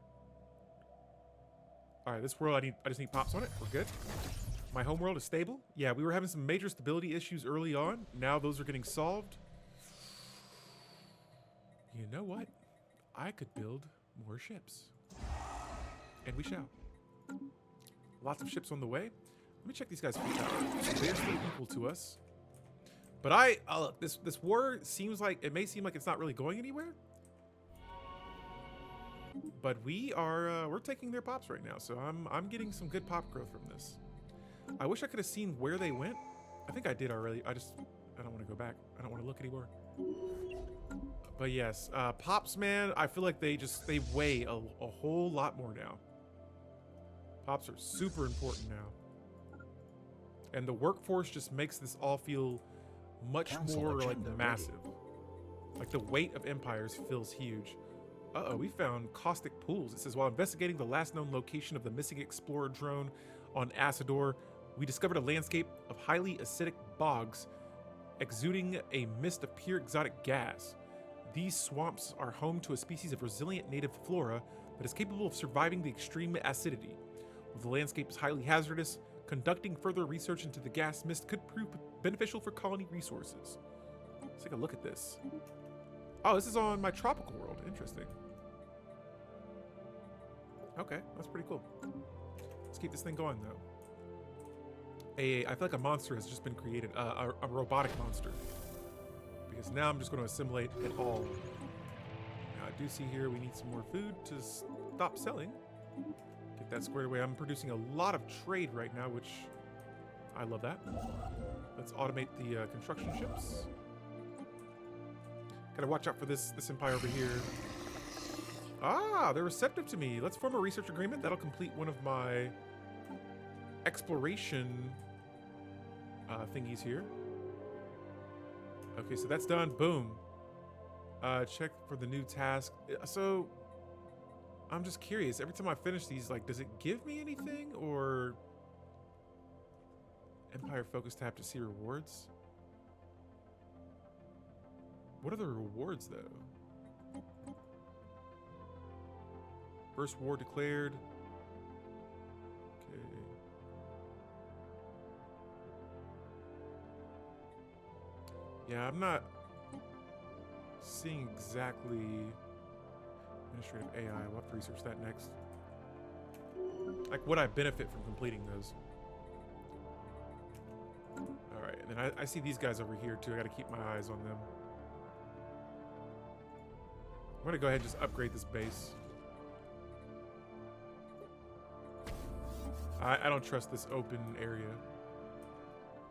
All right, this world I just need pops on it. We're good. My home world is stable. Yeah, we were having some major stability issues early on. Now those are getting solved. You know what? I could build more ships. And we shall. Lots of ships on the way. Let me check these guys' fleet power. They're still equal to us. But look, this war seems like, it may seem like it's not really going anywhere. But we're taking their pops right now, so I'm getting some good pop growth from this. I wish I could have seen where they went. I think I did already. I don't want to go back. I don't want to look anymore. But yes, pops, man, I feel like they weigh a whole lot more now. Pops are super important now. And the workforce just makes this all feel much Council more like agenda massive. Like the weight of empires feels huge. Uh-oh, we found caustic pools. It says, while investigating the last known location of the missing explorer drone on Asador, we discovered a landscape of highly acidic bogs exuding a mist of pure exotic gas. These swamps are home to a species of resilient native flora that is capable of surviving the extreme acidity. While the landscape is highly hazardous, conducting further research into the gas mist could prove beneficial for colony resources. Let's take a look at this. Oh, this is on my tropical world. Interesting. Okay, that's pretty cool. Let's keep this thing going, though. I feel like a monster has just been created, a robotic monster. Because now I'm just going to assimilate it all. Now I do see here we need some more food to stop selling. Get that squared away. I'm producing a lot of trade right now, which I love that. Let's automate the construction ships. Gotta watch out for this empire over here. Ah, they're receptive to me. Let's form a research agreement. That'll complete one of my exploration thingies here. Okay, so that's done. Boom. Check for the new task. So I'm just curious. Every time I finish these, like, does it give me anything, or Empire Focus tab to see rewards? What are the rewards, though? First war declared. Okay. Yeah, I'm not seeing exactly administrative AI. We'll have to research that next. Like, what I benefit from completing those. All right, and then I see these guys over here too. I got to keep my eyes on them. I'm gonna go ahead and just upgrade this base. I don't trust this open area.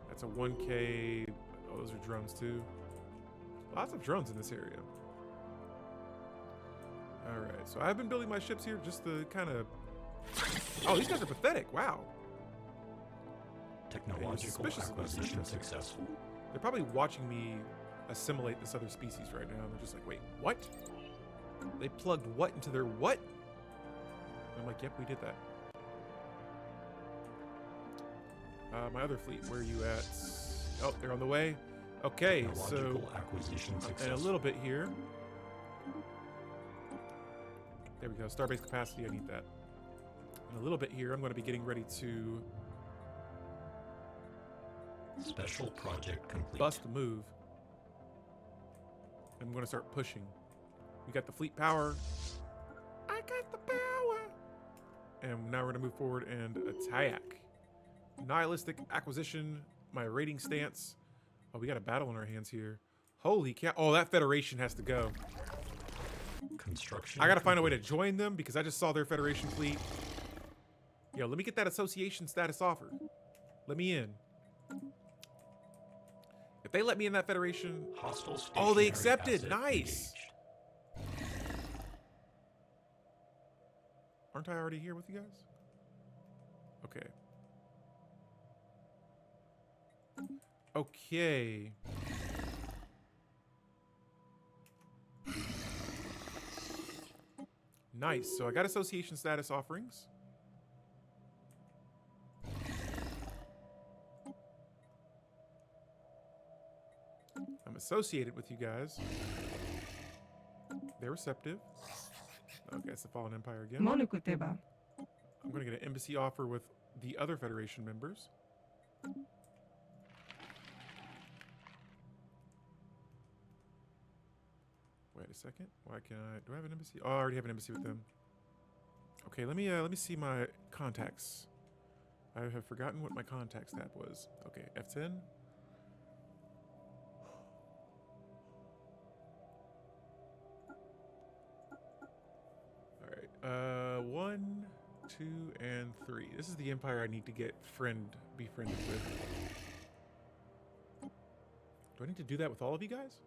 That's a 1K. Oh, those are drones too. Lots of drones in this area. All right, so I've been building my ships here just to kind of... Oh, these guys are pathetic. Wow. Technological acquisition successful. They're probably watching me assimilate this other species right now. And they're just like, wait, what? They plugged what into their what? And I'm like, yep, we did that. My other fleet, where are you at? Oh, they're on the way. Okay, so Technological acquisition and a successful. little bit here. There we go. Starbase capacity, I need that. And a little bit here, I'm going to be getting ready to Special project complete. bust a move. I'm going to start pushing. We got the fleet power. I got the power. And now we're going to move forward and attack. Nihilistic Acquisition, my raiding stance. Oh, we got a battle on our hands here. Holy cow. Oh, that Federation has to go. Construction. I gotta find a way to join them because I just saw their Federation fleet. Yo, let me get that association status offer. Let me in. If they let me in that Federation... Hostile Oh, they stationary accepted. asset Nice. engaged. Aren't I already here with you guys? Okay. Okay. Nice. So I got association status offerings. I'm associated with you guys. They're receptive. Okay, it's the Fallen Empire again. Monokuteba. I'm going to get an embassy offer with the other Federation members. Wait a second. Why can't I? Do I have an embassy? Oh, I already have an embassy with them. Okay, let me see my contacts. I have forgotten what my contacts tab was. Okay, F10. All right. 1, 2, and 3. This is the empire I need to get befriended with. Do I need to do that with all of you guys?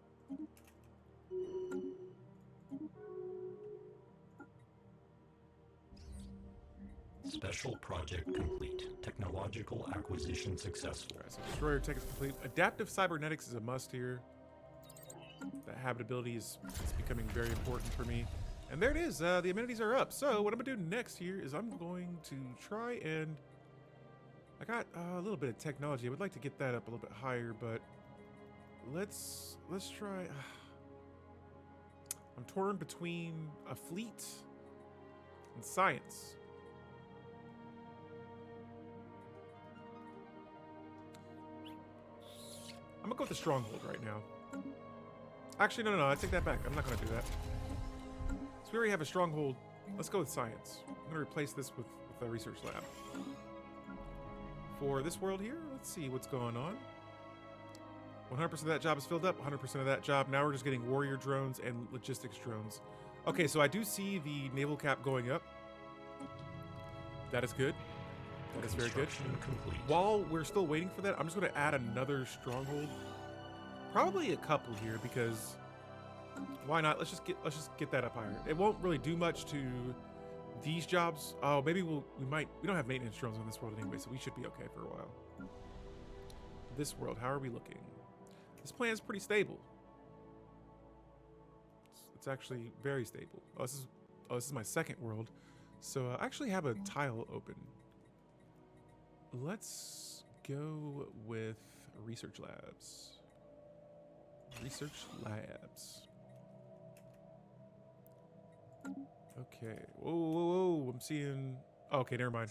Special project complete. Technological acquisition successful. Alright, so destroyer tech is complete. Adaptive cybernetics is a must here. That habitability is becoming very important for me. And there it is. The amenities are up. So what I'm gonna do next here is I'm going to try and I got a little bit of technology. I would like to get that up a little bit higher, but let's try. I'm torn between a fleet and science. I'm gonna go with the stronghold right now. Actually, no, I take that back. I'm not gonna do that. So we already have a stronghold. Let's go with science. I'm gonna replace this with a research lab. For this world here, let's see what's going on. 100% of that job is filled up. 100% of that job. Now we're just getting warrior drones and logistics drones. Okay, so I do see the naval cap going up. That is good. That is very good. Construction complete. While we're still waiting for that, I'm just going to add another stronghold. Probably a couple here because why not? Let's just get that up higher. It won't really do much to these jobs. Oh, maybe we don't have maintenance drones on this world anyway, so we should be okay for a while. This world, how are we looking? This plan is pretty stable. It's actually very stable. Oh, this is my second world. So I actually have a tile open. Let's go with research labs. Research labs. Okay. Whoa. I'm seeing... Oh, okay, never mind.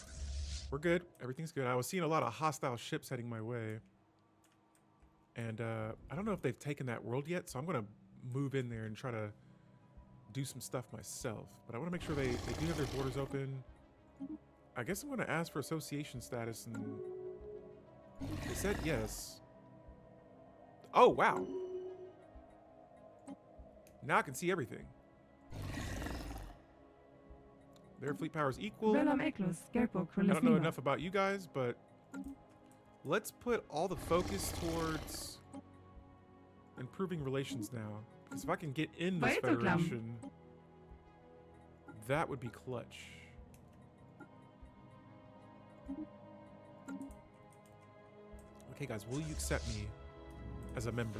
We're good. Everything's good. I was seeing a lot of hostile ships heading my way. And I don't know if they've taken that world yet, so I'm going to move in there and try to do some stuff myself. But I want to make sure they do have their borders open. I guess I'm going to ask for association status, and they said yes. Oh, wow. Now I can see everything. Their fleet power is equal. Velam Eklos, Gerpo I don't know Krolesnima. enough about you guys, but let's put all the focus towards improving relations now. Because if I can get in this Vaetoklam. federation, that would be clutch. Okay, guys, will you accept me as a member?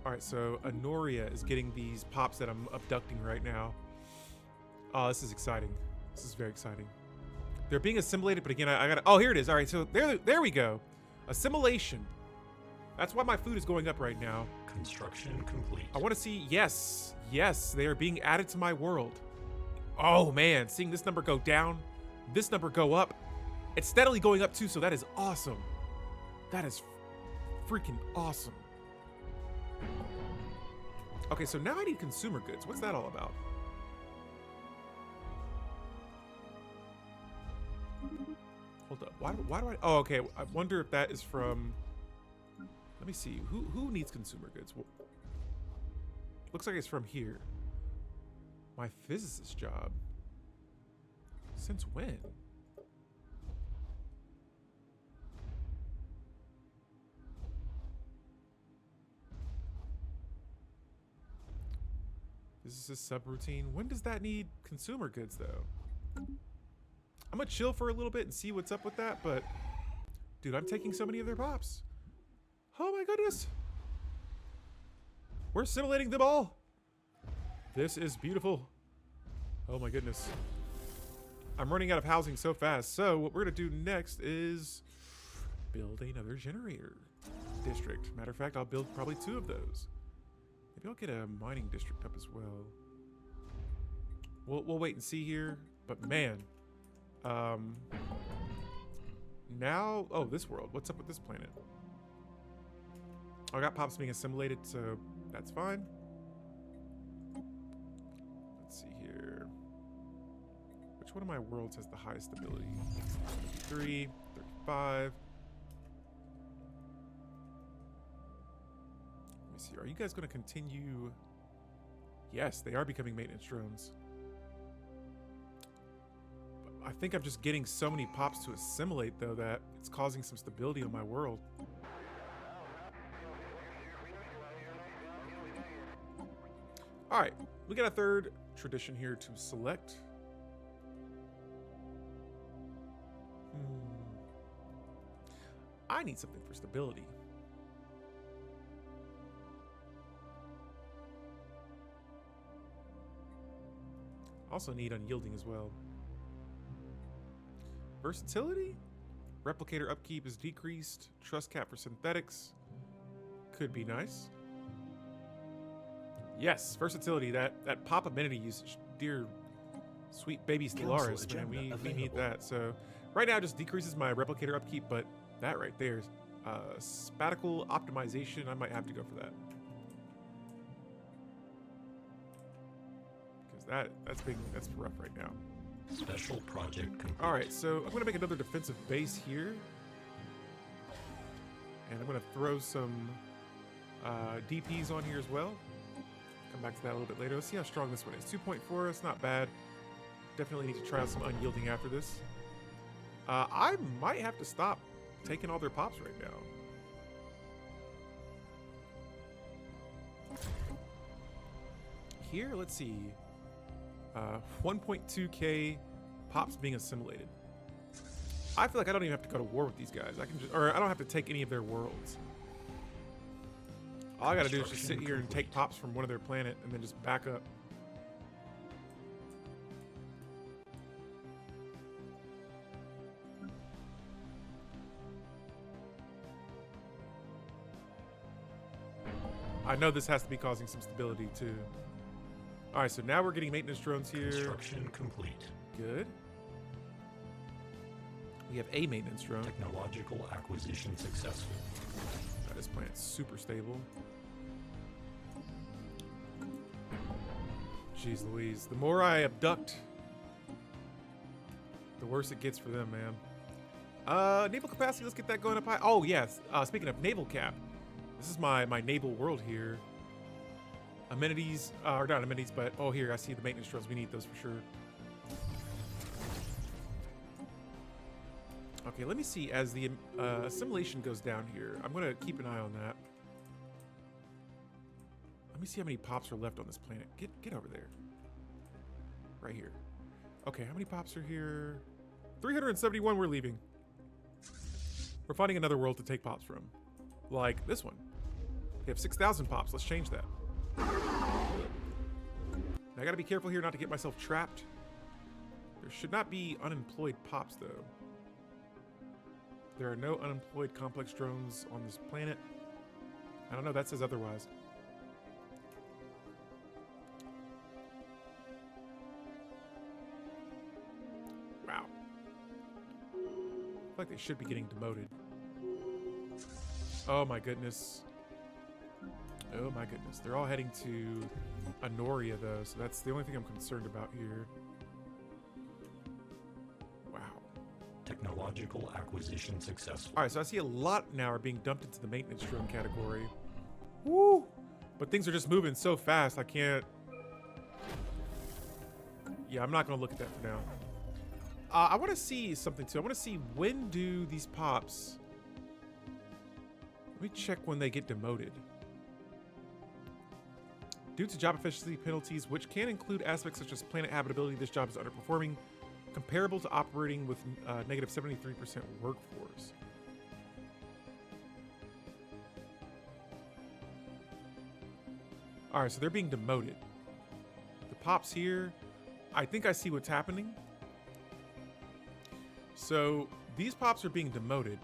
All right, so Honoria is getting these pops that I'm abducting right now. Oh, this is exciting. This is very exciting. They're being assimilated, but again, I gotta. Oh, here it is. All right, so there we go. Assimilation. That's why my food is going up right now. Construction complete. I want to see. Yes, yes, they are being added to my world. Oh man, seeing this number go down, this number go up. It's steadily going up too, so that is awesome. That is freaking awesome. Okay, so now I need consumer goods. What's that all about? Hold up. Why do I? Oh, okay. I wonder if that is from. Let me see. Who needs consumer goods? Well, looks like it's from here. My physicist job. Since when? Physicist subroutine. When does that need consumer goods though? I'm gonna chill for a little bit and see what's up with that, but dude, I'm taking so many of their pops. Oh my goodness. We're assimilating them all. This is beautiful. Oh my goodness. I'm running out of housing so fast. So what we're gonna do next is build another generator district. Matter of fact, I'll build probably 2 of those. Maybe I'll get a mining district up as well. We'll wait and see here. But man, now, oh, this world. What's up with this planet? I got pops being assimilated, so that's fine. Let's see here. Which one of my worlds has the highest ability? 33, 35. Let me see. Are you guys going to continue? Yes, they are becoming maintenance drones. I think I'm just getting so many pops to assimilate, though, that it's causing some stability on my world. All right, we got a third tradition here to select. I need something for stability. Also need unyielding as well. Versatility? Replicator upkeep is decreased. Trust cap for synthetics. Could be nice. Yes, versatility. That pop amenity usage. Dear sweet baby Stellaris, man, we need that. So right now it just decreases my replicator upkeep, but that right there is spatial optimization. I might have to go for that. Because that's rough right now. Special project complete. All right, so I'm gonna make another defensive base here, and I'm gonna throw some DPs on here as well. Come back to that a little bit later. Let's see how strong this one is. 2.4, it's not bad. Definitely need to try out some unyielding after this. I might have to stop taking all their pops right now. Here, let's see. 1.2k pops being assimilated. I feel like I don't even have to go to war with these guys. I can just, or I don't have to take any of their worlds. All I gotta do is just sit here and take pops from one of their planet and then just back up. I know this has to be causing some stability too. All right, so now we're getting maintenance drones here. Construction complete. Good. We have a maintenance drone. Technological acquisition successful. This planet's super stable. Jeez Louise. The more I abduct, the worse it gets for them, man. Naval capacity, let's get that going up high. Oh, yes. Speaking of naval cap, this is my naval world here. Amenities, or not amenities, but oh, here, I see the maintenance drones. We need those for sure. Okay, let me see. As the assimilation goes down here, I'm going to keep an eye on that. Let me see how many pops are left on this planet. Get over there. Right here. Okay, how many pops are here? 371, we're leaving. We're finding another world to take pops from. Like this one. We have 6,000 pops. Let's change that. Now, I gotta be careful here not to get myself trapped. There should not be unemployed pops, though. There are no unemployed complex drones on this planet. I don't know, that says otherwise. Wow. I feel like they should be getting demoted. Oh my goodness. Oh my goodness. They're all heading to Anoria, though, so that's the only thing I'm concerned about here. Wow. Technological acquisition successful. All right, so I see a lot now are being dumped into the maintenance drone category. Woo! But things are just moving so fast, I can't... Yeah, I'm not going to look at that for now. I want to see something, too. I want to see, when do these pops... Let me check when they get demoted. Due to job efficiency penalties, which can include aspects such as planet habitability, this job is underperforming, comparable to operating with negative 73% workforce. All right, so they're being demoted. The pops here, I think I see what's happening. So these pops are being demoted.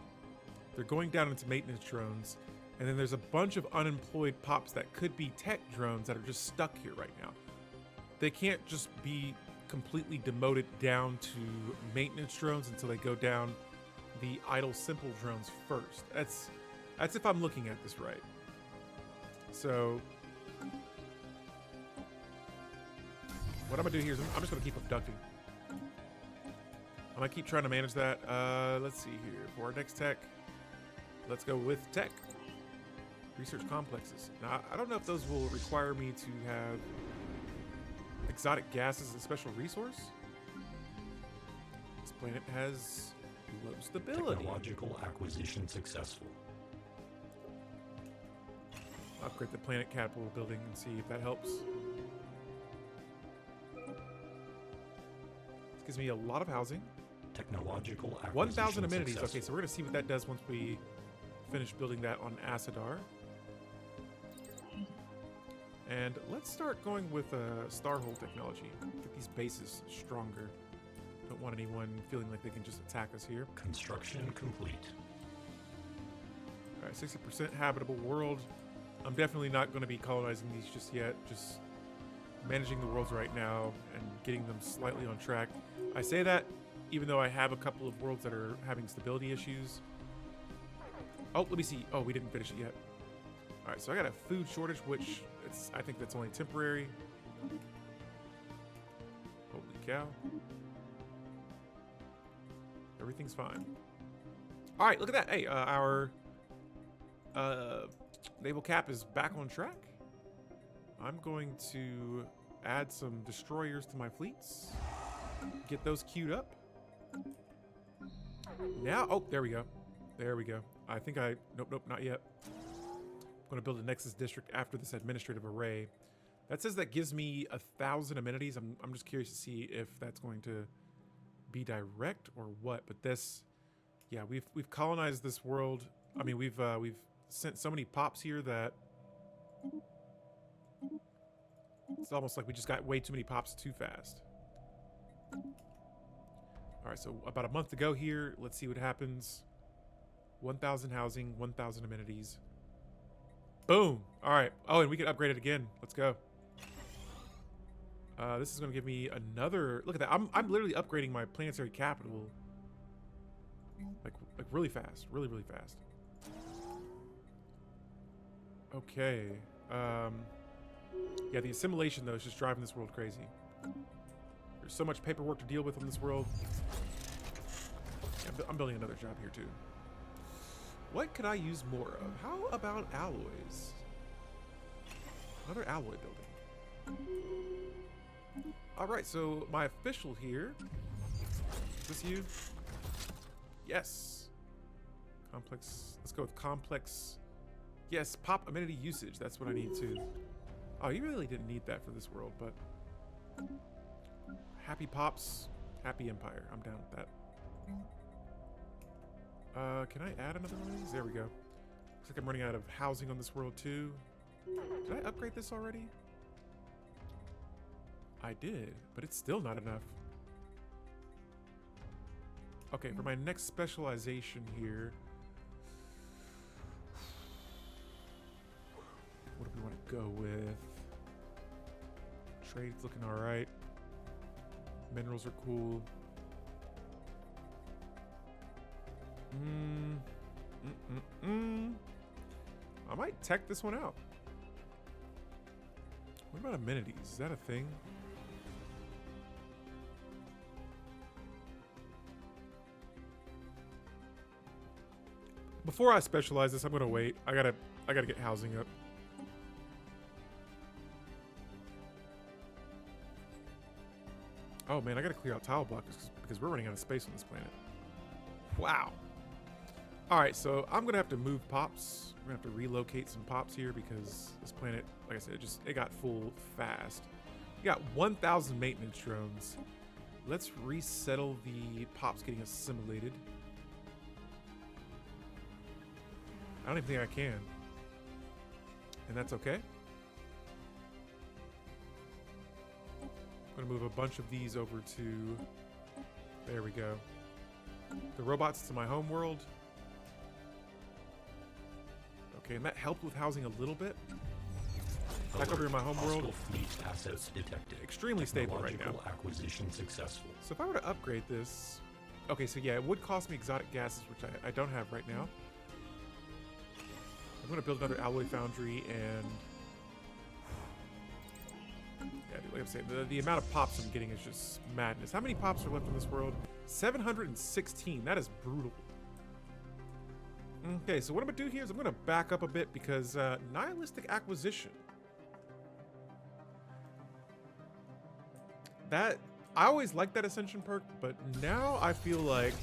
They're going down into maintenance drones. And then there's a bunch of unemployed pops that could be tech drones that are just stuck here right now. They can't just be completely demoted down to maintenance drones until they go down the idle simple drones first. That's if I'm looking at this right. So what I'm gonna do here is I'm just gonna keep abducting. I'm gonna keep trying to manage that. Let's see here. For our next tech, let's go with tech. Research complexes. Now, I don't know if those will require me to have exotic gases as a special resource. This planet has low stability. Technological acquisition successful. Upgrade the planet capital building and see if that helps. This gives me a lot of housing. Technological acquisition 1,000 amenities. successful. Okay, so we're going to see what that does once we finish building that on Asadar. And let's start going with Starhole technology. Get these bases stronger. Don't want anyone feeling like they can just attack us here. Construction complete. All right, 60% habitable world. I'm definitely not going to be colonizing these just yet. Just managing the worlds right now and getting them slightly on track. I say that even though I have a couple of worlds that are having stability issues. Oh, let me see. Oh, we didn't finish it yet. All right, so I got a food shortage, which I think that's only temporary. Holy cow. Everything's fine. All right, look at that. Hey, our naval cap is back on track. I'm going to add some destroyers to my fleets. Get those queued up. Now, oh, there we go. There we go. I think nope, not yet. I'm going to build a Nexus district after this administrative array. That says that gives me 1,000 amenities. I'm just curious to see if that's going to be direct or what. But this, yeah, we've colonized this world. I mean, we've sent so many pops here that it's almost like we just got way too many pops too fast. All right, so about a month to go here. Let's see what happens. 1,000 housing, 1,000 amenities. Boom. All right. Oh, and we can upgrade it again. Let's go. This is going to give me another... Look at that. I'm literally upgrading my planetary capital. Like really fast. Really, really fast. Okay. Yeah, the assimilation, though, is just driving this world crazy. There's so much paperwork to deal with on this world. Yeah, I'm building another job here, too. What could I use more of? How about alloys? Another alloy building. All right, so my official here. Is this you? Yes. Complex. Let's go with complex. Yes, pop amenity usage. That's what I need too. Oh, you really didn't need that for this world, but happy pops, happy empire. I'm down with that. Can I add another one of these? There we go. Looks like I'm running out of housing on this world too. Did I upgrade this already? I did, but it's still not enough. Okay, for my next specialization here, what do we want to go with? Trade's looking all right. Minerals are cool. I might tech this one out. What about amenities? Is that a thing? Before I specialize this, I'm gonna wait. I gotta get housing up. Oh man, I gotta clear out tile blocks because we're running out of space on this planet. Wow. All right, so I'm gonna have to move pops. We're gonna have to relocate some pops here because this planet, like I said, it got full fast. We got 1,000 maintenance drones. Let's resettle the pops getting assimilated. I don't even think I can. And that's okay. I'm gonna move a bunch of these over to, there we go. The robots to my home world. Okay, and that helped with housing a little bit. Back over in my home world. Fleet assets detected. Extremely stable right now. Acquisition successful. So if I were to upgrade this, okay, so yeah, it would cost me exotic gases, which I don't have right now. I'm gonna build another alloy foundry and yeah, like I'm saying, the amount of pops I'm getting is just madness. How many pops are left in this world? 716. That is brutal. Okay, so what I'm gonna do here is I'm gonna back up a bit because Nihilistic Acquisition. That I always liked that ascension perk, but now I feel like,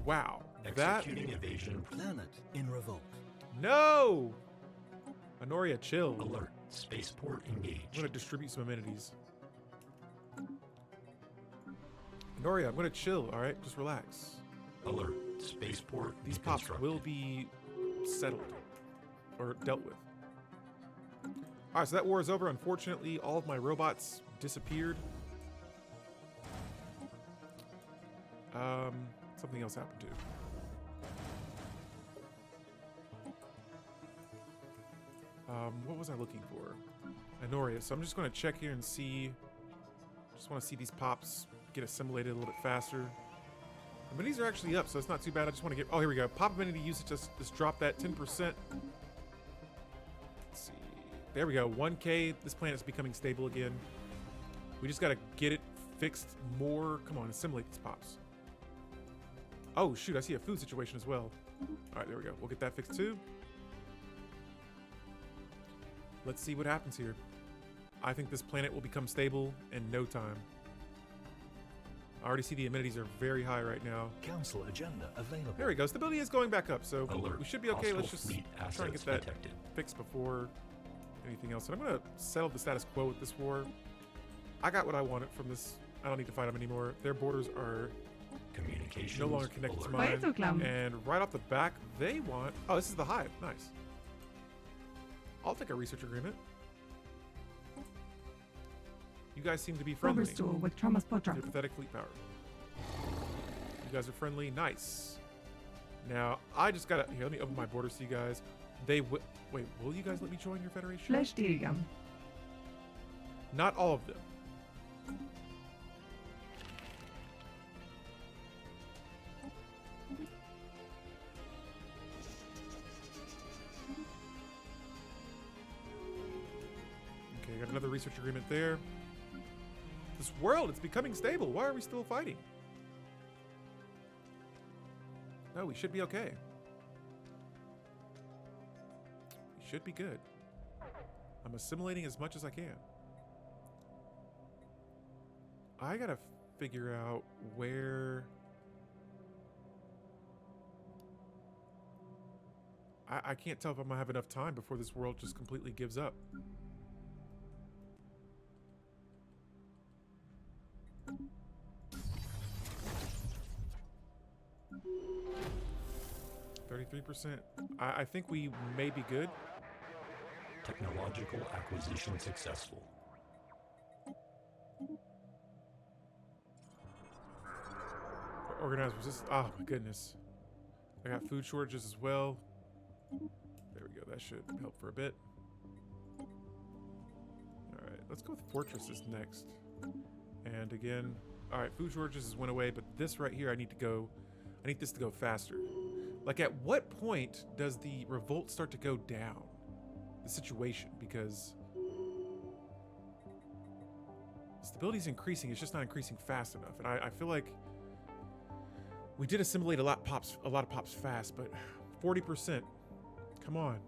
wow, Executing evasion. Planet in revolt. No! Honoria, chill. Alert. Spaceport engaged. I'm gonna distribute some amenities. Honoria, I'm gonna chill, alright? Just relax. Alert. Spaceport. These pops deconstructed. will be settled. Or dealt with. Alright, so that war is over. Unfortunately, all of my robots disappeared. Something else happened too. What was I looking for? Honoria. So I'm just going to check here and see. Just want to see these pops get assimilated a little bit faster. Amenities are actually up, so it's not too bad. I just want to get. Oh, here we go. Pop amenity usage just dropped that 10%. Let's see. There we go. 1K. This planet's becoming stable again. We just got to get it fixed more. Come on, assimilate these pops. Oh, shoot. I see a food situation as well. All right, there we go. We'll get that fixed too. Let's see what happens here. I think this planet will become stable in no time. I already see the amenities are very high right now. Council agenda available. There we go. Stability is going back up, so Alert. we should be okay. Hostile Let's just fleet try and get assets that detected. fixed before anything else. And I'm going to settle the status quo with this war. I got what I wanted from this. I don't need to fight them anymore. Their borders are Communications. no longer connected to alert. mine. And right off the back, they want... Oh, this is the hive. Nice. I'll take a research agreement. You guys seem to be friendly. with Thomas Potter. Your pathetic fleet power. You guys are friendly. Nice. Now, I just gotta... Here, let me open my borders to you guys. They will... Wait, will you guys let me join your federation? Flashtilgam. Not all of them. Okay, got another research agreement there. This world, it's becoming stable. Why are we still fighting? No, we should be okay. We should be good. I'm assimilating as much as I can. I gotta figure out where... I can't tell if I'm gonna have enough time before this world just completely gives up. %. I think we may be good. Technological acquisition successful. Organized resistance. Oh my goodness. I got food shortages as well. There we go. That should help for a bit. Alright, let's go with fortresses next. And again, alright, food shortages went away, but this right here I need this to go faster. Like, at what point does the revolt start to go down? The situation, because stability is increasing, it's just not increasing fast enough. And I feel like we did assimilate a lot of pops fast, but 40%. Come on.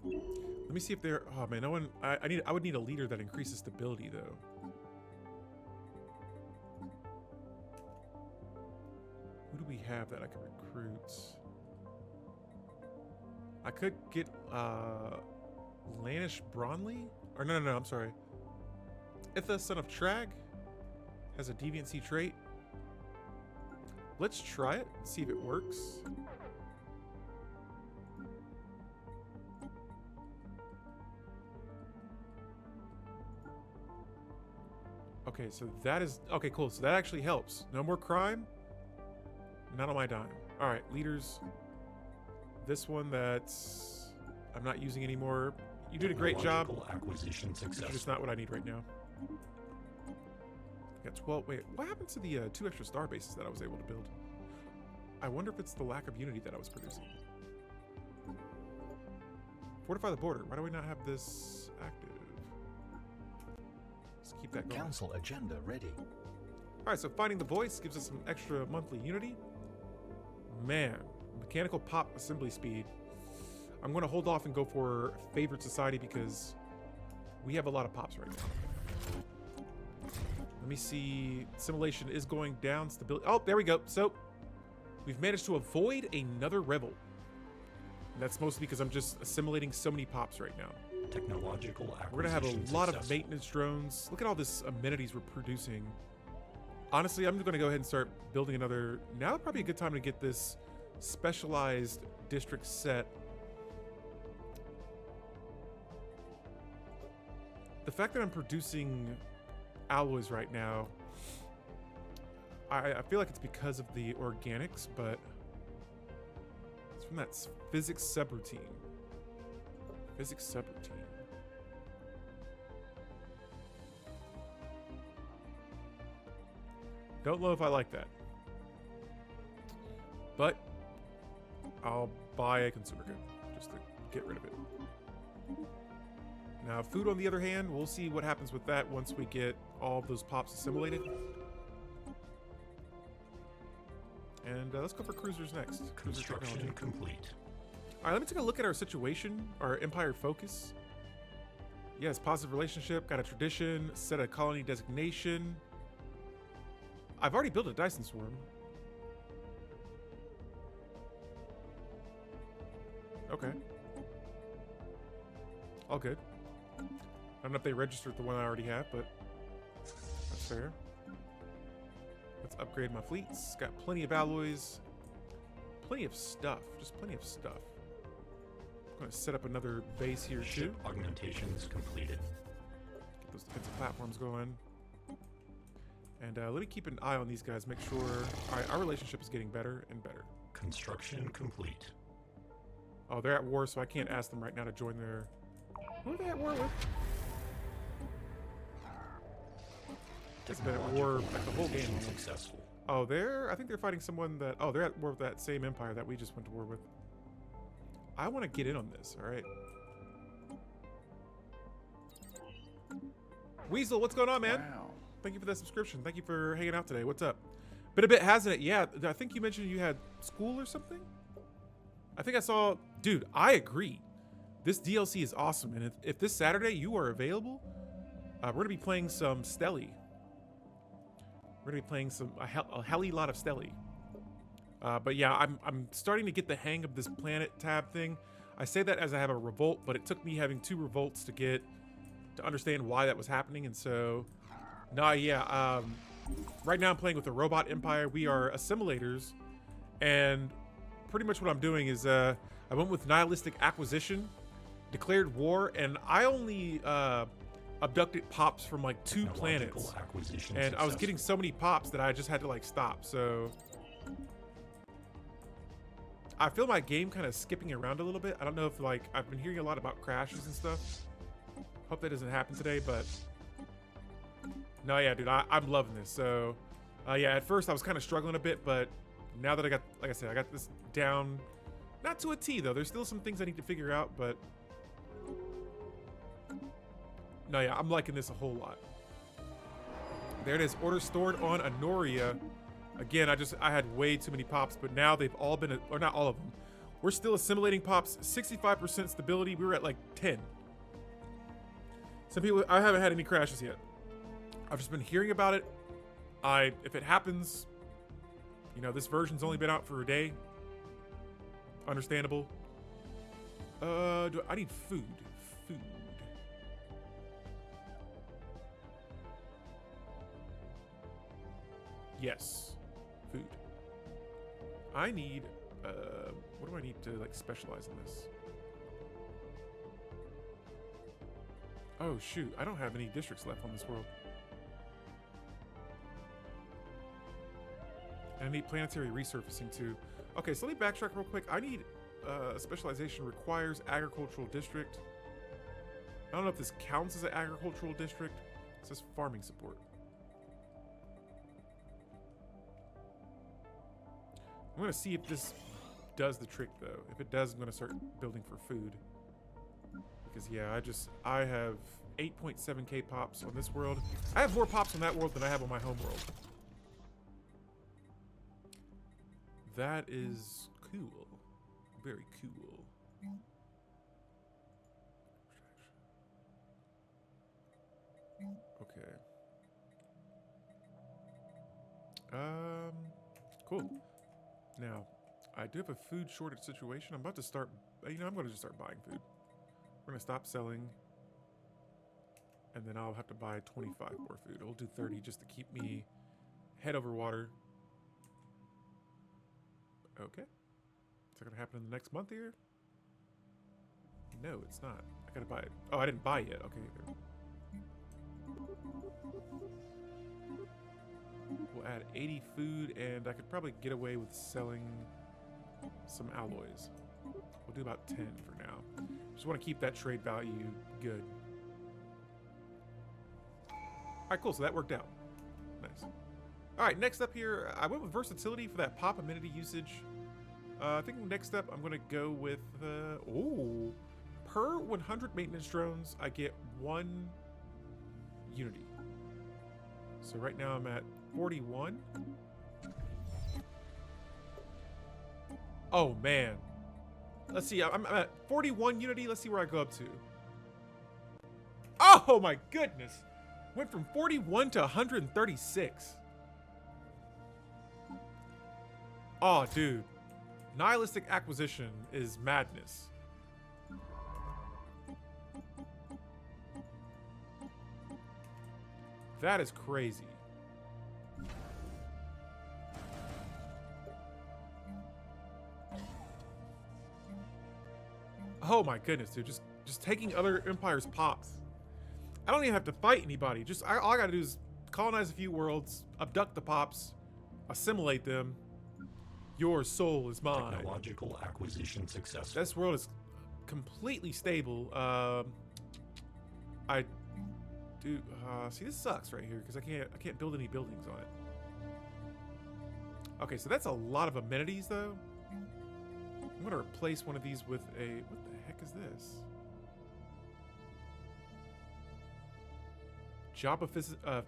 Let me see if there. Oh man, no one. I would need a leader that increases stability though. Who do we have that I can recruit? I could get Lanish Bronley? Or no, I'm sorry. Itha, son of Trag, has a deviancy trait. Let's try it, see if it works. Okay, so that is... Okay, cool. So that actually helps. No more crime. Not on my dime. All right, leaders. This one that's... I'm not using anymore. You did a great job. Acquisition success. It's just not what I need right now. Got 12. Wait, what happened to the 2 extra star bases that I was able to build? I wonder if it's the lack of unity that I was producing. Fortify the border. Why do we not have this active? Let's keep that going. Council agenda ready. All right, so finding the voice gives us some extra monthly unity. Man, mechanical pop assembly speed. I'm going to hold off and go for favorite society because we have a lot of pops right now. Let me see. Assimilation is going down. Stability. Oh, there we go. So we've managed to avoid another rebel. And that's mostly because I'm just assimilating so many pops right now. Technological acquisition. We're going to have a lot of maintenance drones. Look at all this amenities we're producing. Honestly, I'm going to go ahead and start building another. Now probably a good time to get this specialized district set. The fact that I'm producing alloys right now, I feel like it's because of the organics, but it's from that physics subroutine. Physics subroutine. Don't know if I like that, but I'll buy a consumer good just to get rid of it. Now, food, on the other hand, we'll see what happens with that once we get all of those pops assimilated. And let's go for cruisers next. Cruiser Construction technology. complete. All right, let me take a look at our situation, our empire focus. Yes, positive relationship, got a tradition, set a colony designation. I've already built a Dyson swarm. Okay. All good. I don't know if they registered the one I already have, but that's fair. Let's upgrade my fleets. Got plenty of alloys. Plenty of stuff. Just plenty of stuff. I'm going to set up another base here too. Ship augmentations completed. Get those defensive platforms going. And let me keep an eye on these guys. Make sure... Alright, our relationship is getting better and better. Construction complete. Oh, they're at war, so I can't ask them right now to join their... Who are they at war with? It's been at war like the whole game. Acquisition successful. Oh, I think they're fighting someone that... Oh, they're at war with that same empire that we just went to war with. I want to get in on this, alright? Weasel, what's going on, man? Wow. Thank you for that subscription. Thank you for hanging out today. What's up? Been a bit, hasn't it? Yeah, I think you mentioned you had school or something? I think I saw... Dude, I agree. This DLC is awesome. And if this Saturday you are available, we're going to be playing some Stelly. We're We're gonna be playing a helly lot of Stelly. But yeah, I'm starting to get the hang of this planet tab thing. I say that as I have a revolt, but it took me having 2 revolts to understand why that was happening. And so, right now I'm playing with the Robot Empire. We are assimilators, and pretty much what I'm doing is I went with Nihilistic Acquisition, declared war, and I only abducted pops from like 2 planets, and I was getting so many pops that I just had to like stop. So I feel my game kind of skipping around a little bit. I don't know if like I've been hearing a lot about crashes and stuff. Hope that doesn't happen today, but no, yeah, dude, I'm loving this. So yeah, at first I was kind of struggling a bit, but now that I got, like I said, I got this down, not to a T though. There's still some things I need to figure out, but no, yeah, I'm liking this a whole lot. There it is. Order stored on Anoria. Again, I had way too many pops, but now they've all been, or not all of them. We're still assimilating pops. 65% stability. We were at like 10. Some people, I haven't had any crashes yet. I've just been hearing about it. If it happens, you know, this version's only been out for a day. Understandable. I need food. Food. Yes. Food. I need, what do I need to like specialize in this? Oh shoot, I don't have any districts left on this world. And I need planetary resurfacing too. Okay, so let me backtrack real quick. I need specialization requires agricultural district. I don't know if this counts as an agricultural district. It says farming support. I'm gonna see if this does the trick though. If it does, I'm gonna start building for food. Because yeah, I have 8.7k pops on this world. I have more pops on that world than I have on my home world. That is cool. Very cool. Okay. Cool. Now, I do have a food shortage situation. I'm about to start, I'm going to just start buying food. We're going to stop selling. And then I'll have to buy 25 more food. I'll do 30 just to keep me head over water. Okay. Is that going to happen in the next month here? No, it's not. I got to buy it. Oh, I didn't buy it yet. Okay. There. We'll add 80 food, and I could probably get away with selling some alloys. We'll do about 10 for now. Just want to keep that trade value good. All right, cool. So that worked out. Nice. All right, next up here, I went with versatility for that pop amenity usage. I think next up, I'm going to go with, per 100 maintenance drones, I get 1 unity. So right now I'm at 41. Oh man. Let's see, I'm at 41 unity. Let's see where I go up to. Oh my goodness. Went from 41 to 136. Oh, dude. Nihilistic Acquisition is madness. That is crazy. Oh my goodness, dude. Just taking other empires' pops. I don't even have to fight anybody. All I gotta do is colonize a few worlds, abduct the pops, assimilate them. Your soul is mine. Technological acquisition successful. This world is completely stable. I do see, this sucks right here because I can't build any buildings on it. Okay, so that's a lot of amenities though. I'm gonna replace one of these with a, what the heck is this? Job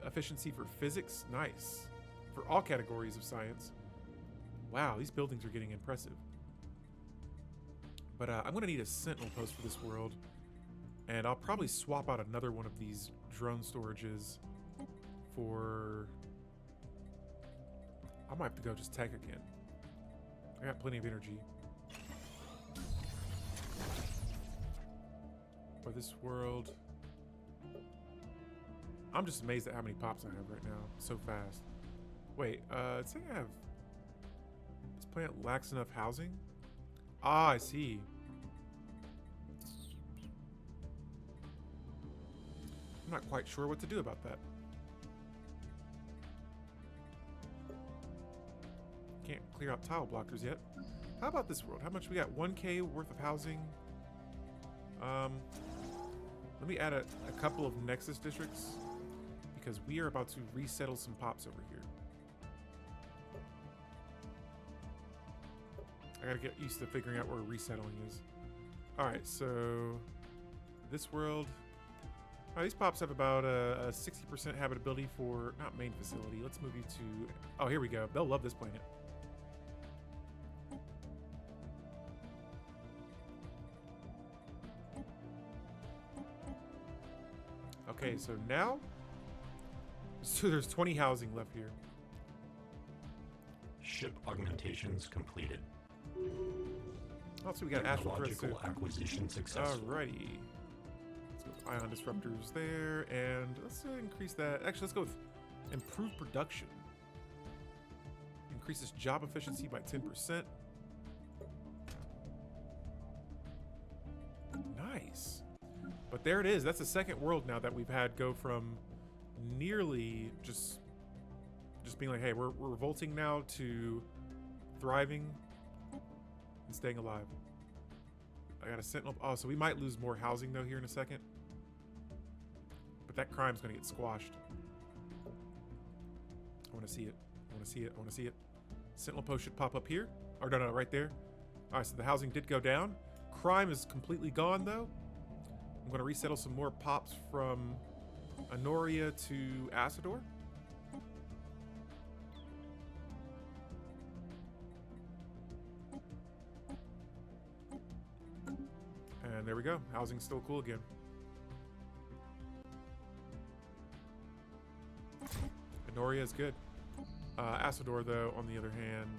efficiency for physics, nice. For all categories of science. Wow, these buildings are getting impressive. But I'm gonna need a sentinel post for this world. And I'll probably swap out another one of these drone storages for I might have to go just tech again. I got plenty of energy. For this world, I'm just amazed at how many pops I have right now. So fast. Wait, it's saying I have... This planet lacks enough housing? Ah, I see. I'm not quite sure what to do about that. Can't clear out tile blockers yet. How about this world? How much we got? 1K worth of housing. Let me add a couple of Nexus districts because we are about to resettle some pops over here. I gotta get used to figuring out where resettling is. Alright, so this world. Oh, these pops have about a 60% habitability for, not main facility. Let's move you to, oh, here we go. They'll love this planet. Okay, so now, so there's 20 housing left here. Ship augmentations completed. Also, we got astral threads too. Technological acquisition successful. Alrighty. Let's go with ion disruptors there, and let's increase that. Actually, let's go with improved production. Increases job efficiency by 10%. Nice. But there it is. That's the second world now that we've had go from nearly just being like, hey, we're revolting now to thriving and staying alive. I got a sentinel. Oh, so we might lose more housing though here in a second. But that crime's gonna get squashed. I wanna see it. I wanna see it. I wanna see it. Sentinel post should pop up here. Or no, right there. Alright, so the housing did go down. Crime is completely gone though. I'm gonna resettle some more pops from Honoria to Asador. And there we go. Housing's still cool again. Honoria is good. Asador, though, on the other hand,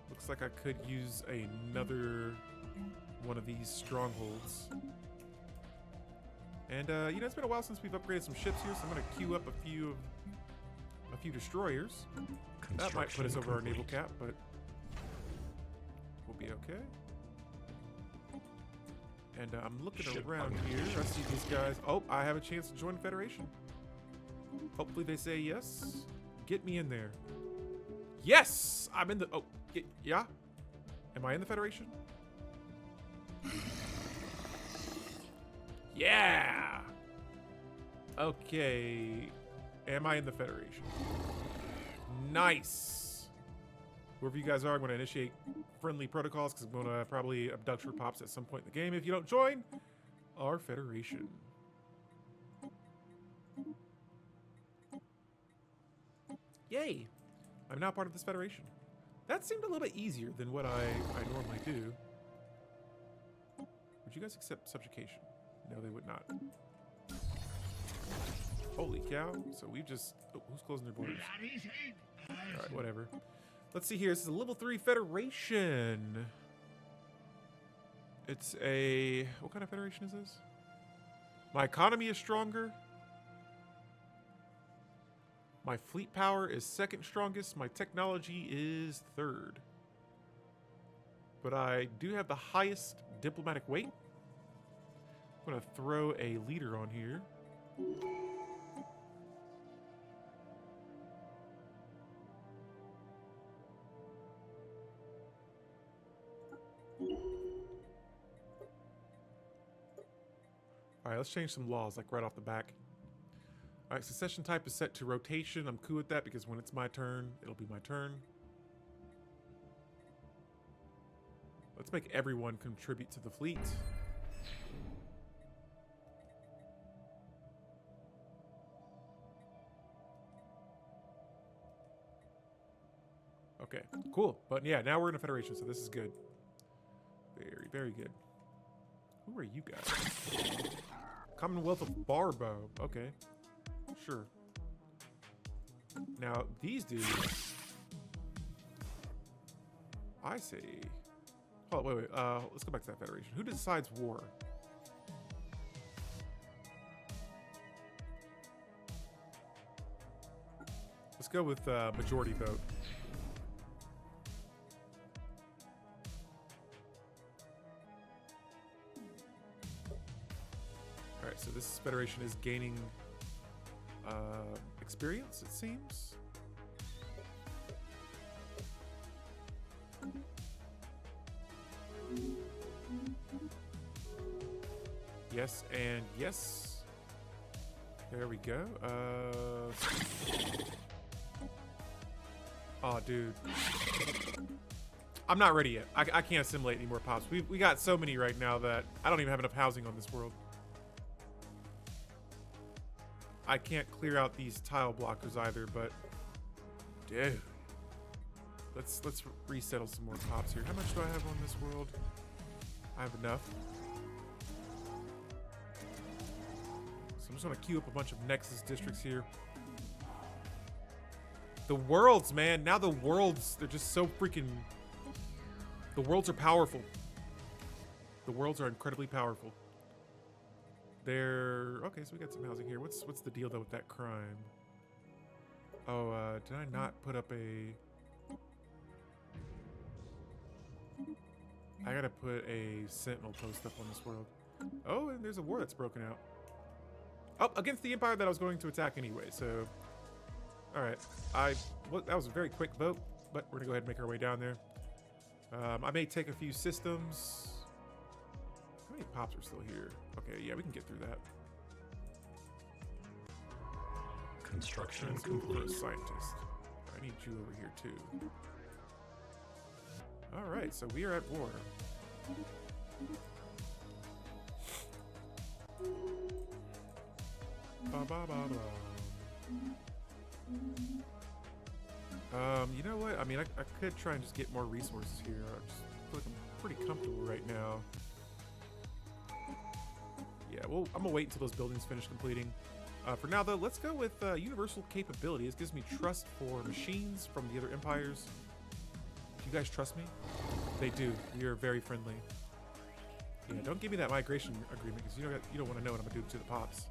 looks like I could use another one of these strongholds. And you know, it's been a while since we've upgraded some ships here, so I'm going to queue up a few destroyers. That might put us over our naval cap, but we'll be okay. And I'm looking around here. I see these guys. Oh, I have a chance to join the Federation. Hopefully they say yes. Get me in there. Yes! I'm in the... Oh, yeah? Am I in the Federation? Yeah! Okay. Am I in the Federation? Nice! Whoever you guys are, I'm going to initiate friendly protocols because I'm going to probably abduct your pops at some point in the game if you don't join our Federation. Yay! I'm now part of this Federation. That seemed a little bit easier than what I normally do. Would you guys accept subjugation? No, they would not. Holy cow. So we've just... Oh, who's closing their borders? Alright, whatever. Let's see here. This is a level 3 Federation. It's a... What kind of Federation is this? My economy is stronger. My fleet power is second strongest. My technology is third. But I do have the highest diplomatic weight. I'm going to throw a leader on here. All right, let's change some laws, like right off the back. All right, succession type is set to rotation. I'm cool with that because when it's my turn, it'll be my turn. Let's make everyone contribute to the fleet. Okay, cool. But yeah, now we're in a federation, so this is good. Very, very good. Who are you guys? Commonwealth of Barbo. Okay. Sure. Now, these dudes I see. Oh, wait. Let's go back to that federation. Who decides war? Let's go with majority vote. All right, so this federation is gaining experience, it seems. Yes, and yes. There we go. Oh, dude. I'm not ready yet. I can't assimilate any more pops. We got so many right now that I don't even have enough housing on this world. I can't clear out these tile blockers either, but dude. Let's resettle some more pops here. How much do I have on this world? I have enough. So I'm just gonna queue up a bunch of Nexus districts here. The worlds, man. Now the worlds, they're just so freaking... The worlds are powerful. The worlds are incredibly powerful. They're... Okay, so we got some housing here. What's the deal, though, with that crime? Oh, did I not put up a... I gotta put a sentinel post up on this world. Oh, and there's a war that's broken out. Oh, against the empire that I was going to attack anyway, so... Alright, that was a very quick vote, but we're gonna go ahead and make our way down there. I may take a few systems. How many pops are still here? Okay, yeah, we can get through that. Construction Let's go for a scientist. I need you over here too. Alright, so we are at war. Ba ba ba ba. You know what? I mean, I could try and just get more resources here. I just feel like I'm pretty comfortable right now. Yeah, well, I'm gonna wait until those buildings finish completing. For now, though, let's go with universal capability. This gives me trust for machines from the other empires. Do you guys trust me? They do. We are very friendly. Yeah, don't give me that migration agreement because you don't want to know what I'm gonna do to the pops.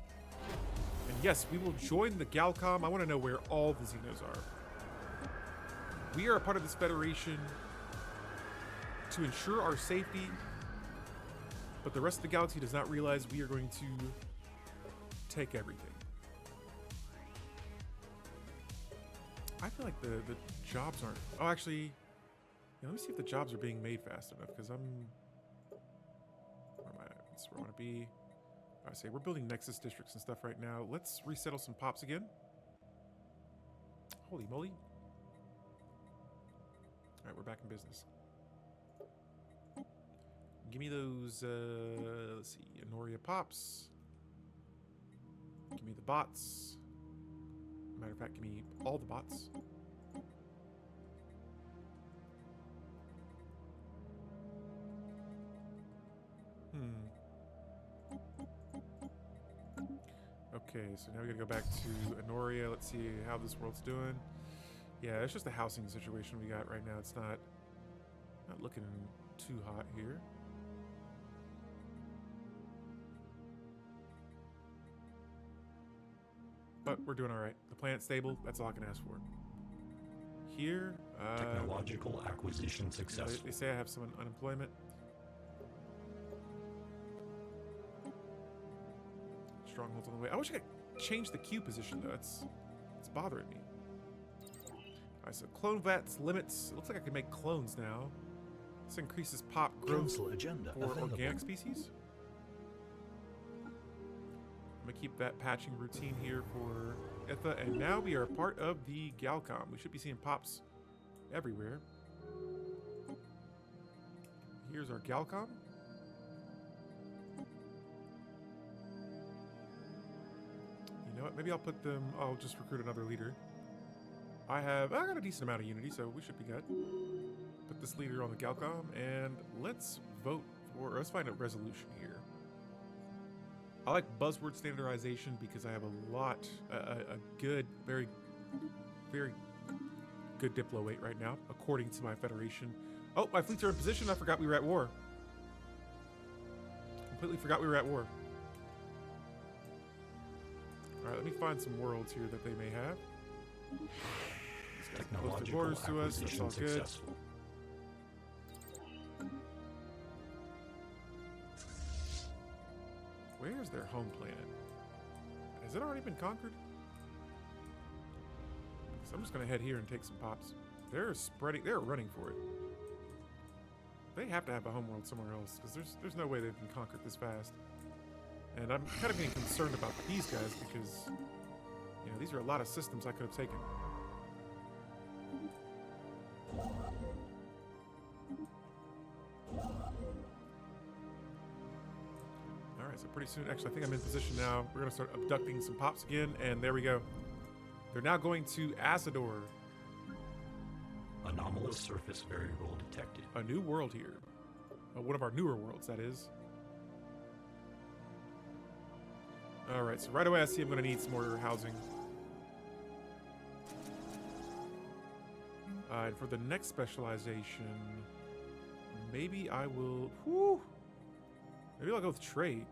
And yes, we will join the Galcom. I want to know where all the Xenos are. We are a part of this federation to ensure our safety, but the rest of the galaxy does not realize we are going to take everything. I feel like the jobs aren't... Oh, actually, yeah, let me see if the jobs are being made fast enough, because I'm... Where am I at? That's where I want to be. I say we're building Nexus districts and stuff right now. Let's resettle some pops again. Holy moly. All right, we're back in business. Give me those, let's see, Anoria pops. Give me the bots. Matter of fact, give me all the bots. Okay, so now we gotta go back to Anoria. Let's see how this world's doing. Yeah, it's just a housing situation we got right now. It's not looking too hot here. But we're doing all right. The planet's stable. That's all I can ask for. Here, technological acquisition successful. They say I have some unemployment. Strongholds on the way. I wish I could change the queue position though. It's bothering me. Alright, so clone vats limits. It looks like I can make clones now. This increases pop growth Council agenda for available. organic species. I'm gonna keep that patching routine here for Itha, and now we are a part of the Galcom. We should be seeing pops everywhere. Here's our Galcom. You know what? Maybe I'll put them. I'll just recruit another leader. I got a decent amount of unity, so we should be good. Put this leader on the Galcom, and let's vote for. Let's find a resolution here. I like buzzword standardization because I have a good, very, very good diplo weight right now, according to my Federation Oh, my fleets are in position. I forgot we were at war. Completely forgot we were at war. All right, let me find some worlds here that they may have. These guys close their borders to us. That's all good. Where's their home planet? Has it already been conquered? So I'm just gonna head here and take some pops. They're spreading. They're running for it. They have to have a homeworld somewhere else because there's no way they've been conquered this fast. And I'm kind of getting concerned about these guys because, you know, these are a lot of systems I could have taken. Alright, so pretty soon, actually I think I'm in position now. We're going to start abducting some pops again, and there we go. They're now going to Asador. Anomalous surface variable detected. A new world here. One of our newer worlds, that is. Alright, so right away I see I'm going to need some more housing. And for the next specialization, maybe I will... Whew, maybe I'll go with trade.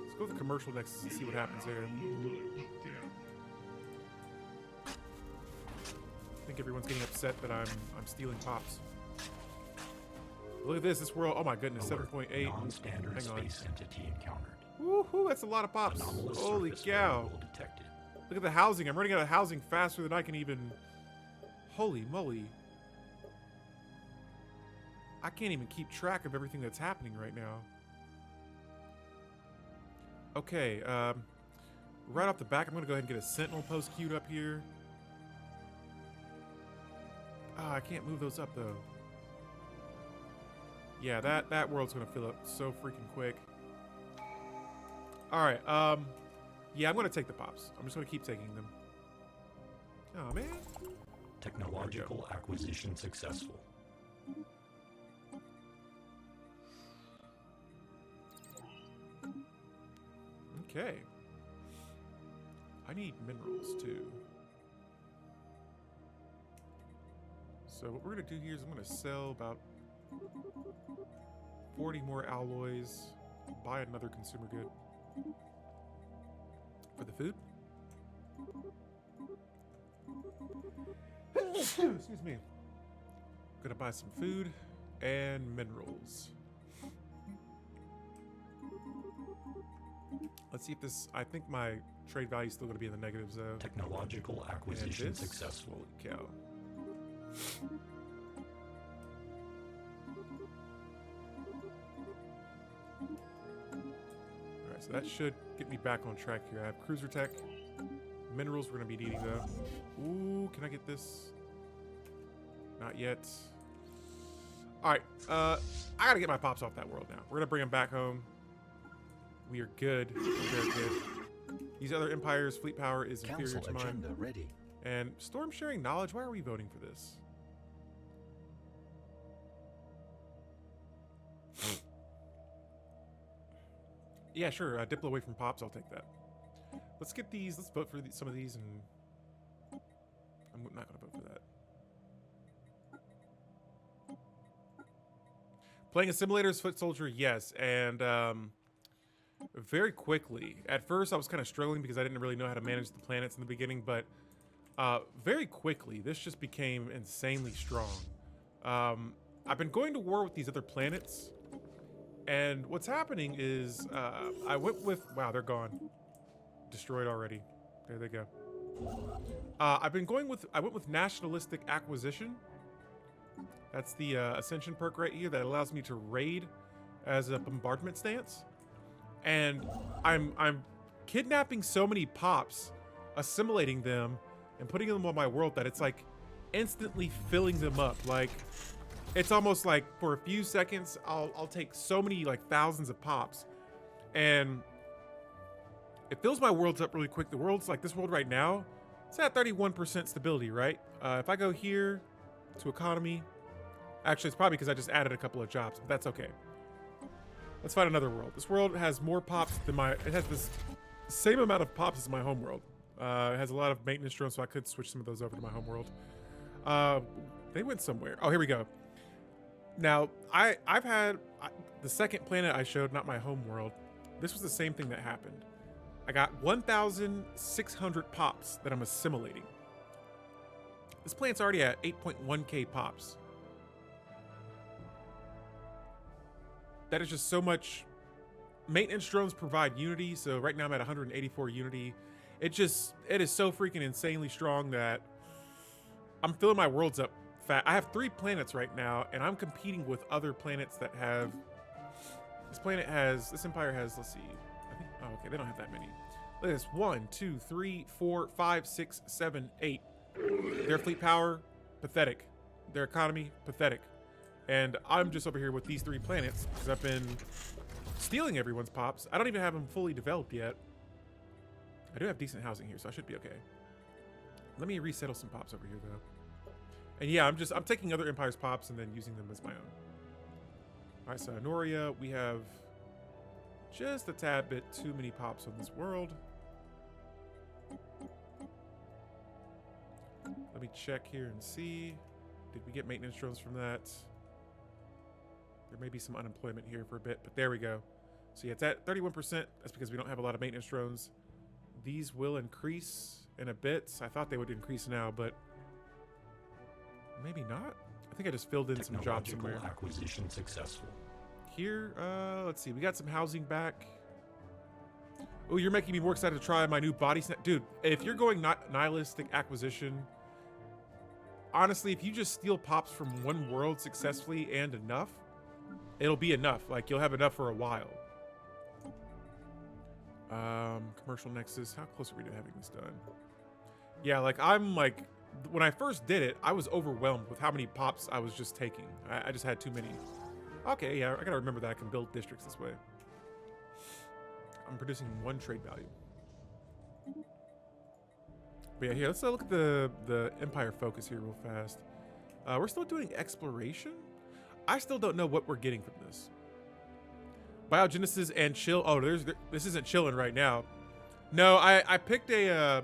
Let's go with commercial next and see what happens there. I think everyone's getting upset that I'm stealing pops. Look at this. This world. Oh my goodness. 7.8. Non-standard space entity encountered. Woohoo! That's a lot of pops. Anomalous Holy surface cow! variable detected. Look at the housing. I'm running out of housing faster than I can even. Holy moly! I can't even keep track of everything that's happening right now. Okay. Right off the back, I'm gonna go ahead and get a sentinel post queued up here. Ah, I can't move those up though. Yeah, that world's gonna fill up so freaking quick. All right, yeah, I'm gonna take the pops. I'm just gonna keep taking them. Oh man. Technological acquisition successful. Okay. I need minerals too. So what we're gonna do here is I'm gonna sell about 40 more alloys, buy another consumer good. For the food? Excuse me. Gonna buy some food and minerals. Let's see if this... I think my trade value is still gonna be in the negatives though. Technological acquisition And this? successful. Holy cow. Alright, so that should get me back on track here. I have cruiser tech. Minerals we're going to be needing though. Ooh, can I get this? Not yet. Alright, I got to get my pops off that world now. We're going to bring them back home. We are good. We're very good. These other empires' fleet power is inferior Council to mine. agenda ready. And storm sharing knowledge, why are we voting for this? Yeah, sure. Diplo away from pops. I'll take that. Let's get these. Let's vote for some of these, and I'm not going to vote for that. Playing Assimilator's Foot Soldier, yes, and very quickly. At first, I was kind of struggling because I didn't really know how to manage the planets in the beginning, but very quickly, this just became insanely strong. I've been going to war with these other planets. And what's happening is I went with... Wow, they're gone. Destroyed already. There they go. I went with Nationalistic Acquisition. That's the Ascension perk right here that allows me to raid as a bombardment stance. And I'm kidnapping so many pops, assimilating them, and putting them on my world that it's like instantly filling them up. Like... It's almost like for a few seconds, I'll take so many like thousands of pops, and it fills my worlds up really quick. The world's like this world right now, it's at 31% stability, right? If I go here to economy, actually it's probably because I just added a couple of jobs, but that's okay. Let's find another world. This world has more pops than it has this Same amount of pops as my homeworld. It has a lot of maintenance drones, so I could switch some of those over to my homeworld. They went somewhere. Oh, here we go. Now, I've had the second planet I showed, not my homeworld. This was the same thing that happened. I got 1,600 pops that I'm assimilating. This planet's already at 8.1k pops. That is just so much. Maintenance drones provide unity, so right now I'm at 184 unity. It is so freaking insanely strong that I'm filling my worlds up fat. I have 3 planets right now, and I'm competing with other planets that have. This empire has, let's see. I think, oh, okay, they don't have that many. Look at this. 1, 2, 3, 4, 5, 6, 7, 8. Their fleet power, pathetic. Their economy, pathetic. And I'm just over here with these 3 planets because I've been stealing everyone's pops. I don't even have them fully developed yet. I do have decent housing here, so I should be okay. Let me resettle some pops over here, though. And yeah, I'm taking other empires' pops and then using them as my own. All right, so Noria, we have just a tad bit too many pops on this world. Let me check here and see. Did we get maintenance drones from that? There may be some unemployment here for a bit, but there we go. So yeah, it's at 31%. That's because we don't have a lot of maintenance drones. These will increase in a bit. I thought they would increase now, but maybe not. I think I just filled in some jobs somewhere. Acquisition successful. Here, let's see. We got some housing back. Oh, you're making me more excited to try my new body snap. Dude, if you're going nihilistic acquisition, honestly, if you just steal pops from one world successfully and enough, it'll be enough. Like, you'll have enough for a while. Commercial Nexus. How close are we to having this done? Yeah, like, when I first did it, I was overwhelmed with how many pops I was just taking. I just had too many. Okay, yeah, I gotta remember that I can build districts this way. I'm producing 1 trade value. But yeah, here, let's look at the Empire focus here real fast. We're still doing exploration. I still don't know what we're getting from this. Biogenesis and chill. Oh, this isn't chilling right now. No, I picked a.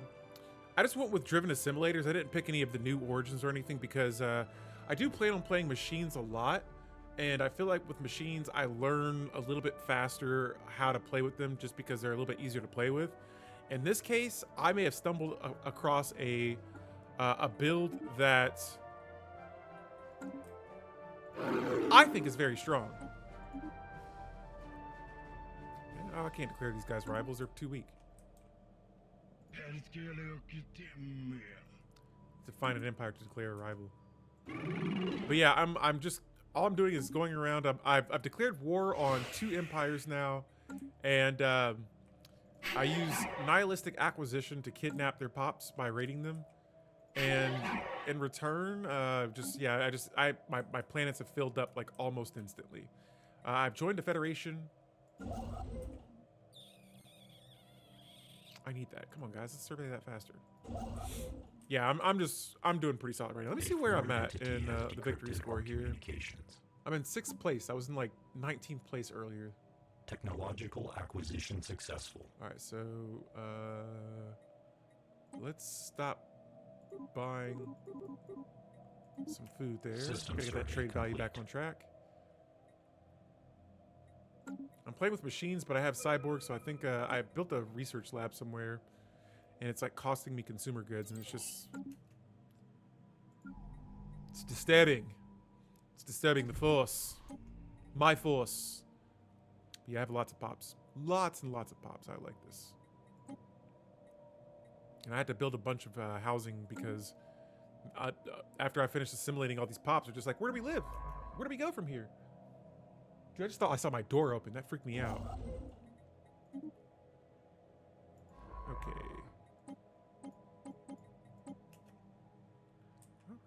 I just went with driven assimilators. I didn't pick any of the new origins or anything because I do plan on playing machines a lot. And I feel like with machines, I learn a little bit faster how to play with them just because they're a little bit easier to play with. In this case, I may have stumbled across a build that I think is very strong. Oh, I can't declare these guys rivals. They're too weak. To find an empire to declare a rival. But yeah, I'm just... All I'm doing is going around. I've declared war on 2 empires now, and I use Nihilistic Acquisition to kidnap their pops by raiding them. And in return, my planets have filled up like almost instantly. I've joined a federation. I need that. Come on, guys, let's survey that faster. Yeah, I'm doing pretty solid right now. Let me see where I'm at in the victory score here. I'm in 6th place. I was in like 19th place earlier. Technological acquisition successful. All right, so let's stop buying some food there. Gotta get that trade value back on track. I'm playing with machines, but I have cyborgs, so I think I built a research lab somewhere. And it's like costing me consumer goods, and it's disturbing. It's disturbing the force. My force. Yeah, I have lots of pops. Lots and lots of pops. I like this. And I had to build a bunch of housing because after I finished assimilating all these pops, they're just like, where do we live? Where do we go from here? Dude, I just thought I saw my door open. That freaked me out. Okay.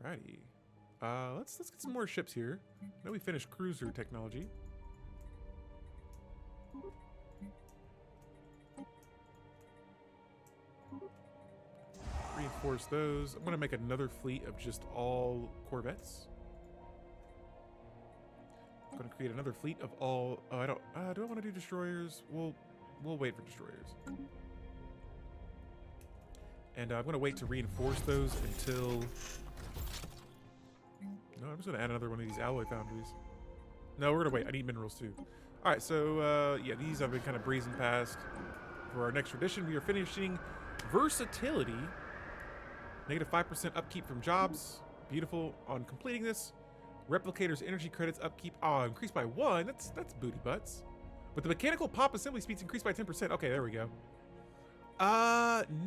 Alrighty. Let's get some more ships here. Now we finished cruiser technology. Reinforce those. I'm gonna make another fleet of just all corvettes. I'm gonna create another fleet of all. Oh, I don't. Do I want to do destroyers? We'll wait for destroyers. And I'm going to wait to reinforce those until... No, I'm just going to add another one of these alloy foundries. No, we're going to wait. I need minerals too. All right, so yeah, these I've been kind of breezing past. For our next tradition, we are finishing versatility. Negative 5% upkeep from jobs. Beautiful. On completing this, replicators energy credits upkeep. Oh, increased by 1. That's booty butts. But the mechanical pop assembly speeds increased by 10%. Okay, there we go.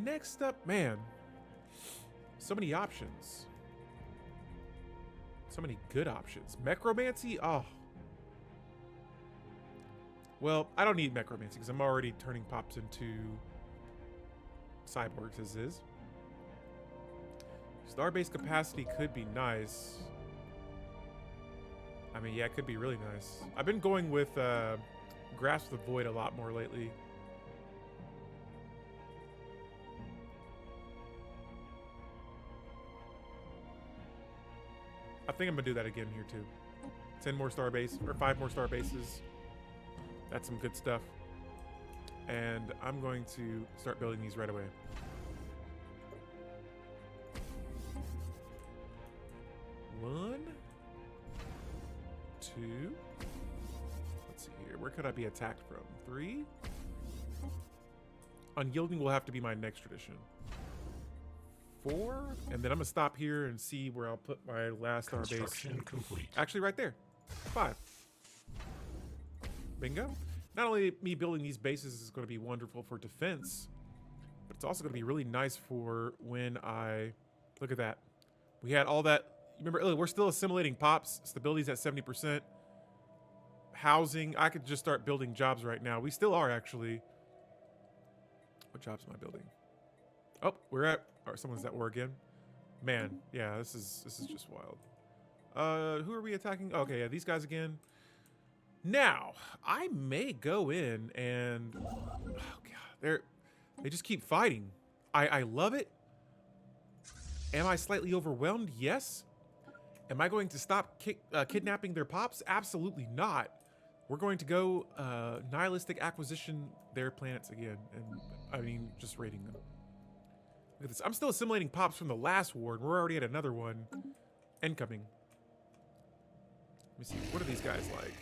Next up, man. So many options. So many good options. Necromancy? Oh. Well, I don't need necromancy because I'm already turning pops into cyborgs as is. Starbase capacity could be nice. I mean, yeah, it could be really nice. I've been going with Grasp the Void a lot more lately. I think I'm gonna do that again here too. 10 more star base or 5 more star bases. That's some good stuff. And I'm going to start building these right away. One, two. Let's see here. Where could I be attacked from? 3. Unyielding will have to be my next tradition. 4, and then I'm gonna stop here and see where I'll put my last star base. Construction complete. Actually, right there. 5. Bingo. Not only me building these bases is going to be wonderful for defense, but it's also going to be really nice for when I look at that. We had all that. Remember, look, we're still assimilating pops. Stability's at 70%. Housing. I could just start building jobs right now. We still are actually. What jobs am I building? Oh, we're at. Or someone's at war again. Man, yeah, this is just wild. Who are we attacking? Okay, yeah, these guys again. Now, I may go in and oh god, they just keep fighting. I love it. Am I slightly overwhelmed? Yes. Am I going to stop kidnapping their pops? Absolutely not. We're going to go nihilistic acquisition their planets again, and I mean just raiding them. Look at this. I'm still assimilating pops from the last war, and we're already at another one incoming. Let me see. What are these guys like?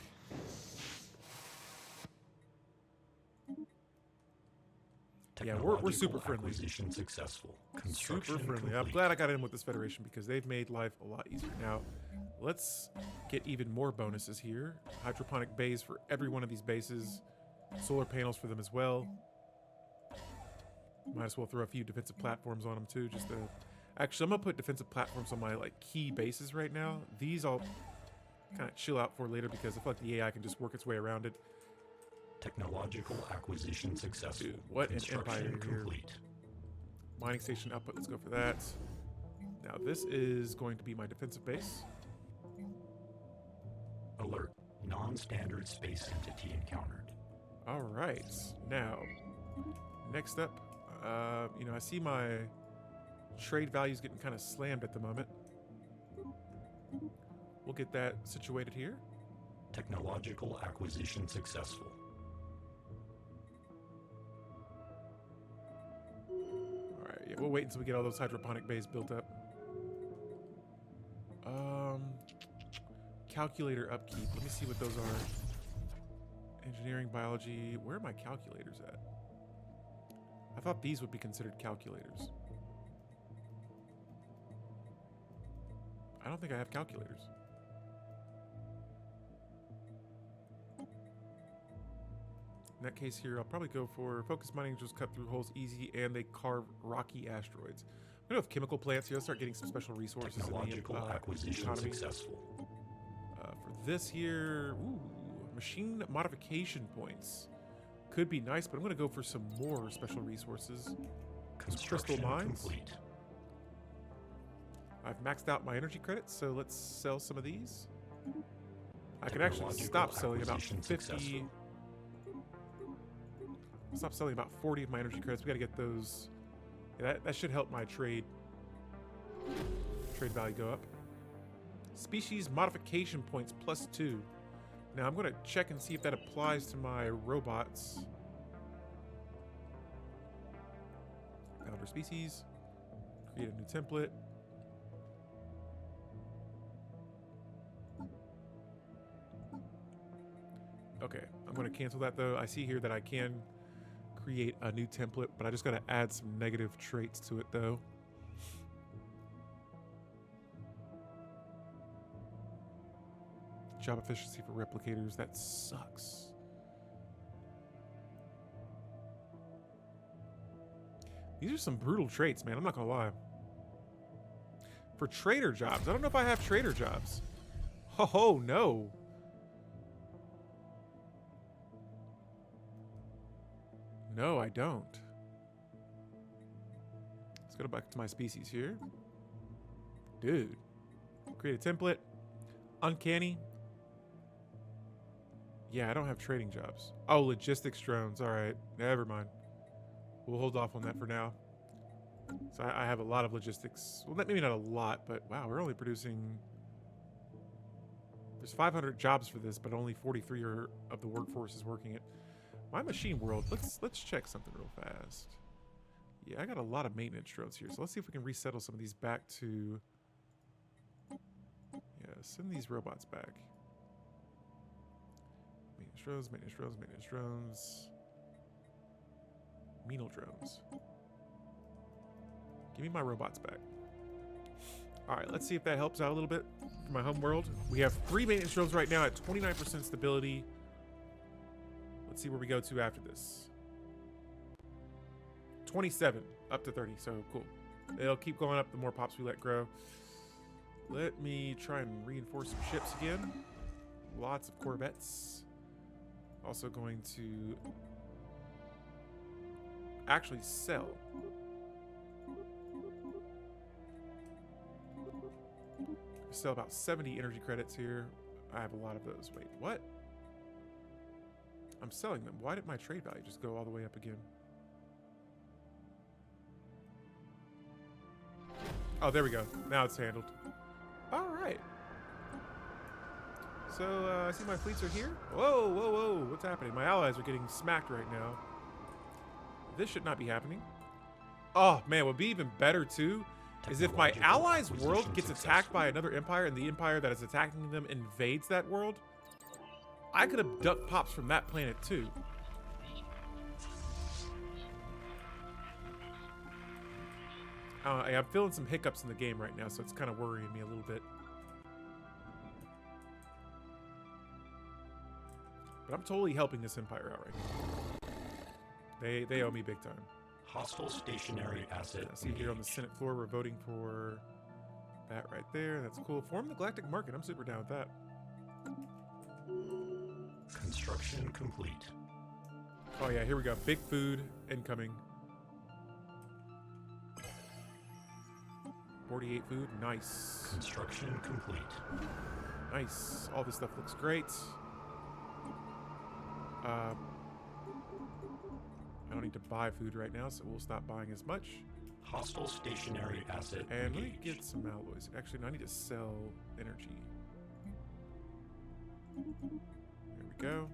Yeah, we're super friendly. Acquisition successful. Super friendly. Complete. I'm glad I got in with this Federation because they've made life a lot easier. Now, let's get even more bonuses here. Hydroponic bays for every one of these bases. Solar panels for them as well. Might as well throw a few defensive platforms on them too. Just to... Actually, I'm going to put defensive platforms on my key bases right now. These I'll kind of chill out for later because I feel like the AI can just work its way around it. Technological acquisition successful. Dude, what an empire here. Complete. Mining station output, let's go for that. Now this is going to be my defensive base. Alert. Non-standard space entity encountered. All right. Now, next up, you know, I see my trade values getting kind of slammed at the moment. We'll get that situated here. Technological acquisition successful. Yeah, we'll wait until we get all those hydroponic bays built up. Calculator upkeep. Let me see what those are. Engineering, biology. Where are my calculators at? I thought these would be considered calculators. I don't think I have calculators. In that case here, I'll probably go for focus mining, just cut through holes easy, and they carve rocky asteroids. I'm gonna have chemical plants here. Let's start getting some special resources Technological in the acquisition economy. successful. For this here, ooh, machine modification points. Could be nice, but I'm gonna go for some more special resources. Crystal mines. Complete. I've maxed out my energy credits, so let's sell some of these. I can actually stop selling about 50. Successful. Stop selling about 40 of my energy credits. We gotta get those. Yeah, that should help my trade value go up. Species modification points +2. Now I'm gonna check and see if that applies to my robots. Founder species. Create a new template. Okay, I'm going to cancel that though. I see here that I can create a new template, but I just got to add some negative traits to it though. Job efficiency for replicators, that sucks. These are some brutal traits, man. I'm not gonna lie. For trader jobs, I don't know if I have trader jobs. Oh no. No, I don't. Let's go back to my species here. Dude. Create a template. Uncanny. Yeah, I don't have trading jobs. Oh, logistics drones. All right. Never mind. We'll hold off on that for now. So I have a lot of logistics. Well, maybe not a lot, but wow, we're only producing... There's 500 jobs for this, but only 43 of the workforce is working it. My machine world, let's check something real fast. Yeah, I got a lot of maintenance drones here, so let's see if we can resettle some of these back to... Yeah, send these robots back. Maintenance drones, maintenance drones, maintenance drones. Menal drones. Give me my robots back. Alright, let's see if that helps out a little bit for my home world. We have 3 maintenance drones right now at 29% stability. Let's see where we go to after this. 27 up to 30, so cool. It'll keep going up the more pops we let grow. Let me try and reinforce some ships again. Lots of corvettes. Also going to actually sell. Sell about 70 energy credits here. I have a lot of those. Wait, what? I'm selling them. Why did my trade value just go all the way up again? Oh, there we go. Now it's handled. All right. So, I see my fleets are here. Whoa, whoa, whoa. What's happening? My allies are getting smacked right now. This should not be happening. Oh, man, what would be even better, too, is if my allies' world gets attacked by another empire and the empire that is attacking them invades that world. I could abduct pops from that planet, too. I'm feeling some hiccups in the game right now, so it's kind of worrying me a little bit. But I'm totally helping this empire out right now. They owe me big time. Hostile stationary asset. I see here on the Senate floor, we're voting for that right there. That's cool. Form the Galactic Market. I'm super down with that. Construction complete. Oh yeah, here we go. Big food incoming. 48 food. Nice. Construction complete. Nice. All this stuff looks great. I don't need to buy food right now, so we'll stop buying as much. Hostile stationary asset. And let me engaged. get some alloys. Actually, no, I need to sell energy. There we go.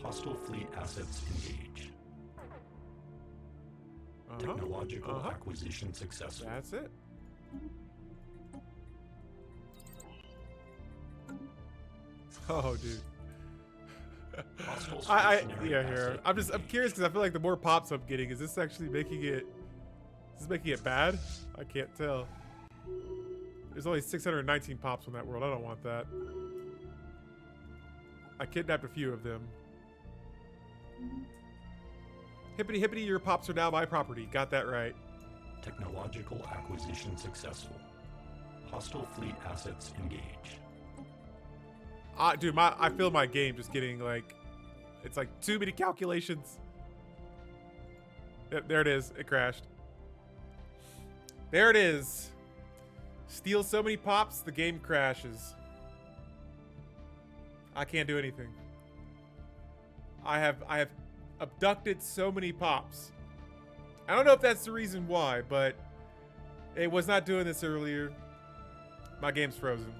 Hostile fleet assets engaged. Technological acquisition successful. That's it. Oh, dude. Hostile Yeah, stationary here. asset I'm curious because I feel like the more pops I'm getting, is this actually making it? Is this making it bad? I can't tell. There's only 619 pops on that world. I don't want that. I kidnapped a few of them. Hippity hippity, your pops are now my property. Got that right. Technological acquisition successful. Hostile fleet assets engaged. Dude, I feel my game just getting like, it's like too many calculations. Yep, there it is. It crashed. There it is. Steal so many pops, the game crashes. I can't do anything. I have abducted so many pops. I don't know if that's the reason why, but it was not doing this earlier. My game's frozen.